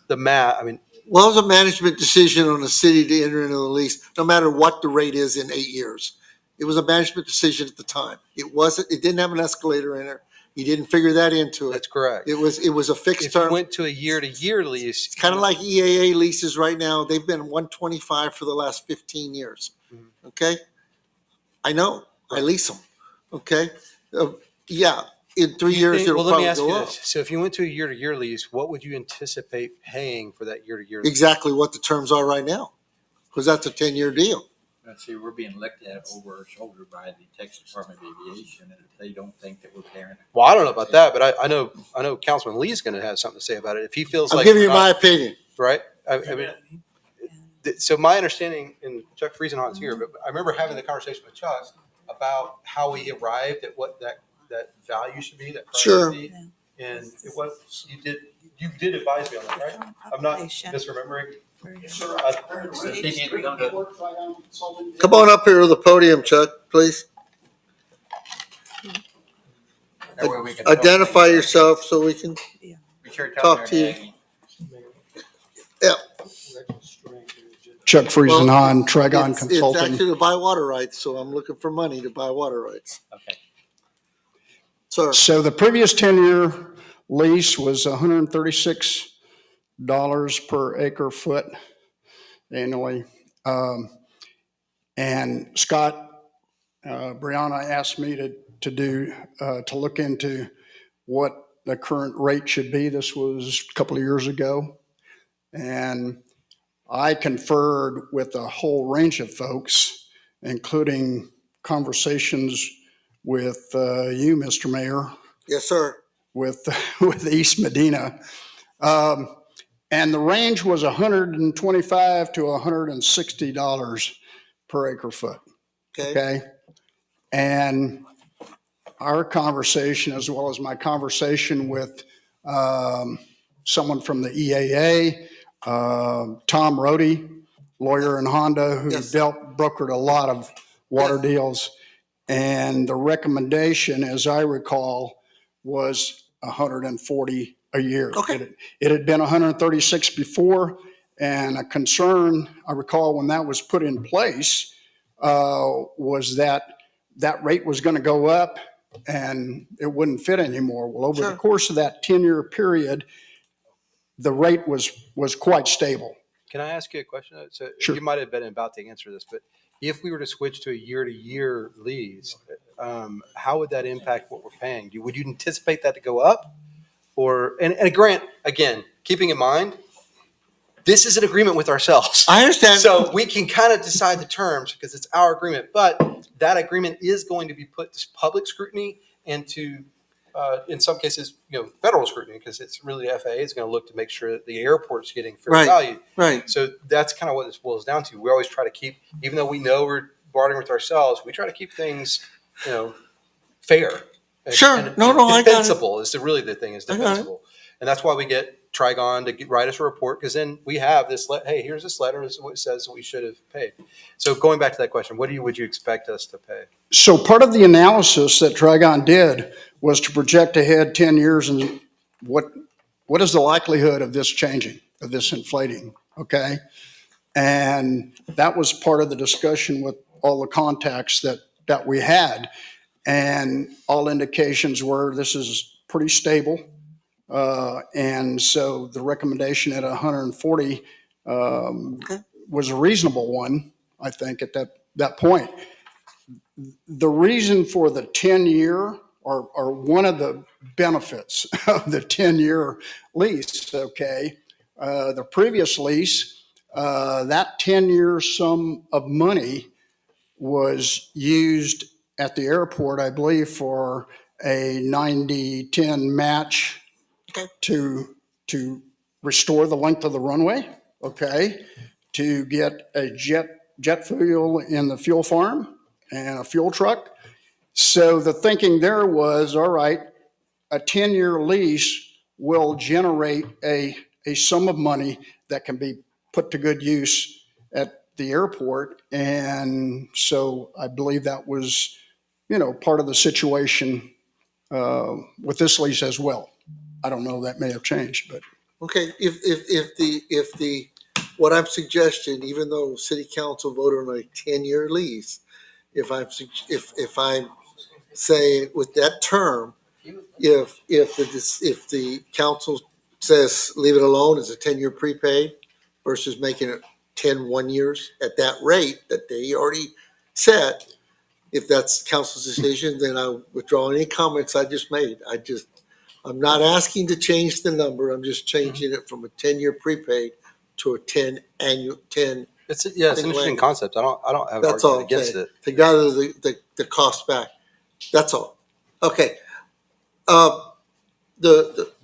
Speaker 10: the math. I mean,
Speaker 1: Well, it was a management decision on the city to enter into the lease, no matter what the rate is in 8 years. It was a management decision at the time. It didn't have an escalator in it. You didn't figure that into it.
Speaker 10: that's correct.
Speaker 1: It was a fixed
Speaker 10: If you
Speaker 1: term.
Speaker 10: went to a year-to-year lease,
Speaker 1: It's kind of like EAA leases right now. They've been 125 for the last 15 years.
Speaker 10: Mhm.
Speaker 1: Okay? I know. I lease them. Okay? Yeah, in 3 years, it'll
Speaker 10: well, let me
Speaker 1: probably
Speaker 10: ask you
Speaker 1: go up.
Speaker 10: this. So if you went to a year-to-year lease, what would you anticipate paying for that year-to-year lease?
Speaker 1: Exactly what the terms are right now, because that's a 10-year deal.
Speaker 13: Let's see, we're being looked at over our shoulder by the Texas Department of Aviation, and if they don't think that we're paying.
Speaker 10: Well, I don't know about that, but I know Councilman Lee's going to have something to say about it. If he feels
Speaker 1: I'm
Speaker 10: like
Speaker 1: giving you
Speaker 10: we're
Speaker 1: my
Speaker 10: not-
Speaker 1: opinion.
Speaker 10: right? I mean, so my understanding, and Chuck Friesenhot's here, but I remember having the conversation with Chuck about how we arrived at what that value should be, that price
Speaker 1: Sure.
Speaker 10: should be. And it was, you did advise me on that, right? I'm not misremembering.
Speaker 1: Come on up here to the podium, Chuck, please.
Speaker 5: That way we can.
Speaker 1: Identify yourself so we can,
Speaker 5: Be sure to tell
Speaker 1: talk
Speaker 5: them
Speaker 1: to
Speaker 5: their
Speaker 1: you.
Speaker 5: name.
Speaker 14: Chuck Friesen,
Speaker 1: well,
Speaker 14: Trigon
Speaker 1: it's
Speaker 14: Consulting.
Speaker 1: actually to buy water rights, so I'm looking for money to buy water rights.
Speaker 16: Okay.
Speaker 1: Sir,
Speaker 14: So the previous 10-year lease was $136 per acre foot annually. And Scott, Brianna asked me to look into what the current rate should be. This was a couple of years ago. And I conferred with a whole range of folks, including conversations with you, Mr. Mayor,
Speaker 1: yes, sir.
Speaker 14: with East Medina. And the range was $125 to $160 per acre foot.
Speaker 1: Okay.
Speaker 14: Okay. And our conversation, as well as my conversation with someone from the EAA, Tom Rohde, lawyer in Honda, who
Speaker 1: Yes.
Speaker 14: brokered a lot of water deals. And the recommendation, as I recall, was 140 a year.
Speaker 1: Okay.
Speaker 14: It had been 136 before, and a concern, I recall when that was put in place, was that rate was going to go up and it wouldn't fit anymore. Well, over the course of that 10-year period, the rate was quite stable.
Speaker 10: Can I ask you a question? So
Speaker 14: Sure.
Speaker 10: you might have been about to answer this, but if we were to switch to a year-to-year lease, how would that impact what we're paying? Would you anticipate that to go up? Or and grant, again, keeping in mind, this is an agreement with ourselves.
Speaker 1: I understand.
Speaker 10: So we can kind of decide the terms because it's our agreement, but that agreement is going to be put to public scrutiny and to, in some cases, federal scrutiny, because it's really the FAA is going to look to make sure that the airport's getting fair value.
Speaker 1: Right.
Speaker 10: So that's kind of what this boils down to. We always try to keep, even though we know we're bartering with ourselves, we try to keep things, fair.
Speaker 1: Sure. No, I got it.
Speaker 10: Defensible is really the thing, is
Speaker 1: I got it.
Speaker 10: defensible. And that's why we get Trigon to write us a report, because then we have this, hey, here's this letter, this is what it says we should have paid. So going back to that question, what would you expect us to pay?
Speaker 14: So part of the analysis that Trigon did was to project ahead 10 years and what is the likelihood of this changing, of this inflating, okay? And that was part of the discussion with all the contacts that we had. And all indications were this is pretty stable. And so the recommendation at 140 was a reasonable one, I think, at that point. The reason for the 10-year, or one of the benefits of the 10-year lease, okay, the previous lease, that 10-year sum of money was used at the airport, I believe, for a 90-10 match to restore the length of the runway, okay, to get a jet fuel in the fuel farm and a fuel truck. So the thinking there was, all right, a 10-year lease will generate a sum of money that can be put to good use at the airport. And so I believe that was, part of the situation with this lease as well. I don't know, that may have changed, but.
Speaker 1: Okay, if what I'm suggesting, even though city council voted on a 10-year lease, if I'm saying with that term, if the council says leave it alone as a 10-year prepaid versus making it 10 1 years at that rate that they already set, if that's council's decision, then I withdraw any comments I just made. I'm not asking to change the number. I'm just changing it from a 10-year prepaid to a 10 annual 10.
Speaker 10: It's an interesting concept. I don't have an
Speaker 1: That's all.
Speaker 10: argument against it.
Speaker 1: To gather the cost back. That's all. Okay. What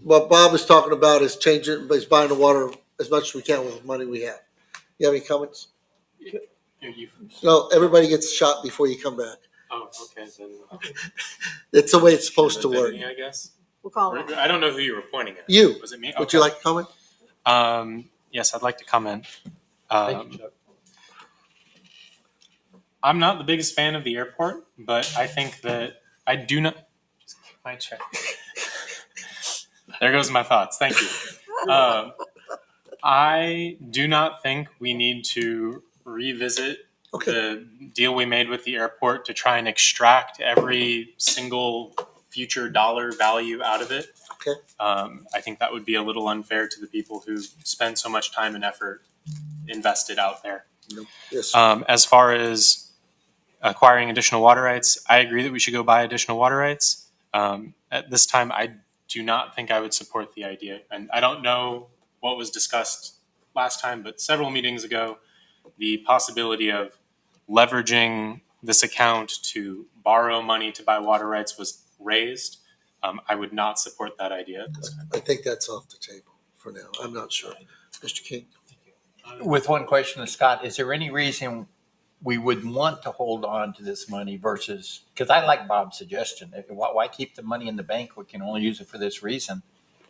Speaker 1: Bob is talking about is changing, is buying the water as much as we can with the money we have. You have any comments? No, everybody gets a shot before you come back.
Speaker 16: Oh, okay. Then
Speaker 1: It's the way it's supposed to work.
Speaker 16: I guess.
Speaker 2: We'll call it.
Speaker 16: I don't know who you were pointing at.
Speaker 1: You.
Speaker 16: Was it me?
Speaker 1: Would you like to comment?
Speaker 16: Yes, I'd like to comment.
Speaker 10: Thank you, Chuck.
Speaker 16: I'm not the biggest fan of the airport, but I think that I do not.
Speaker 6: My check. There goes my thoughts. Thank you. I do not think we need to revisit the deal we made with the airport to try and extract every single future dollar value out of it.
Speaker 1: Okay.
Speaker 6: I think that would be a little unfair to the people who spend so much time and effort invested out there.
Speaker 1: Yes.
Speaker 6: As far as acquiring additional water rights, I agree that we should go buy additional water rights. At this time, I do not think I would support the idea. And I don't know what was discussed last time, but several meetings ago, the possibility of leveraging this account to borrow money to buy water rights was raised. I would not support that idea at this time.
Speaker 1: I think that's off the table for now. I'm not sure. Mr. King?
Speaker 13: With one question to Scott, is there any reason we would want to hold on to this money versus, because I like Bob's suggestion, why keep the money in the bank? We can only use it for this reason.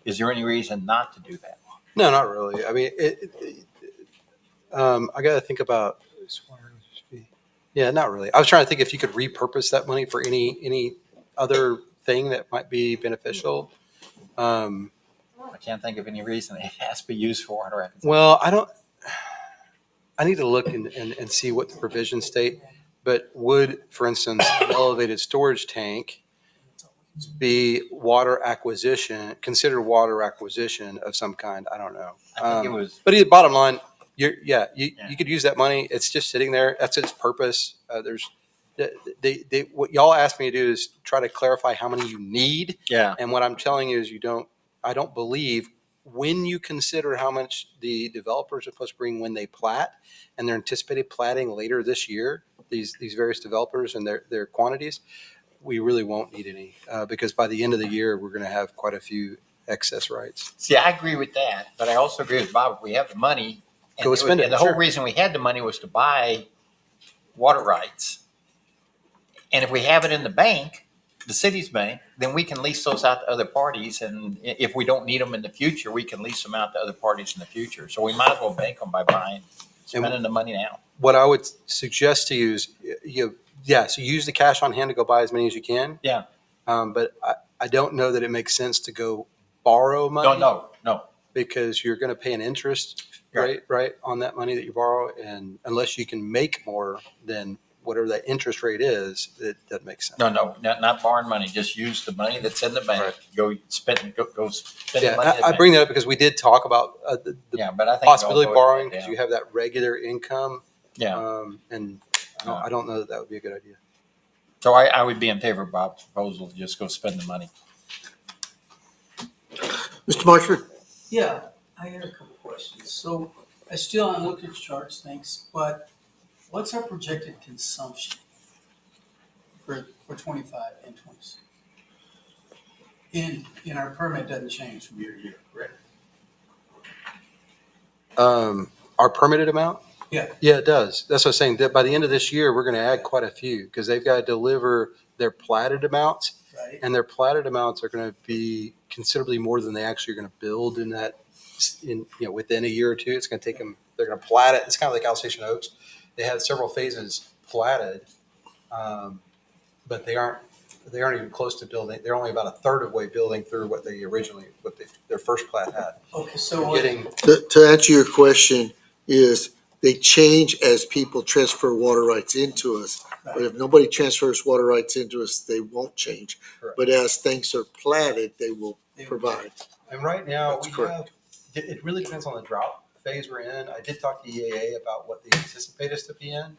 Speaker 13: Is there any reason not to do that?
Speaker 10: No, not really. I mean, I got to think about. Yeah, not really. I was trying to think if you could repurpose that money for any other thing that might be beneficial.
Speaker 13: I can't think of any reason it has to be used for water.
Speaker 10: Well, I need to look and see what the provisions state. But would, for instance, an elevated storage tank be considered water acquisition of some kind? I don't know.
Speaker 13: I think it was.
Speaker 10: But the bottom line, you could use that money. It's just sitting there. That's its purpose. What y'all asked me to do is try to clarify how many you need.
Speaker 13: Yeah.
Speaker 10: And what I'm telling you is I don't believe when you consider how much the developers are supposed to bring when they plat, and they're anticipated platting later this year, these various developers and their quantities, we really won't need any because by the end of the year, we're going to have quite a few excess rights.
Speaker 13: See, I agree with that, but I also agree with Bob. If we have the money,
Speaker 10: Go spend it.
Speaker 13: And the whole reason we had the money was to buy water rights. And if we have it in the bank, the city's bank, then we can lease those out to other parties. And if we don't need them in the future, we can lease them out to other parties in the future. So we might as well bank them by spending the money now.
Speaker 10: What I would suggest to you is, so use the cash on hand to go buy as many as you can.
Speaker 13: Yeah.
Speaker 10: But I don't know that it makes sense to go borrow money.
Speaker 13: No.
Speaker 10: Because you're going to pay an interest rate on that money that you borrow. And unless you can make more than whatever that interest rate is, it doesn't make sense.
Speaker 13: No, not borrowing money. Just use the money that's in the bank. Right. Go spend the money.
Speaker 10: I bring that up because we did talk about the
Speaker 13: but I think
Speaker 10: possibility of borrowing because you have that regular income.
Speaker 13: Yeah.
Speaker 10: And I don't know that would be a good idea.
Speaker 13: So I would be in favor of Bob's proposal to just go spend the money.
Speaker 1: Mr. Marshford?
Speaker 12: Yeah, I had a couple questions. So I still haven't looked at the charts, thanks, but what's our projected consumption for 25 and 26? In our permit doesn't change from year to year, correct?
Speaker 10: Our permitted amount?
Speaker 12: Yeah.
Speaker 10: Yeah, it does. That's what I'm saying. That by the end of this year, we're going to add quite a few because they've got to deliver their platted amounts.
Speaker 12: Right.
Speaker 10: And their platted amounts are going to be considerably more than they actually are going to build within a year or two. It's going to take them, they're going to plat it. It's kind of like Alsatian Oaks. They had several phases platted, but they aren't even close to building. They're only about a third of way building through what their first plat had.
Speaker 12: Okay, so
Speaker 1: To answer your question is they change as people transfer water rights into us.
Speaker 12: Right.
Speaker 1: But if nobody transfers water rights into us, they won't change.
Speaker 10: Correct.
Speaker 1: But as things are platted, they will provide.
Speaker 10: And right now,
Speaker 1: That's correct.
Speaker 10: it really depends on the drought phase we're in. I did talk to EAA about what they anticipate us to be in.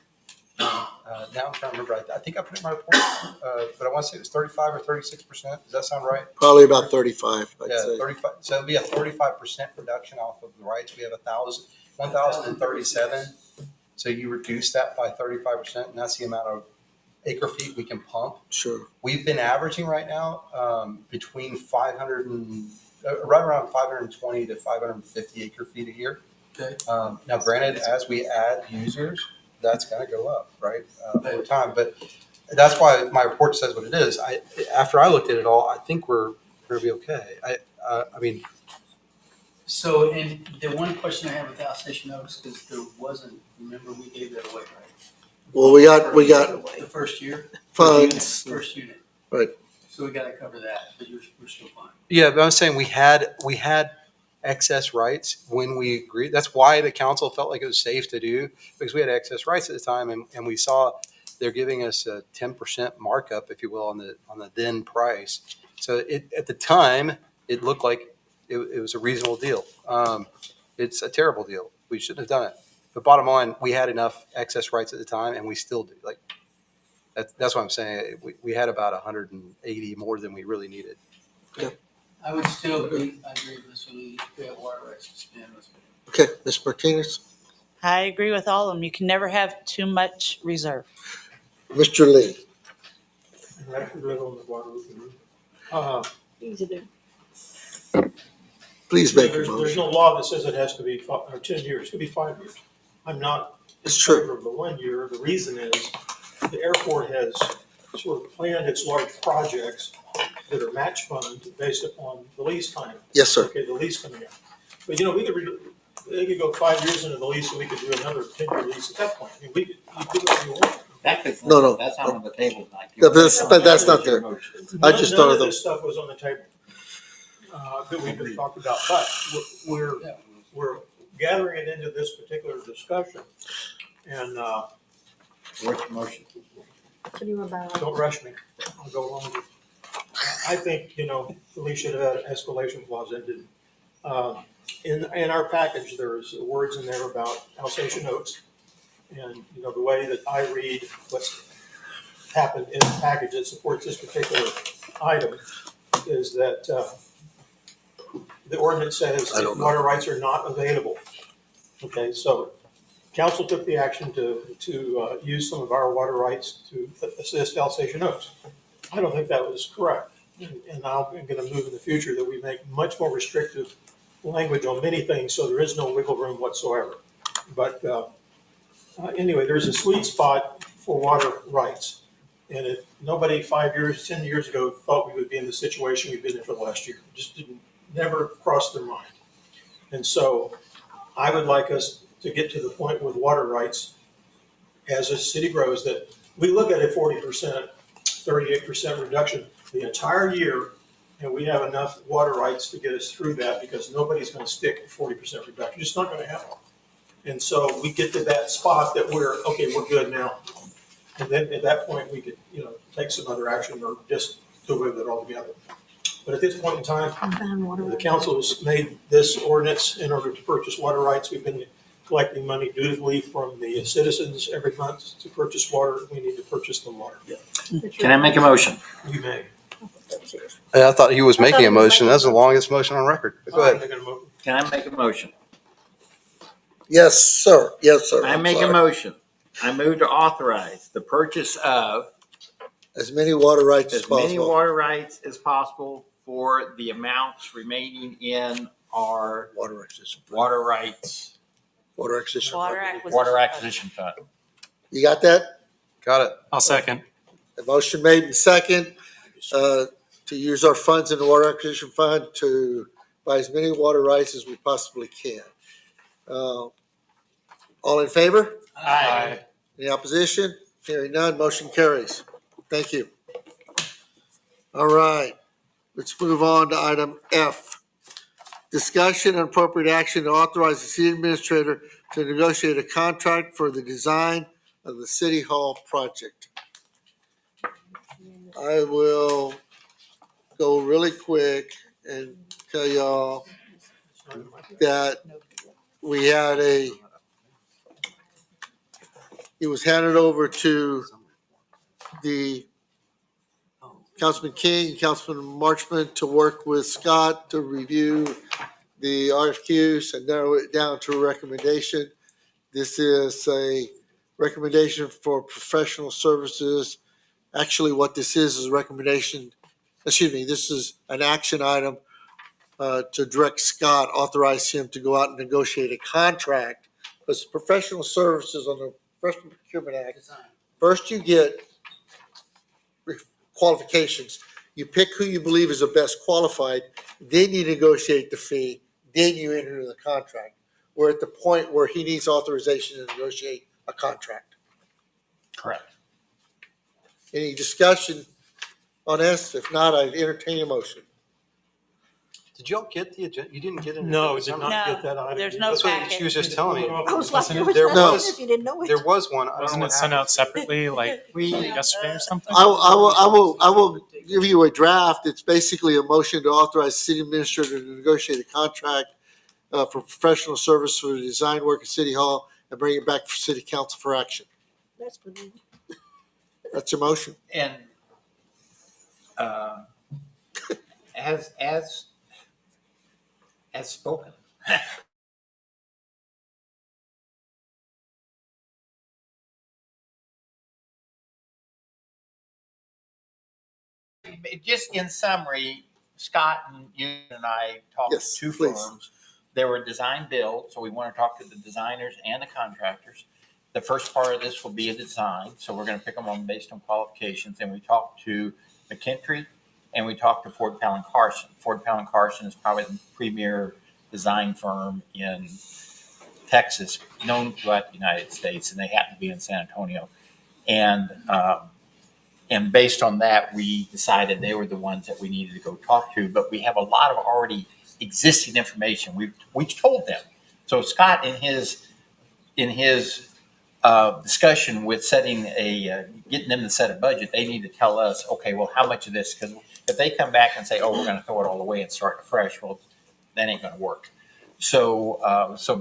Speaker 10: Now I'm trying to remember. I think I put it in my report, but I want to say it was 35 or 36%. Does that sound right?
Speaker 1: Probably about 35, I'd
Speaker 10: Yeah,
Speaker 1: say.
Speaker 10: 35. So it'll be a 35% reduction off of the rights. We have 1,037. So you reduce that by 35%, and that's the amount of acre feet we can pump.
Speaker 1: Sure.
Speaker 10: We've been averaging right now between 500 and right around 520 to 550 acre feet a year.
Speaker 12: Okay.
Speaker 10: Now, granted, as we add users, that's going to go up, right, over time. But that's why my report says what it is. After I looked at it all, I think we're going to be okay. I mean.
Speaker 12: So, and the one question I have with Alsatian Oaks, because there wasn't, remember we gave that away, right?
Speaker 1: Well, we got
Speaker 12: The first year?
Speaker 1: funds.
Speaker 12: First unit.
Speaker 1: Right.
Speaker 12: So we got to cover that, but we're still fine.
Speaker 10: Yeah, but I'm saying we had excess rights when we agreed. That's why the council felt like it was safe to do, because we had excess rights at the time, and we saw they're giving us a 10% markup, if you will, on the then price. So at the time, it looked like it was a reasonable deal. It's a terrible deal. We shouldn't have done it. But bottom line, we had enough excess rights at the time, and we still do. Like that's what I'm saying. We had about 180 more than we really needed.
Speaker 12: I would still agree with this. We have water rights to spend.
Speaker 1: Okay, Ms. Martinez?
Speaker 3: I agree with all of them. You can never have too much reserve.
Speaker 1: Mr. Lee?
Speaker 4: And I could live on the Guadalupe.
Speaker 2: Easy to do.
Speaker 1: Please make a
Speaker 4: There's
Speaker 1: motion.
Speaker 4: no law that says it has to be 10 years. It could be 5 years. I'm not in
Speaker 1: It's true.
Speaker 4: favor of the 1 year. The reason is the airport has sort of planned its large projects that are match funded based upon the lease time.
Speaker 1: Yes, sir.
Speaker 4: Okay, the lease coming out. But we could, they could go 5 years into the lease and we could do another 10-year lease at that point. I mean, we could, you do what you want.
Speaker 1: No.
Speaker 5: That's not on the table, Mike.
Speaker 1: But that's not there. I just
Speaker 4: None
Speaker 1: thought
Speaker 4: of
Speaker 1: of the,
Speaker 4: this stuff was on the table that we've been talking about, but we're gathering it into this particular discussion. And
Speaker 5: Which motion?
Speaker 2: What do you want about?
Speaker 4: don't rush me. I'll go along with it. I think, the lease should have had an escalation clause and didn't. In our package, there's words in there about Alsatian oaks. And, the way that I read what's happened in the package that supports this particular item is that the ordinance says
Speaker 1: I don't know.
Speaker 4: water rights are not available. Okay, so council took the action to use some of our water rights to assist Alsatian oaks. I don't think that was correct. And I'm going to move in the future that we make much more restrictive language on many things, so there is no wiggle room whatsoever. But anyway, there's a sweet spot for water rights. And if nobody 5 years, 10 years ago thought we would be in the situation we've been in for the last year, it just never crossed their mind. And so I would like us to get to the point with water rights as the city grows that we look at a 40%, 38% reduction the entire year, and we have enough water rights to get us through that because nobody's going to stick with 40% reduction. It's not going to happen. And so we get to that spot that we're good now. And then at that point, we could, take some other action or just do away with it altogether. But at this point in time, the council has made this ordinance in order to purchase water rights. We've been collecting money dutifully from the citizens every month to purchase water. We need to purchase the water.
Speaker 5: Can I make a motion?
Speaker 4: You may.
Speaker 10: I thought he was making a motion. That's the longest motion on record. Go ahead.
Speaker 5: Can I make a motion?
Speaker 1: yes, sir. Yes, sir.
Speaker 5: I
Speaker 1: I'm
Speaker 5: make a
Speaker 1: sorry.
Speaker 5: motion. I move to authorize the purchase of
Speaker 1: As many water rights as
Speaker 5: as many
Speaker 1: possible.
Speaker 5: water rights as possible for the amounts remaining in our
Speaker 1: Water acquisition.
Speaker 5: water rights,
Speaker 1: Water acquisition.
Speaker 5: water acquisition fund.
Speaker 1: You got that?
Speaker 10: Got it.
Speaker 6: I'll second.
Speaker 1: A motion made in second, to use our funds in the water acquisition fund to buy as many water rights as we possibly can. All in favor?
Speaker 6: Aye.
Speaker 1: Any opposition? Hearing none, motion carries. Thank you. All right, let's move on to item F. Discussion and appropriate action to authorize the city administrator to negotiate a contract for the design of the city hall project. I will go really quick and tell y'all that we had it was handed over to the Councilman King and Councilman Marchman to work with Scott to review the RFQs and narrow it down to a recommendation. This is a recommendation for professional services. Actually, what this is a recommendation, this is an action item to direct Scott, authorize him to go out and negotiate a contract. Because professional services on the Professional Procurement Act, first you get qualifications. You pick who you believe is the best qualified, then you negotiate the fee, then you enter into the contract. We're at the point where he needs authorization to negotiate a contract.
Speaker 5: Correct.
Speaker 1: Any discussion on S? If not, I entertain a motion.
Speaker 10: Did y'all get the agenda? You didn't get it?
Speaker 4: No, did not
Speaker 3: No,
Speaker 4: get that item.
Speaker 3: there's no
Speaker 10: That's what
Speaker 3: packet.
Speaker 10: she was just telling me.
Speaker 2: I was like,
Speaker 6: Wasn't
Speaker 2: there
Speaker 6: it-
Speaker 2: was
Speaker 10: there
Speaker 2: nothing
Speaker 10: was-
Speaker 2: if you didn't know it.
Speaker 10: There was one. I don't know
Speaker 6: Wasn't
Speaker 10: what
Speaker 6: it sent
Speaker 10: happened.
Speaker 6: out separately, like yesterday or something?
Speaker 1: I will give you a draft. It's basically a motion to authorize the city administrator to negotiate a contract for professional service for the design work at City Hall and bring it back for city council for action.
Speaker 2: That's pretty good.
Speaker 1: That's your motion.
Speaker 13: And as spoken. Just in summary, Scott and you and I talked
Speaker 1: Yes,
Speaker 13: to two
Speaker 1: please.
Speaker 13: firms. They were design build, so we want to talk to the designers and the contractors. The first part of this will be a design, so we're going to pick them on based on qualifications. And we talked to McKintrey and we talked to Ford Pell & Carson. Ford Pell & Carson is probably the premier design firm in Texas, known throughout the United States, and they happen to be in San Antonio. And based on that, we decided they were the ones that we needed to go talk to. But we have a lot of already existing information. We've told them. So Scott, in his discussion with setting getting them to set a budget, they need to tell us, okay, well, how much of this? Because if they come back and say, oh, we're going to throw it all away and start afresh, well, that ain't going to work. So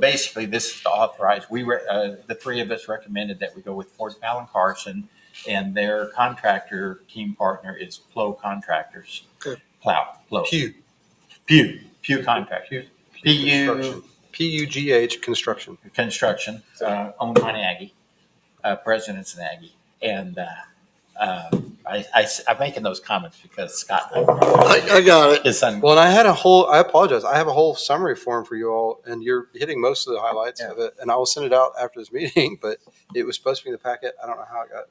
Speaker 13: basically, this is to authorize. The three of us recommended that we go with Ford Pell & Carson, and their contractor team partner is Plow Contractors.
Speaker 1: Okay.
Speaker 13: Plow.
Speaker 10: Pew
Speaker 13: Contractors.
Speaker 10: Construction. PUGH Construction.
Speaker 13: Construction, owned by Nagy, president's Nagy. And I'm making those comments because Scott.
Speaker 1: I got it.
Speaker 13: His son.
Speaker 10: Well, and I apologize. I have a whole summary form for you all, and you're hitting most of the highlights of it. And I will send it out after this meeting, but it was supposed to be in the packet. I don't know how it got.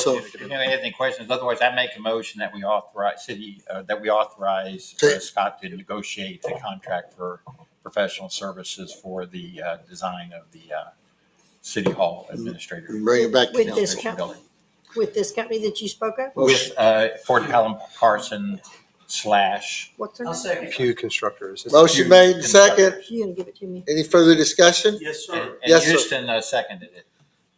Speaker 13: So if you have any questions, otherwise I make a motion that we authorize Scott to negotiate the contract for professional services for the design of the City Hall administrator.
Speaker 1: Bring it back to
Speaker 2: With
Speaker 1: council.
Speaker 2: this company, with this company that you spoke of?
Speaker 13: With Ford Pell & Carson /
Speaker 2: What's her name?
Speaker 10: Pew Constructors. It's
Speaker 1: Motion
Speaker 10: Pew
Speaker 1: made, second.
Speaker 2: You gonna give it to me?
Speaker 1: Any further discussion?
Speaker 4: Yes, sir.
Speaker 13: and
Speaker 1: Yes, sir.
Speaker 13: Houston seconded it.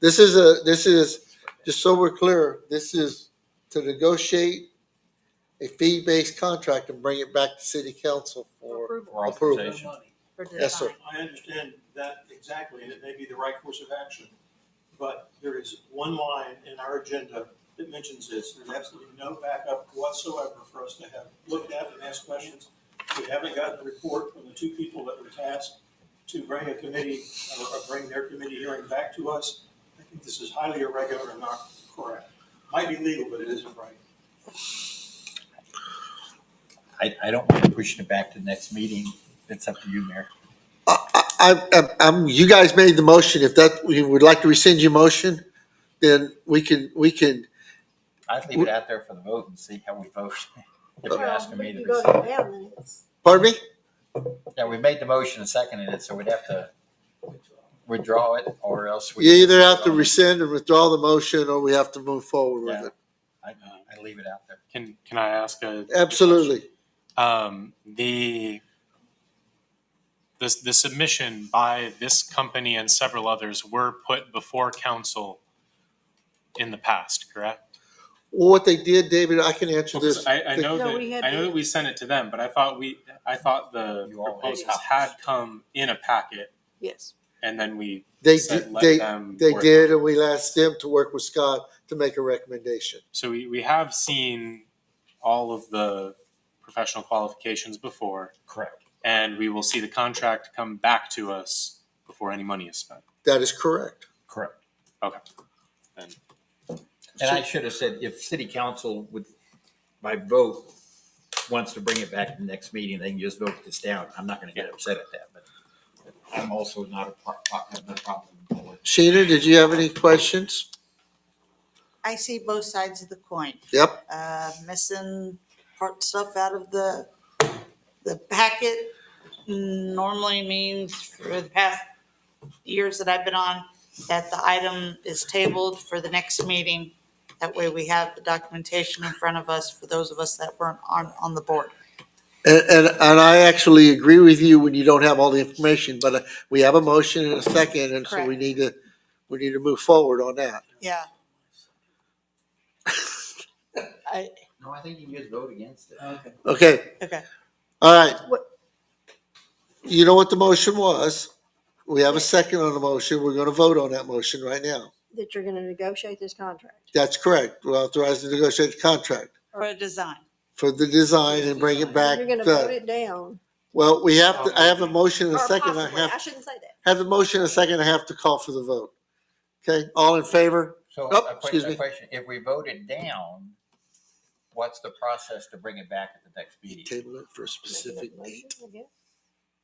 Speaker 1: This is, just so we're clear, this is to negotiate a fee-based contract and bring it back to city council for
Speaker 13: For
Speaker 1: approval.
Speaker 13: authorization.
Speaker 3: For
Speaker 1: Yes, sir.
Speaker 3: design.
Speaker 4: I understand that exactly, and it may be the right course of action. But there is one line in our agenda that mentions this. There's absolutely no backup whatsoever for us to have looked at and asked questions. We haven't gotten a report from the two people that were tasked to bring a committee or bring their committee hearing back to us. I think this is highly irregular and not correct. Might be legal, but it isn't right.
Speaker 13: I don't want to push it back to the next meeting. It's up to you, Mayor.
Speaker 1: You guys made the motion. If you would like to rescind your motion, then we can,
Speaker 13: I'd leave it out there for the vote and see how we vote. If you're asking me
Speaker 2: If
Speaker 13: to
Speaker 2: you go
Speaker 13: rescind.
Speaker 2: down, then it's.
Speaker 1: pardon me?
Speaker 13: Yeah, we made the motion and seconded it, so we'd have to withdraw it or else we.
Speaker 1: You either have to rescind and withdraw the motion, or we have to move forward with
Speaker 13: Yeah.
Speaker 1: it.
Speaker 13: I leave it out there.
Speaker 6: Can I ask a
Speaker 1: Absolutely.
Speaker 6: The submission by this company and several others were put before council in the past, correct?
Speaker 1: Well, what they did, David, I can answer
Speaker 6: Well, 'cause
Speaker 1: this.
Speaker 6: I know
Speaker 2: No,
Speaker 6: that
Speaker 2: we had
Speaker 6: I know
Speaker 2: to-
Speaker 6: that we sent it to them, but I thought the
Speaker 13: You all had
Speaker 6: proposals
Speaker 13: copies.
Speaker 6: had come in a packet,
Speaker 2: Yes.
Speaker 6: and then we
Speaker 1: They
Speaker 6: said
Speaker 1: did,
Speaker 6: let them.
Speaker 1: they
Speaker 6: work.
Speaker 1: did, and we asked them to work with Scott to make a recommendation.
Speaker 6: So we have seen all of the professional qualifications before,
Speaker 13: Correct.
Speaker 6: and we will see the contract come back to us before any money is spent.
Speaker 1: That is correct.
Speaker 13: Correct.
Speaker 6: Okay. Then
Speaker 13: And I should have said, if city council would, by vote, wants to bring it back to the next meeting, they can just vote this down. I'm not gonna get upset at that, but I'm also not have no problem with the board.
Speaker 1: Sheena, did you have any questions?
Speaker 3: I see both sides of the coin.
Speaker 1: Yep.
Speaker 3: Missing part stuff out of the packet normally means for the past years that I've been on, that the item is tabled for the next meeting That way we have the documentation in front of us for those of us that weren't on the board.
Speaker 1: And I actually agree with you when you don't have all the information, but we have a motion and a second, and so we need to move forward on that.
Speaker 3: Yeah.
Speaker 5: No, I think you can just vote against it.
Speaker 12: Okay.
Speaker 1: Okay,
Speaker 3: Okay.
Speaker 1: all right.
Speaker 2: What-
Speaker 1: You know what the motion was? We have a second on the motion. We're gonna vote on that motion right now.
Speaker 2: That you're gonna negotiate this contract.
Speaker 1: That's correct. We're authorized to negotiate the contract
Speaker 3: For a design.
Speaker 1: for the design and bring it back.
Speaker 2: You're gonna vote it down.
Speaker 1: Well, I have a motion and a
Speaker 2: Or
Speaker 1: second.
Speaker 2: possibly, I shouldn't say that.
Speaker 1: Have the motion and a second. I have to call for the vote. Okay, all in favor?
Speaker 5: So
Speaker 1: Oh,
Speaker 5: a
Speaker 1: excuse me.
Speaker 5: question, if we vote it down, what's the process to bring it back at the next meeting?
Speaker 1: Table it for a specific date.
Speaker 2: I guess.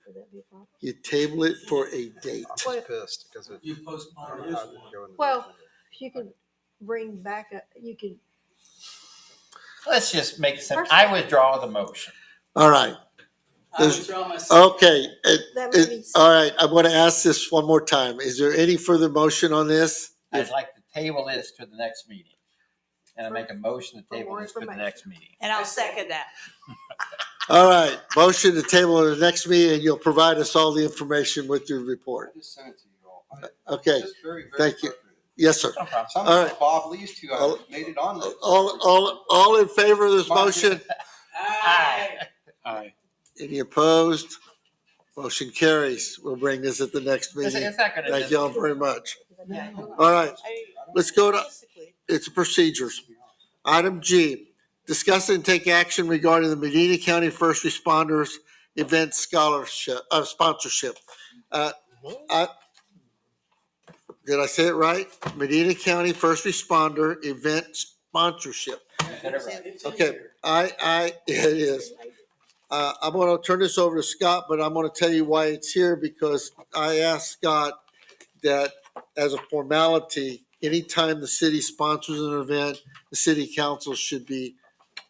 Speaker 2: Would that be a problem?
Speaker 1: You table it for a date.
Speaker 10: I'm just pissed because
Speaker 12: You postpone it.
Speaker 2: Well, you could bring back you could,
Speaker 5: Let's just make it simple.
Speaker 2: First of all-
Speaker 5: I withdraw the motion.
Speaker 1: All right.
Speaker 12: I withdraw my second.
Speaker 1: Okay,
Speaker 2: that would be.
Speaker 1: all right, I want to ask this one more time. Is there any further motion on this?
Speaker 5: I'd like to table this to the next meeting. And I make a motion to table
Speaker 2: more
Speaker 5: this to the
Speaker 2: information.
Speaker 5: next meeting.
Speaker 3: And I'll second that.
Speaker 1: All right, motion to table at the next meeting, and you'll provide us all the information with your report.
Speaker 10: just sent it to you all.
Speaker 1: Okay, thank you. Yes, sir.
Speaker 5: No problem.
Speaker 10: Some
Speaker 1: All right.
Speaker 10: Bob Lee's who
Speaker 1: All-
Speaker 10: made it on.
Speaker 1: All in favor of this motion?
Speaker 5: Aye.
Speaker 12: Aye.
Speaker 1: Any opposed? Motion carries. We'll bring this at the next
Speaker 5: It's
Speaker 1: meeting.
Speaker 5: it's not gonna.
Speaker 1: Thank you all very much.
Speaker 3: Yeah.
Speaker 1: All right,
Speaker 3: I-
Speaker 1: let's go to,
Speaker 3: Realistically,
Speaker 1: it's procedures. Item G, discuss and take action regarding the Medina County First Responders Event Scholarship, sponsorship. Did I say it right? Medina County First Responder Event Sponsorship. Okay, it is. I'm gonna turn this over to Scott, but I'm gonna tell you why it's here, because I asked Scott that as a formality, anytime the city sponsors an event, the city council should be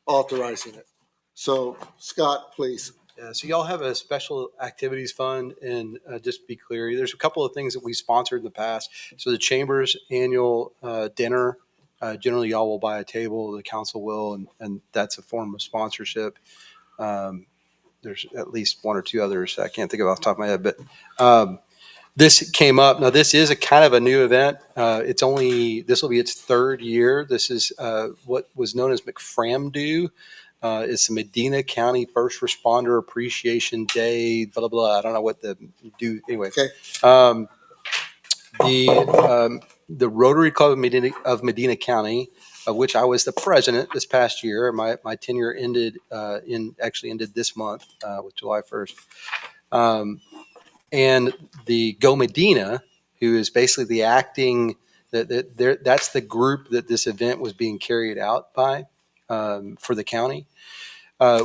Speaker 1: authorizing it. So Scott, please.
Speaker 10: Yeah, so y'all have a special activities fund, and just to be clear, there's a couple of things that we sponsored in the past. So the Chamber's annual dinner, generally y'all will buy a table, the council will, and that's a form of sponsorship. There's at least one or two others I can't think of off the top of my head, but this came up. Now this is a kind of a new event. This will be its third year. This is what was known as McFramDo. It's the Medina County First Responder Appreciation Day, blah, blah, blah. I don't know what the do. Anyway,
Speaker 1: Okay.
Speaker 10: The Rotary Club of Medina County, of which I was the president this past year. My tenure ended ended this month with July 1st. And the Go Medina, who is basically the acting, that's the group that this event was being carried out by for the county.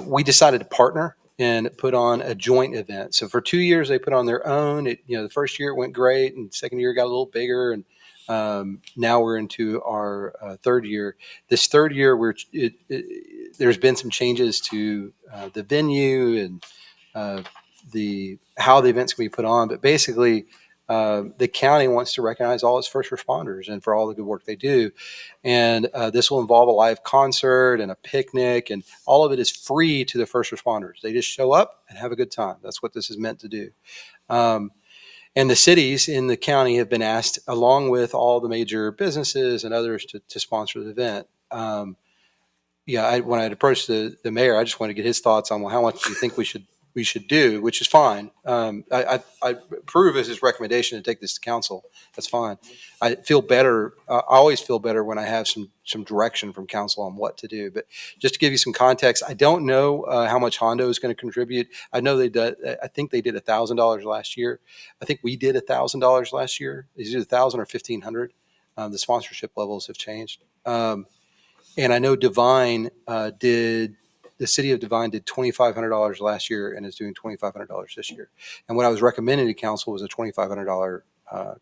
Speaker 10: We decided to partner and put on a joint event. So for 2 years, they put on their own. The first year it went great, and the second year it got a little bigger, and now we're into our third year. This third year, there's been some changes to the venue and how the event's going to be put on. But basically, the county wants to recognize all its first responders and for all the good work they do. And this will involve a live concert and a picnic, and all of it is free to the first responders. They just show up and have a good time. That's what this is meant to do. And the cities in the county have been asked, along with all the major businesses and others, to sponsor the event. When I approached the mayor, I just wanted to get his thoughts on, well, how much do you think we should do, which is fine. I approve of his recommendation to take this to council. That's fine. I feel better. I always feel better when I have some direction from council on what to do. But just to give you some context, I don't know how much Hondo is going to contribute. I know I think they did $1,000 last year. I think we did $1,000 last year. Is it $1,000 or $1,500? The sponsorship levels have changed. And I know the city of Divine did $2,500 last year and is doing $2,500 this year. And what I was recommending to council was a $2,500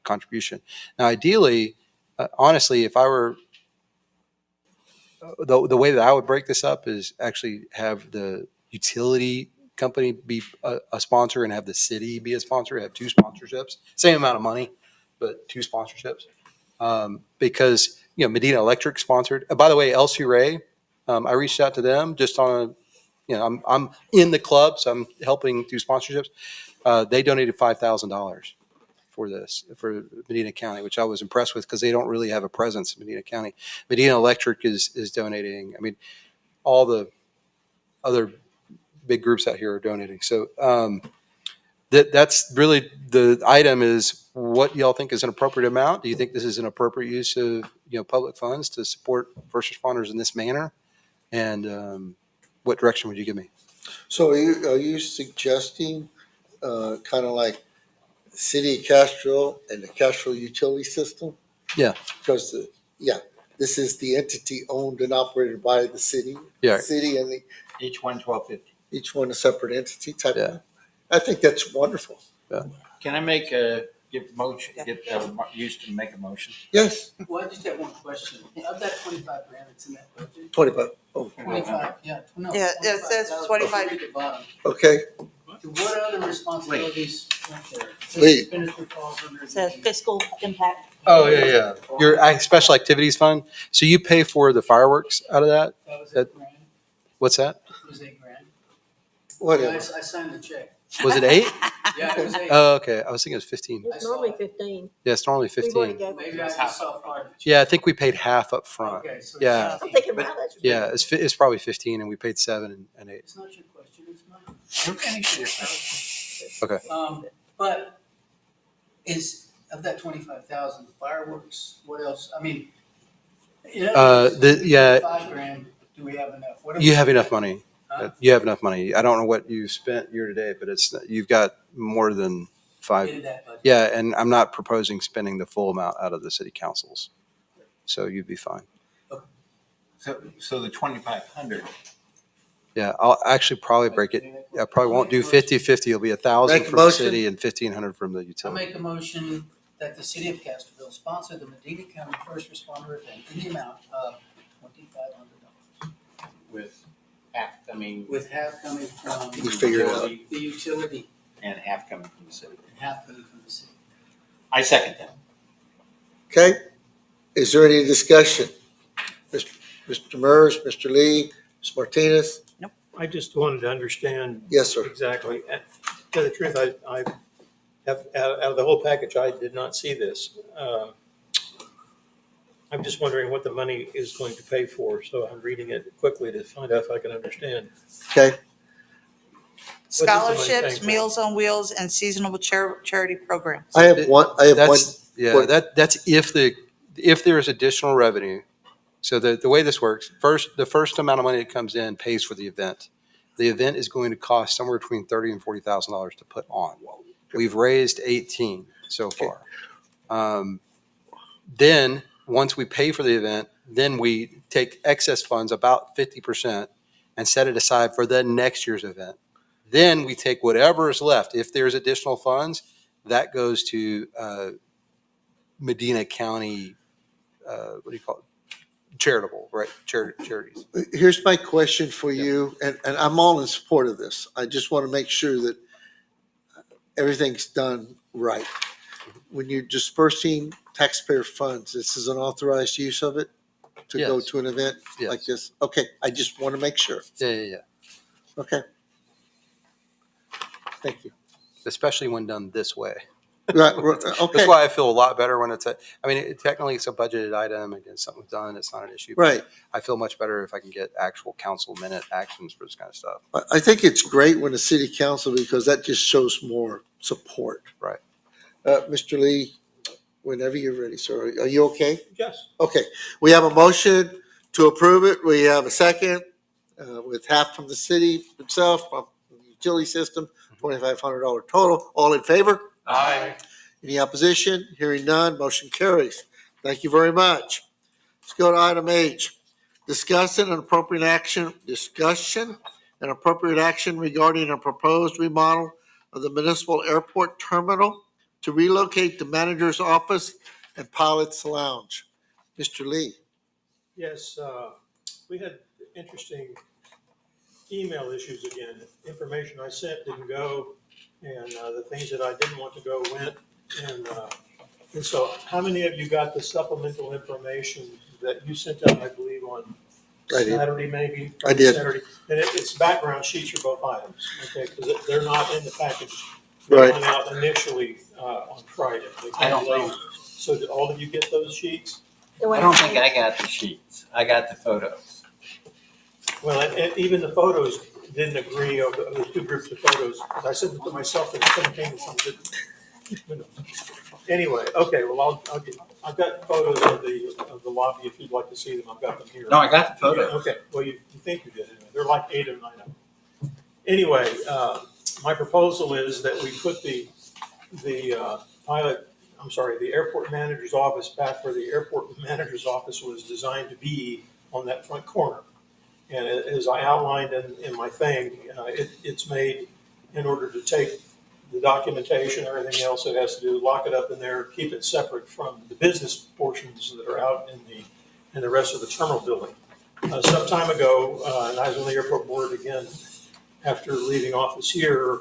Speaker 10: contribution. Now, ideally, honestly, if I were, the way that I would break this up is actually have the utility company be a sponsor and have the city be a sponsor, have two sponsorships, same amount of money, but two sponsorships. Because Medina Electric sponsored. By the way, LC Ray, I reached out to them just on I'm in the club, so I'm helping do sponsorships. They donated $5,000 for this, for Medina County, which I was impressed with because they don't really have a presence in Medina County. Medina Electric is donating. I mean, all the other big groups out here are donating. So that's really the item is what y'all think is an appropriate amount. Do you think this is an appropriate use of public funds to support first responders in this manner? And what direction would you give me?
Speaker 1: So are you suggesting kind of like City of Castroville and the Castroville utility system?
Speaker 10: Yeah.
Speaker 1: Because, this is the entity owned and operated by the city.
Speaker 10: Yeah.
Speaker 1: City and
Speaker 13: Each one $12.50.
Speaker 1: each one a separate entity type
Speaker 10: Yeah.
Speaker 1: of. I think that's wonderful.
Speaker 13: Can I use to make a motion?
Speaker 1: Yes,
Speaker 12: Well, I just have one question. Of that 25 grand that's in that budget,
Speaker 1: 25. Oh,
Speaker 12: 25, yeah. No,
Speaker 3: Yeah, it says
Speaker 12: 25,000.
Speaker 3: 25.
Speaker 12: At the bottom.
Speaker 1: okay.
Speaker 12: To what other responsibilities went there? This
Speaker 1: Wait.
Speaker 12: expenditure falls under.
Speaker 2: It says fiscal impact.
Speaker 10: Oh, yeah. Your special activities fund. So you pay for the fireworks out of that?
Speaker 12: That was
Speaker 10: That-
Speaker 12: 8 grand.
Speaker 10: What's that?
Speaker 12: It was 8 grand.
Speaker 1: Whatever.
Speaker 12: I signed the check.
Speaker 10: Was it 8?
Speaker 12: Yeah, it was 8.
Speaker 10: Oh, okay. I was thinking it was 15.
Speaker 2: It's normally 15.
Speaker 10: Yeah, it's normally
Speaker 2: We've already
Speaker 10: 15.
Speaker 2: got-
Speaker 12: Maybe I just saw part of it.
Speaker 10: Yeah, I think we paid half up front.
Speaker 12: Okay, so
Speaker 10: Yeah.
Speaker 2: I'm thinking about that.
Speaker 10: Yeah, it's probably 15 and we paid 7 and 8.
Speaker 12: It's not your question, it's mine.
Speaker 13: You're finished yourself.
Speaker 10: Okay.
Speaker 12: But is, of that 25,000, fireworks, what else? I mean, in other words,
Speaker 10: yeah.
Speaker 12: 5 grand, do we have enough? What
Speaker 10: You have enough money.
Speaker 12: Huh?
Speaker 10: You have enough money. I don't know what you spent year to date, but you've got more than 5.
Speaker 12: in that budget?
Speaker 10: Yeah, and I'm not proposing spending the full amount out of the city councils. So you'd be fine.
Speaker 13: So the 2,500.
Speaker 10: Yeah, I'll actually probably break it. I probably won't do 50-50. It'll be 1,000
Speaker 1: Make a
Speaker 10: from the
Speaker 1: motion.
Speaker 10: city and 1,500 from the
Speaker 12: I
Speaker 10: utility.
Speaker 12: make a motion that the city of Castroville sponsor the Medina County First Responder event in the amount of $2,500,
Speaker 13: With half coming
Speaker 12: with half coming from
Speaker 1: You figure it out.
Speaker 12: the utility
Speaker 13: and half coming from the city.
Speaker 12: and half coming from the city.
Speaker 13: I second that.
Speaker 1: Okay. Is there any discussion? Mr. Mers, Mr. Lee, Ms. Martinez?
Speaker 4: I just wanted to understand
Speaker 1: Yes, sir.
Speaker 4: exactly. And to tell you the truth, I have, out of the whole package, I did not see this. I'm just wondering what the money is going to pay for, so I'm reading it quickly to find out if I can understand.
Speaker 1: Okay.
Speaker 3: Scholarships,
Speaker 4: paying for?
Speaker 3: Meals on Wheels, and seasonal charity programs.
Speaker 1: I have one.
Speaker 10: Yeah, that's if there is additional revenue. So the way this works, the first amount of money that comes in pays for the event. The event is going to cost somewhere between $30,000 and $40,000 to put on. We've raised 18 so far. Then once we pay for the event, then we take excess funds, about 50%, and set it aside for the next year's event. Then we take whatever is left. If there's additional funds, that goes to Medina County, what do you call it? Charitable, right? Charities.
Speaker 1: Here's my question for you, and I'm all in support of this. I just want to make sure that everything's done right. When you're dispersing taxpayer funds, this is an authorized use of it to go
Speaker 10: Yes.
Speaker 1: to an event like
Speaker 10: Yes.
Speaker 1: this? Okay, I just want to make sure.
Speaker 10: Yeah.
Speaker 1: Okay. Thank you.
Speaker 10: Especially when done this way.
Speaker 1: Right, okay,
Speaker 10: That's why I feel a lot better when technically it's a budgeted item and it's something done. It's not an issue. but
Speaker 1: right.
Speaker 10: I feel much better if I can get actual council minute actions for this kind of stuff.
Speaker 1: I think it's great when the city council, because that just shows more support.
Speaker 10: Right.
Speaker 1: Mr. Lee, whenever you're ready, sir. Are you okay?
Speaker 4: Yes.
Speaker 1: Okay, we have a motion to approve it. We have a second with half from the city itself, from the utility system, $2,500 total. All in favor?
Speaker 13: Aye.
Speaker 1: Any opposition? Hearing none, motion carries. Thank you very much. Let's go to item H. Discussion and appropriate action regarding a proposed remodel of the municipal airport terminal to relocate the manager's office and pilot's lounge. Mr. Lee.
Speaker 4: Yes, we had interesting email issues again. Information I sent didn't go, and the things that I didn't want to go went. And And so how many of you got the supplemental information that you sent out, I believe, on
Speaker 1: I did.
Speaker 4: Saturday, maybe?
Speaker 1: I did.
Speaker 4: Saturday. And it's background sheets for both items, okay? Because they're not in the package. They
Speaker 1: Right.
Speaker 4: went out initially on Friday. They
Speaker 5: I don't
Speaker 4: came later.
Speaker 5: know.
Speaker 4: So did all of you get those sheets?
Speaker 5: I don't think I got the sheets. I got the photos.
Speaker 4: Well, and even the photos didn't agree of the two groups of photos. I sent them to myself and some came and some didn't. Who knows? Anyway, okay, well, I've got photos of the lobby if you'd like to see them. I've got them here.
Speaker 5: No, I got the photos.
Speaker 4: Okay, well, you think you did. Anyway. They're like 8 or 9 of them. Anyway, my proposal is that we put the the airport manager's office back where the airport manager's office was designed to be on that front corner. And as I outlined in my thing, it's made in order to take the documentation, everything else it has to do, lock it up in there, keep it separate from the business portions that are out in the rest of the terminal building. Some time ago, and I was on the airport board again after leaving office here,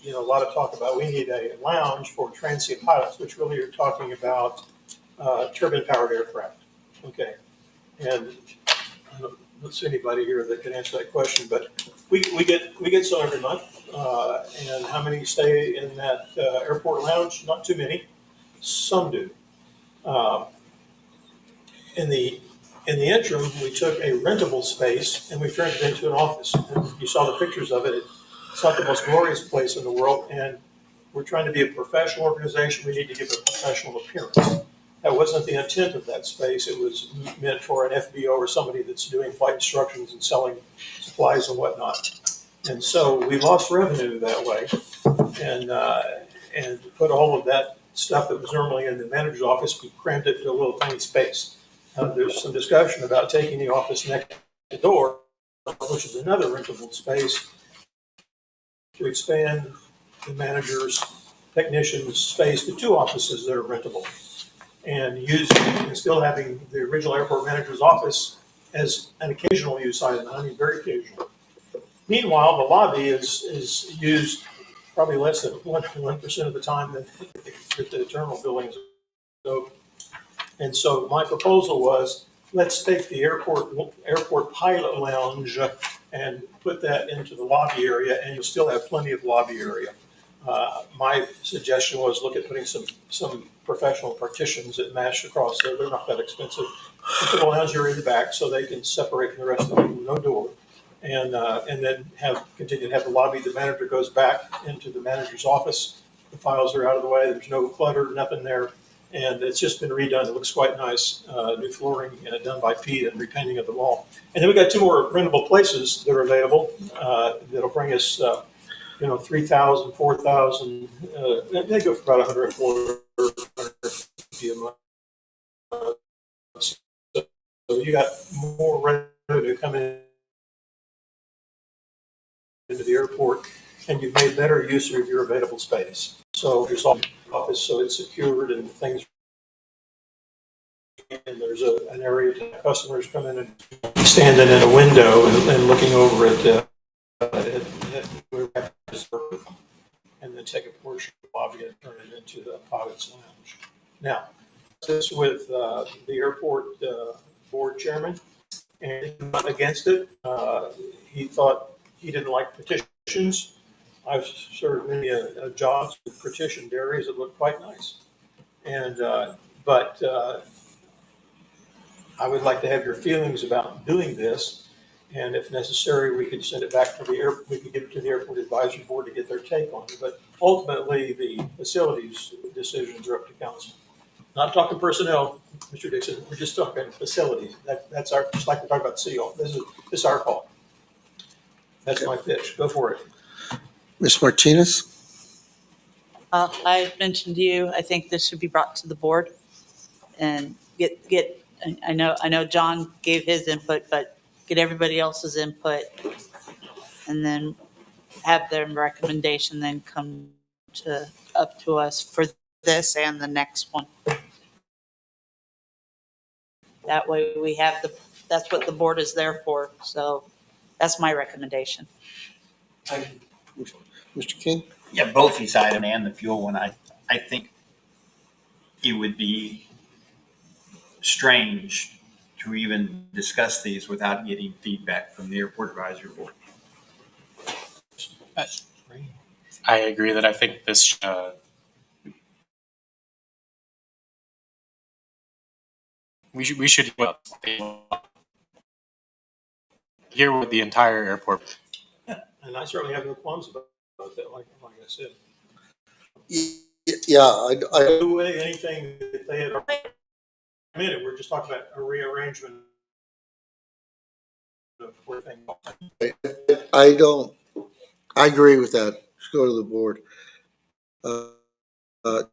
Speaker 4: a lot of talk about we need a lounge for transient pilots, which really are talking about turbine-powered aircraft. Okay, and I don't see anybody here that can answer that question, but we get some every month. And how many stay in that airport lounge? Not too many. Some do. In the interim, we took a rentable space and we turned it into an office. And you saw the pictures of it. It's not the most glorious place in the world, and we're trying to be a professional organization. We need to give a professional appearance. That wasn't the intent of that space. It was meant for an FBO or somebody that's doing flight instructions and selling supplies and whatnot. And so we lost revenue that way, and put all of that stuff that was normally in the manager's office, we crammed it into a little tiny space. There's some discussion about taking the office next to the door, which is another rentable space, to expand the manager's technician's space to 2 offices that are rentable, and still having the original airport manager's office as an occasional use item. I mean, very occasional. Meanwhile, the lobby is used probably less than 1% of the time that the terminal building is open. And so my proposal was, let's take the airport pilot lounge and put that into the lobby area, and you'll still have plenty of lobby area. My suggestion was look at putting some professional partitions that match across there. They're not that expensive. Put the lounge area in the back so they can separate from the rest of the people, no door. And then continue to have the lobby. The manager goes back into the manager's office. The files are out of the way. There's no clutter, nothing there. And it's just been redone. It looks quite nice. New flooring done by Pete and repainting of the wall. And then we got 2 more rentable places that are available. That'll bring us, 3,000, 4,000. They go for about 140 a month. So you got more revenue coming into the airport, and you've made better use of your available space. So there's office, so it's secured and things. And there's an area to customers come in and standing in a window and looking over at and then take a portion of the lobby and turn it into the pilot's lounge. Now, this with the airport board chairman, and he's not against it. He thought he didn't like petitions. I've served many jobs with petitioned areas that look quite nice. And but I would like to have your feelings about doing this. And if necessary, we could send it back to we could give it to the airport advisory board to get their take on it. But ultimately, the facilities decisions are up to council. Not talking personnel, Mr. Dixon. We're just talking facilities. That's our, just like we're talking about the city hall. This is our call. That's my pitch. Go for it.
Speaker 1: Ms. Martinez?
Speaker 3: I mentioned to you, I think this should be brought to the board and I know John gave his input, but get everybody else's input and then have their recommendation then come up to us for this and the next one. That way we have that's what the board is there for. So that's my recommendation.
Speaker 1: Mr. King?
Speaker 5: Yeah, both these items and the fuel one, I think
Speaker 13: it would be strange to even discuss these without getting feedback from the Airport Advisory Board.
Speaker 6: I agree that I think this, we should hear what the entire airport.
Speaker 4: And I certainly have no qualms about that, like I said.
Speaker 1: Yeah, I,
Speaker 4: Do anything that they had admitted, we're just talking about a rearrangement of where things are.
Speaker 1: I don't, I agree with that. Let's go to the board. Uh,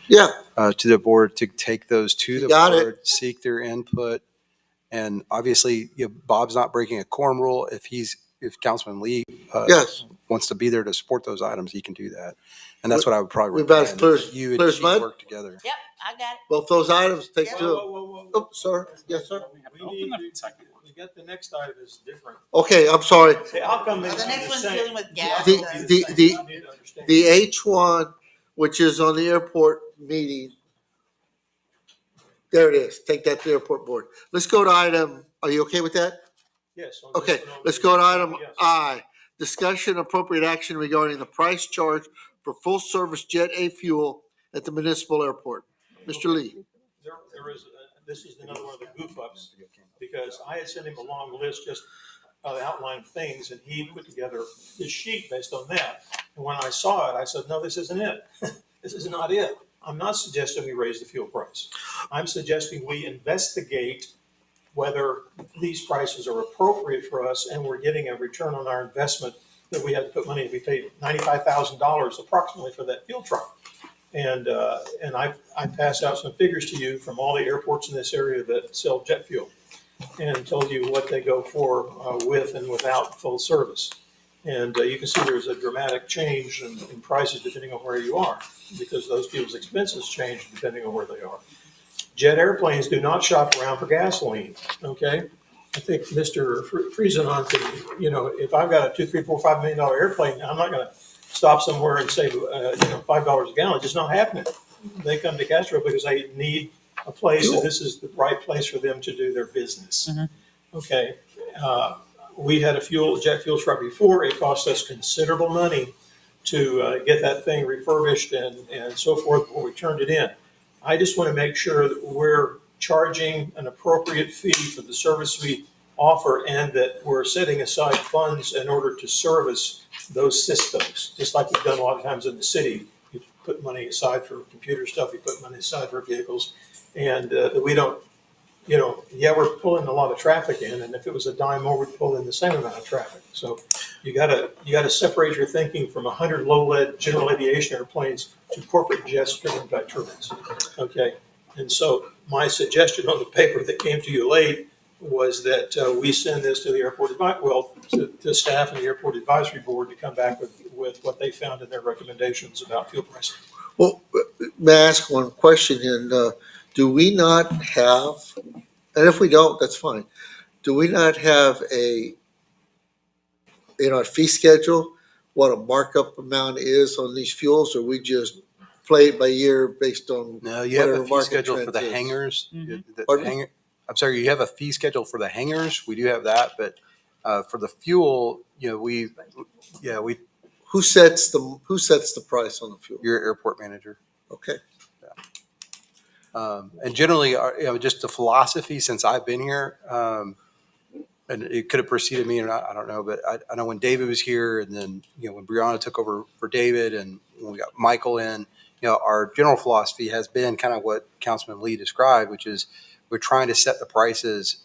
Speaker 1: Yeah.
Speaker 10: To the board to take those to
Speaker 1: You
Speaker 10: the
Speaker 1: got it.
Speaker 10: board, seek their input. And obviously, Bob's not breaking a quorum rule. If Councilman Lee
Speaker 1: Yes.
Speaker 10: wants to be there to support those items, he can do that. And that's what I would probably
Speaker 1: We about as
Speaker 10: recommend.
Speaker 1: clear
Speaker 10: that
Speaker 1: as-
Speaker 10: you and
Speaker 1: clear as
Speaker 10: she
Speaker 1: mud?
Speaker 10: work together.
Speaker 3: Yep, I got it.
Speaker 1: both those items, take
Speaker 3: Yep.
Speaker 1: two.
Speaker 4: Whoa.
Speaker 1: Oh, sir. Yes, sir.
Speaker 4: We got the next item is different.
Speaker 1: Okay, I'm sorry.
Speaker 4: See, how come
Speaker 3: The next one's dealing with gas.
Speaker 1: The-
Speaker 3: and
Speaker 1: the-
Speaker 3: stuff.
Speaker 1: the- The H1, which is on the airport meeting. There it is. Take that to the airport board. Let's go to item, are you okay with that?
Speaker 4: Yes. on
Speaker 1: Okay,
Speaker 4: this one,
Speaker 1: let's go to item
Speaker 4: yes.
Speaker 1: I. Discussion appropriate action regarding the price charge for full-service Jet A fuel at the municipal airport. Mr. Lee.
Speaker 4: There is, this is another one of the goof ups, because I had sent him a long list just outlining things, and he put together his sheet based on that. And when I saw it, I said, no, this isn't it. This is not it. I'm not suggesting we raise the fuel price. I'm suggesting we investigate whether these prices are appropriate for us and we're getting a return on our investment that we had to put money. We paid $95,000 approximately for that fuel truck. And I passed out some figures to you from all the airports in this area that sell jet fuel and told you what they go for with and without full service. And you can see there's a dramatic change in prices depending on where you are, because those people's expenses change depending on where they are. Jet airplanes do not shop around for gasoline, okay? I think Mr. Friesenhahn could, if I've got a $2, $3, $4, $5 million airplane, I'm not gonna stop somewhere and save, $5 a gallon. It's just not happening. They come to Castroville because they need a place, and this is the right place for them to do their business. Okay, we had a jet fuel truck before. It cost us considerable money to get that thing refurbished and so forth before we turned it in. I just want to make sure that we're charging an appropriate fee for the service we offer and that we're setting aside funds in order to service those systems, just like we've done a lot of times in the city. You put money aside for computer stuff, you put money aside for vehicles, and that we don't, we're pulling a lot of traffic in, and if it was a dime more, we'd pull in the same amount of traffic. So you gotta separate your thinking from 100 low-lead general aviation airplanes to corporate jets driven by turbines. Okay, and so my suggestion on the paper that came to you late was that we send this to the airport, to staff and the airport advisory board to come back with what they found in their recommendations about fuel pricing.
Speaker 1: Well, may I ask one question? And do we not have, and if we don't, that's fine. Do we not have a, in our fee schedule, what a markup amount is on these fuels, or we just play it by ear based on
Speaker 10: No, you have
Speaker 1: whatever
Speaker 10: a fee
Speaker 1: market
Speaker 10: schedule for
Speaker 1: trends
Speaker 10: the
Speaker 1: is?
Speaker 10: hangars.
Speaker 1: Pardon me?
Speaker 10: I'm sorry, you have a fee schedule for the hangars. We do have that, but for the fuel, we
Speaker 1: Who sets the price on the fuel?
Speaker 10: your airport manager.
Speaker 1: Okay.
Speaker 10: And generally, just the philosophy since I've been here, and it could have preceded me or not, I don't know, but I know when David was here, and then when Brianna took over for David, and when we got Michael in, our general philosophy has been kind of what Councilman Lee described, which is we're trying to set the prices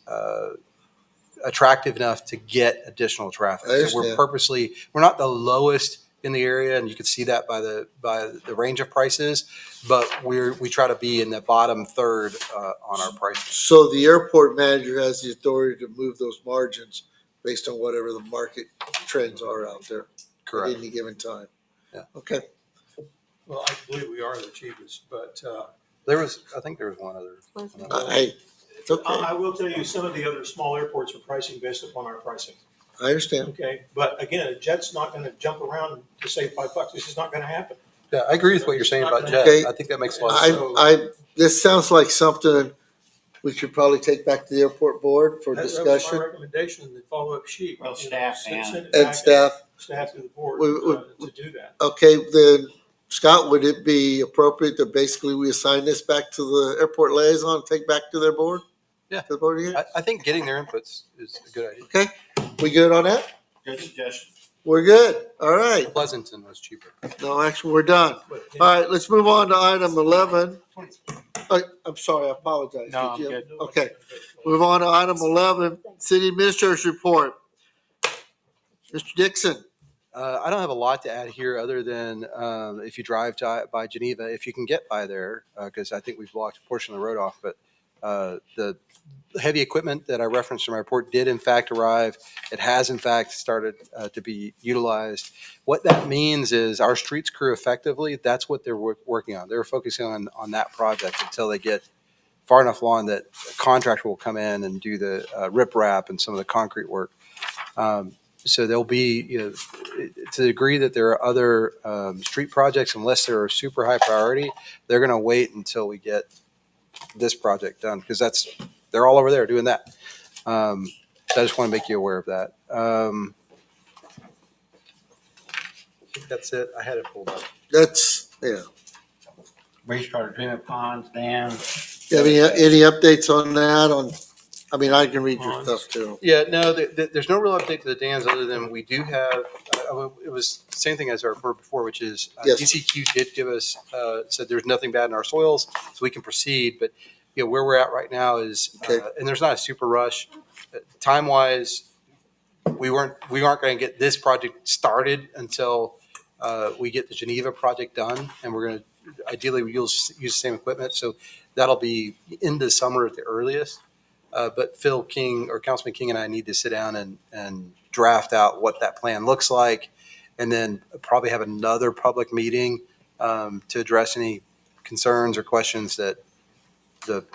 Speaker 10: attractive enough to get additional traffic. So we're not the lowest in the area, and you can see that by the range of prices, but we try to be in the bottom third on our pricing.
Speaker 1: So the airport manager has the authority to move those margins based on whatever the market trends are out there
Speaker 10: Correct.
Speaker 1: at any given time.
Speaker 10: Yeah.
Speaker 1: Okay.
Speaker 4: Well, I believe we are the cheapest, but
Speaker 10: I think there was one other.
Speaker 1: It's okay.
Speaker 4: I will tell you, some of the other small airports are pricing based upon our pricing.
Speaker 1: I understand.
Speaker 4: Okay, but again, a jet's not going to jump around to save $5. This is not going to happen.
Speaker 10: Yeah, I agree with what you're saying about Jet.
Speaker 1: Okay.
Speaker 10: I think that makes a lot of sense.
Speaker 1: This sounds like something we should probably take back to the airport board for
Speaker 4: That was
Speaker 1: discussion.
Speaker 4: my recommendation, the follow-up sheet.
Speaker 13: Well, staff
Speaker 4: send it
Speaker 1: and
Speaker 4: back
Speaker 1: staff.
Speaker 4: Staff to the board to do that.
Speaker 1: Okay, then Scott, would it be appropriate that basically we assign this back to the airport liaison, and take back to their board?
Speaker 10: Yeah.
Speaker 1: To the board again?
Speaker 10: I think getting their inputs is a good idea.
Speaker 1: Okay, we good on that?
Speaker 13: Good suggestion.
Speaker 1: We're good. All right.
Speaker 10: Pleasanton was cheaper.
Speaker 1: No, actually, we're done. All right, let's move on to item 11. I'm sorry, I apologize.
Speaker 13: No, I'm
Speaker 1: Jim.
Speaker 13: good.
Speaker 1: Okay, move on to item 11, city administrator's report. Mr. Dixon.
Speaker 10: I don't have a lot to add here other than if you drive by Geneva, if you can get by there, because I think we've blocked a portion of the road off, but the heavy equipment that I referenced in my report did in fact arrive. It has in fact started to be utilized. What that means is our streets crew effectively, that's what they're working on. They're focusing on that project until they get far enough along that a contractor will come in and do the riprap and some of the concrete work. So there'll be, to the degree that there are other street projects, unless they're super high priority, they're going to wait until we get this project done, because they're all over there doing that. So I just want to make you aware of that. I think that's it. I had it pulled up.
Speaker 1: That's, yeah.
Speaker 13: Wastewater treatment ponds, dams.
Speaker 1: You have any updates on that? I can read your stuff too.
Speaker 10: Yeah, no, there's no real update to the dams other than we do have, it was the same thing as our report before, which is
Speaker 1: Yes.
Speaker 10: DCQ did give us, said there's nothing bad in our soils, so we can proceed. But, where we're at right now is, and there's not a super rush. Time-wise, we aren't going to get this project started until we get the Geneva project done, and we're going to ideally use the same equipment. So that'll be in the summer at the earliest. But Phil King or Councilman King and I need to sit down and draft out what that plan looks like, and then probably have another public meeting to address any concerns or questions that the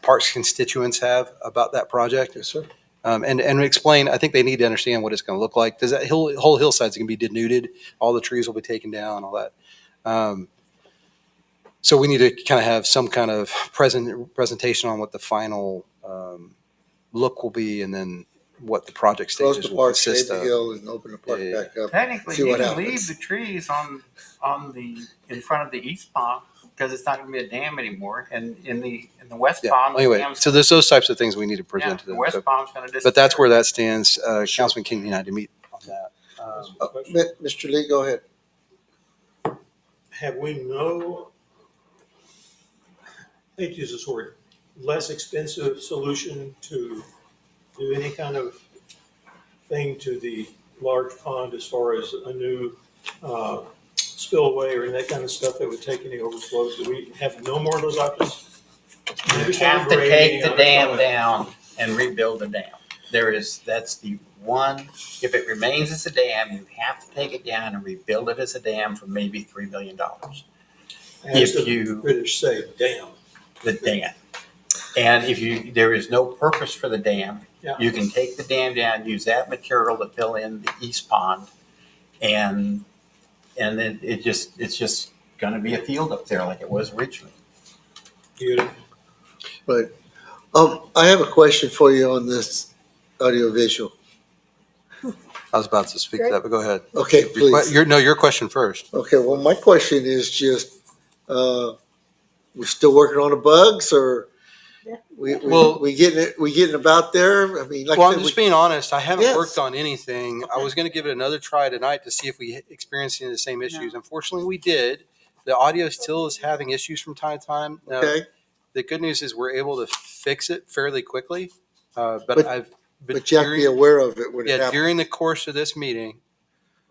Speaker 10: parks constituents have about that project.
Speaker 1: Yes, sir.
Speaker 10: And explain, I think they need to understand what it's going to look like. Does that whole hillside's going to be denuded? All the trees will be taken down, all that. So we need to kind of have some kind of presentation on what the final look will be, and then what the project
Speaker 1: Close
Speaker 10: stages
Speaker 1: the
Speaker 10: will
Speaker 1: park, shade
Speaker 10: consist
Speaker 1: the
Speaker 10: of.
Speaker 1: hill, and open the park
Speaker 10: Yeah.
Speaker 1: back up.
Speaker 13: Technically,
Speaker 1: See
Speaker 13: you
Speaker 1: what
Speaker 13: can
Speaker 1: happens.
Speaker 13: leave the trees in front of the east pond, because it's not going to be a dam anymore. And in the west
Speaker 10: Yeah.
Speaker 13: pond,
Speaker 10: Anyway,
Speaker 13: the dam's,
Speaker 10: so there's those types of things we need to present to
Speaker 13: the
Speaker 10: them.
Speaker 13: west
Speaker 10: So-
Speaker 13: pond's going to disappear.
Speaker 10: but that's where that stands. Councilman King and I to meet on that.
Speaker 1: Mr. Lee, go ahead.
Speaker 4: Have we I hate to use this word, less expensive solution to do any kind of thing to the large pond as far as a new spillway or any that kind of stuff that would take any overflows? Do we have no more of those options?
Speaker 13: You have to take the dam down. and rebuild the dam. That's the one, if it remains as a dam, you have to take it down and rebuild it as a dam for maybe $3 million.
Speaker 4: As
Speaker 13: If
Speaker 4: the
Speaker 13: you,
Speaker 4: British say, damn.
Speaker 13: the dam. And there is no purpose for the dam,
Speaker 4: Yeah.
Speaker 13: you can take the dam down, use that material to fill in the east pond, and then it's just gonna be a field up there like it was originally.
Speaker 4: Beautiful.
Speaker 1: But, I have a question for you on this audiovisual.
Speaker 10: I was about to speak to that, but go ahead.
Speaker 1: Okay, please.
Speaker 10: Your question first.
Speaker 1: Okay, well, my question is just, we're still working on the bugs, or
Speaker 10: Well-
Speaker 1: we getting about there? I mean, like
Speaker 10: Well,
Speaker 1: I
Speaker 10: I'm
Speaker 1: said,
Speaker 10: just being honest. I haven't
Speaker 1: Yes.
Speaker 10: worked on anything. I was going to give it another try tonight to see if we experienced any of the same issues. Unfortunately, we did. The audio still is having issues from time to time. Now,
Speaker 1: okay,
Speaker 10: the good news is we're able to fix it fairly quickly. But
Speaker 1: but you have to be aware of it when it happens.
Speaker 10: during the course of this meeting,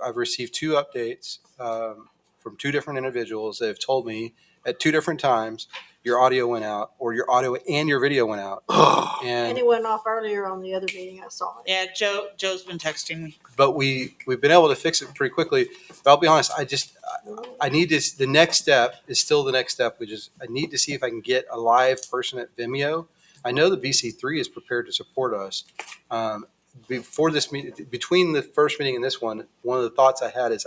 Speaker 10: I've received 2 updates from 2 different individuals that have told me at 2 different times your audio went out, or your audio and your video went out.
Speaker 2: And
Speaker 10: And
Speaker 2: it went off earlier on the other meeting, I saw it.
Speaker 3: Yeah, Joe's been texting me.
Speaker 10: but we've been able to fix it pretty quickly. But I'll be honest, I need this. The next step is still the next step, which is I need to see if I can get a live person at Vimeo. I know the BC3 is prepared to support us. Before this meeting, between the first meeting and this one of the thoughts I had is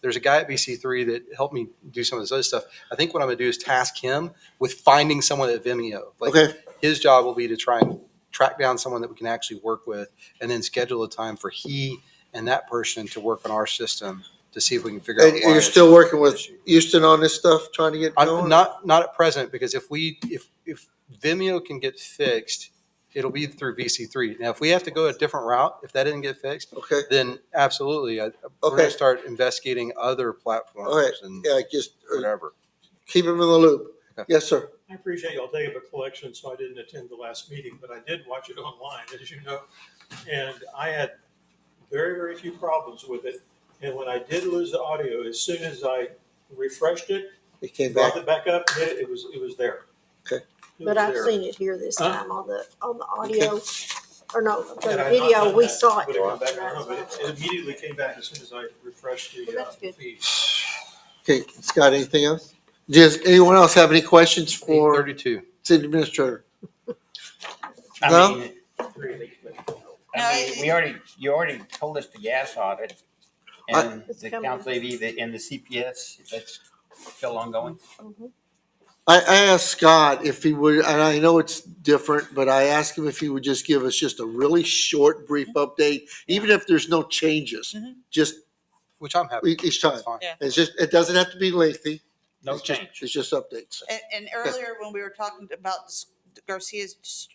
Speaker 10: there's a guy at BC3 that helped me do some of this other stuff. I think what I'm going to do is task him with finding someone at Vimeo. Like,
Speaker 1: Okay,
Speaker 10: his job will be to try and track down someone that we can actually work with, and then schedule a time for he and that person to work on our system to see if we can figure out.
Speaker 1: and
Speaker 10: why
Speaker 1: you're
Speaker 10: it's
Speaker 1: still working
Speaker 10: an
Speaker 1: with
Speaker 10: issue.
Speaker 1: Houston on this stuff, trying to get going?
Speaker 10: I'm not at present, because if Vimeo can get fixed, it'll be through VC3. Now, if we have to go a different route, if that didn't get fixed,
Speaker 1: Okay,
Speaker 10: then absolutely, we're
Speaker 1: Okay.
Speaker 10: going to start investigating other platforms
Speaker 1: all right,
Speaker 10: and
Speaker 1: yeah, just
Speaker 10: whatever.
Speaker 1: keep them in the loop.
Speaker 10: Okay.
Speaker 1: Yes, sir.
Speaker 4: I appreciate y'all taking up a collection, so I didn't attend the last meeting, but I did watch it online, as you know. And I had very, very few problems with it. And when I did lose the audio, as soon as I refreshed it,
Speaker 1: It came back.
Speaker 4: brought it back up, hit it, it was there.
Speaker 1: Okay.
Speaker 4: It
Speaker 2: But
Speaker 4: was
Speaker 2: I've
Speaker 4: there.
Speaker 2: seen it here this
Speaker 4: Huh?
Speaker 2: time on the audio, or no, for
Speaker 4: And
Speaker 2: the
Speaker 4: I had not
Speaker 2: video,
Speaker 4: done
Speaker 2: we
Speaker 4: that.
Speaker 2: saw it.
Speaker 4: Would it come back? I don't know, but it immediately came back as soon as I refreshed the
Speaker 2: Well, that's good.
Speaker 4: feed.
Speaker 1: Okay, Scott, anything else? Does anyone else have any questions for
Speaker 10: 8:32.
Speaker 1: city administrator? No?
Speaker 13: I mean, you already told us the gas audit and
Speaker 2: It's
Speaker 13: the
Speaker 2: coming.
Speaker 13: council AV and the CPS, that's still ongoing.
Speaker 1: I asked Scott if he would, and I know it's different, but I asked him if he would just give us just a really short, brief update, even if there's no changes, just
Speaker 10: Which I'm happy.
Speaker 1: each time.
Speaker 10: That's fine.
Speaker 3: Yeah.
Speaker 1: It's just, it doesn't have to be lengthy.
Speaker 13: No
Speaker 1: It's just-
Speaker 13: change.
Speaker 1: It's just updates.
Speaker 3: And earlier when we were talking about Garcia's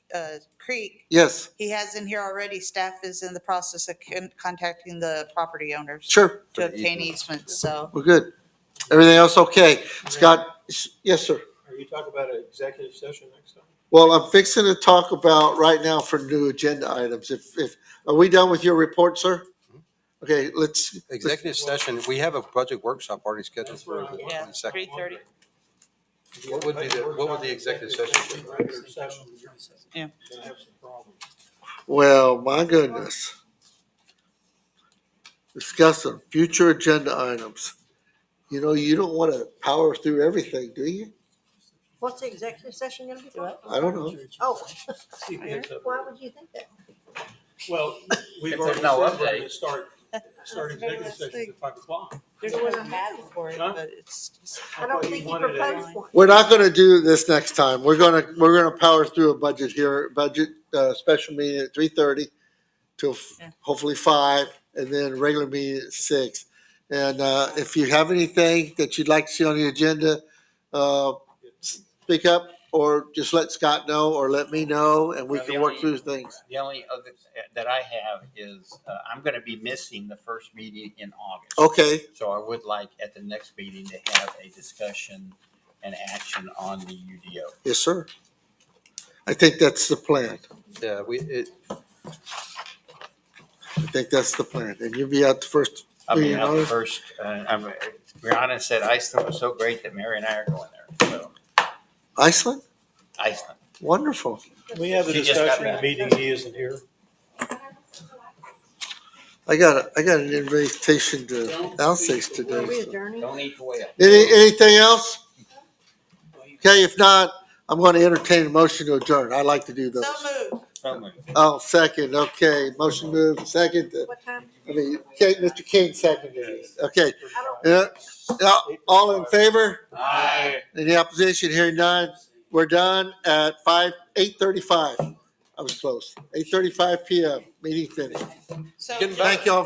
Speaker 3: Creek,
Speaker 1: Yes,
Speaker 3: he has in here already, staff is in the process of contacting the property owners
Speaker 1: sure.
Speaker 3: to obtain easements, so.
Speaker 1: We're good. Everything else okay? Scott, yes, sir.
Speaker 4: Are you talking about an executive session next time?
Speaker 1: Well, I'm fixing to talk about right now for new agenda items. Are we done with your report, sir? Okay, let's.
Speaker 10: Executive session, we have a budget workshop already scheduled
Speaker 4: That's where
Speaker 10: for
Speaker 4: I
Speaker 10: the
Speaker 4: want.
Speaker 3: Yeah,
Speaker 10: 22nd.
Speaker 3: 3:30.
Speaker 10: What would the executive session be?
Speaker 4: Regular session.
Speaker 3: Yeah.
Speaker 4: Gonna have some problems.
Speaker 1: Well, my goodness. Discussing future agenda items. You know, you don't want to power through everything, do you?
Speaker 2: What's the executive session gonna be for?
Speaker 1: I don't know.
Speaker 2: Oh,
Speaker 4: CPS update.
Speaker 2: why would you think that?
Speaker 4: Well, we've
Speaker 13: If
Speaker 4: already
Speaker 13: there's no
Speaker 4: said we're
Speaker 13: update.
Speaker 4: gonna start executive session at 5:00.
Speaker 3: There's no ad for it,
Speaker 4: Huh?
Speaker 3: but it's just.
Speaker 2: I don't think he
Speaker 4: wanted it-
Speaker 2: proposed one.
Speaker 1: We're not gonna do this next time. We're gonna power through a budget special meeting at 3:30 till
Speaker 3: Yeah.
Speaker 1: hopefully 5, and then regular meeting at 6. And, if you have anything that you'd like to see on the agenda, speak up, or just let Scott know, or let me know, and we
Speaker 13: Well,
Speaker 1: can
Speaker 13: the
Speaker 1: work
Speaker 13: only-
Speaker 1: through things.
Speaker 13: The only other that I have is, I'm gonna be missing the first meeting in August.
Speaker 1: Okay,
Speaker 13: So I would like at the next meeting to have a discussion and action on the UDO.
Speaker 1: yes, sir. I think that's the plan.
Speaker 10: Yeah,
Speaker 1: I think that's the plan. And you'll be out the first
Speaker 13: I'll be
Speaker 1: meeting in
Speaker 13: out the
Speaker 1: August?
Speaker 13: first, Brianna said Iceland was so great that Mary and I are going there, so,
Speaker 1: Iceland?
Speaker 13: Iceland.
Speaker 1: Wonderful.
Speaker 4: We have the
Speaker 5: She just got
Speaker 4: discussion in
Speaker 5: back.
Speaker 4: the meeting, he isn't here.
Speaker 1: I got an invitation to Alsace
Speaker 2: Are
Speaker 1: today.
Speaker 2: we
Speaker 1: so.
Speaker 2: adjourning?
Speaker 5: Don't eat the whale.
Speaker 1: Anything else? Okay, if not, I'm going to entertain a motion to adjourn. I like to do those.
Speaker 3: So moved.
Speaker 5: So moved.
Speaker 1: Oh, second, okay, motion moved, second.
Speaker 2: What time?
Speaker 1: Mr. King seconded. Okay. All in favor?
Speaker 5: Aye.
Speaker 1: Any opposition? Hearing none. We're done at 8:35. I was close. 8:35 PM. Meeting finished.
Speaker 3: So
Speaker 1: Thank you all.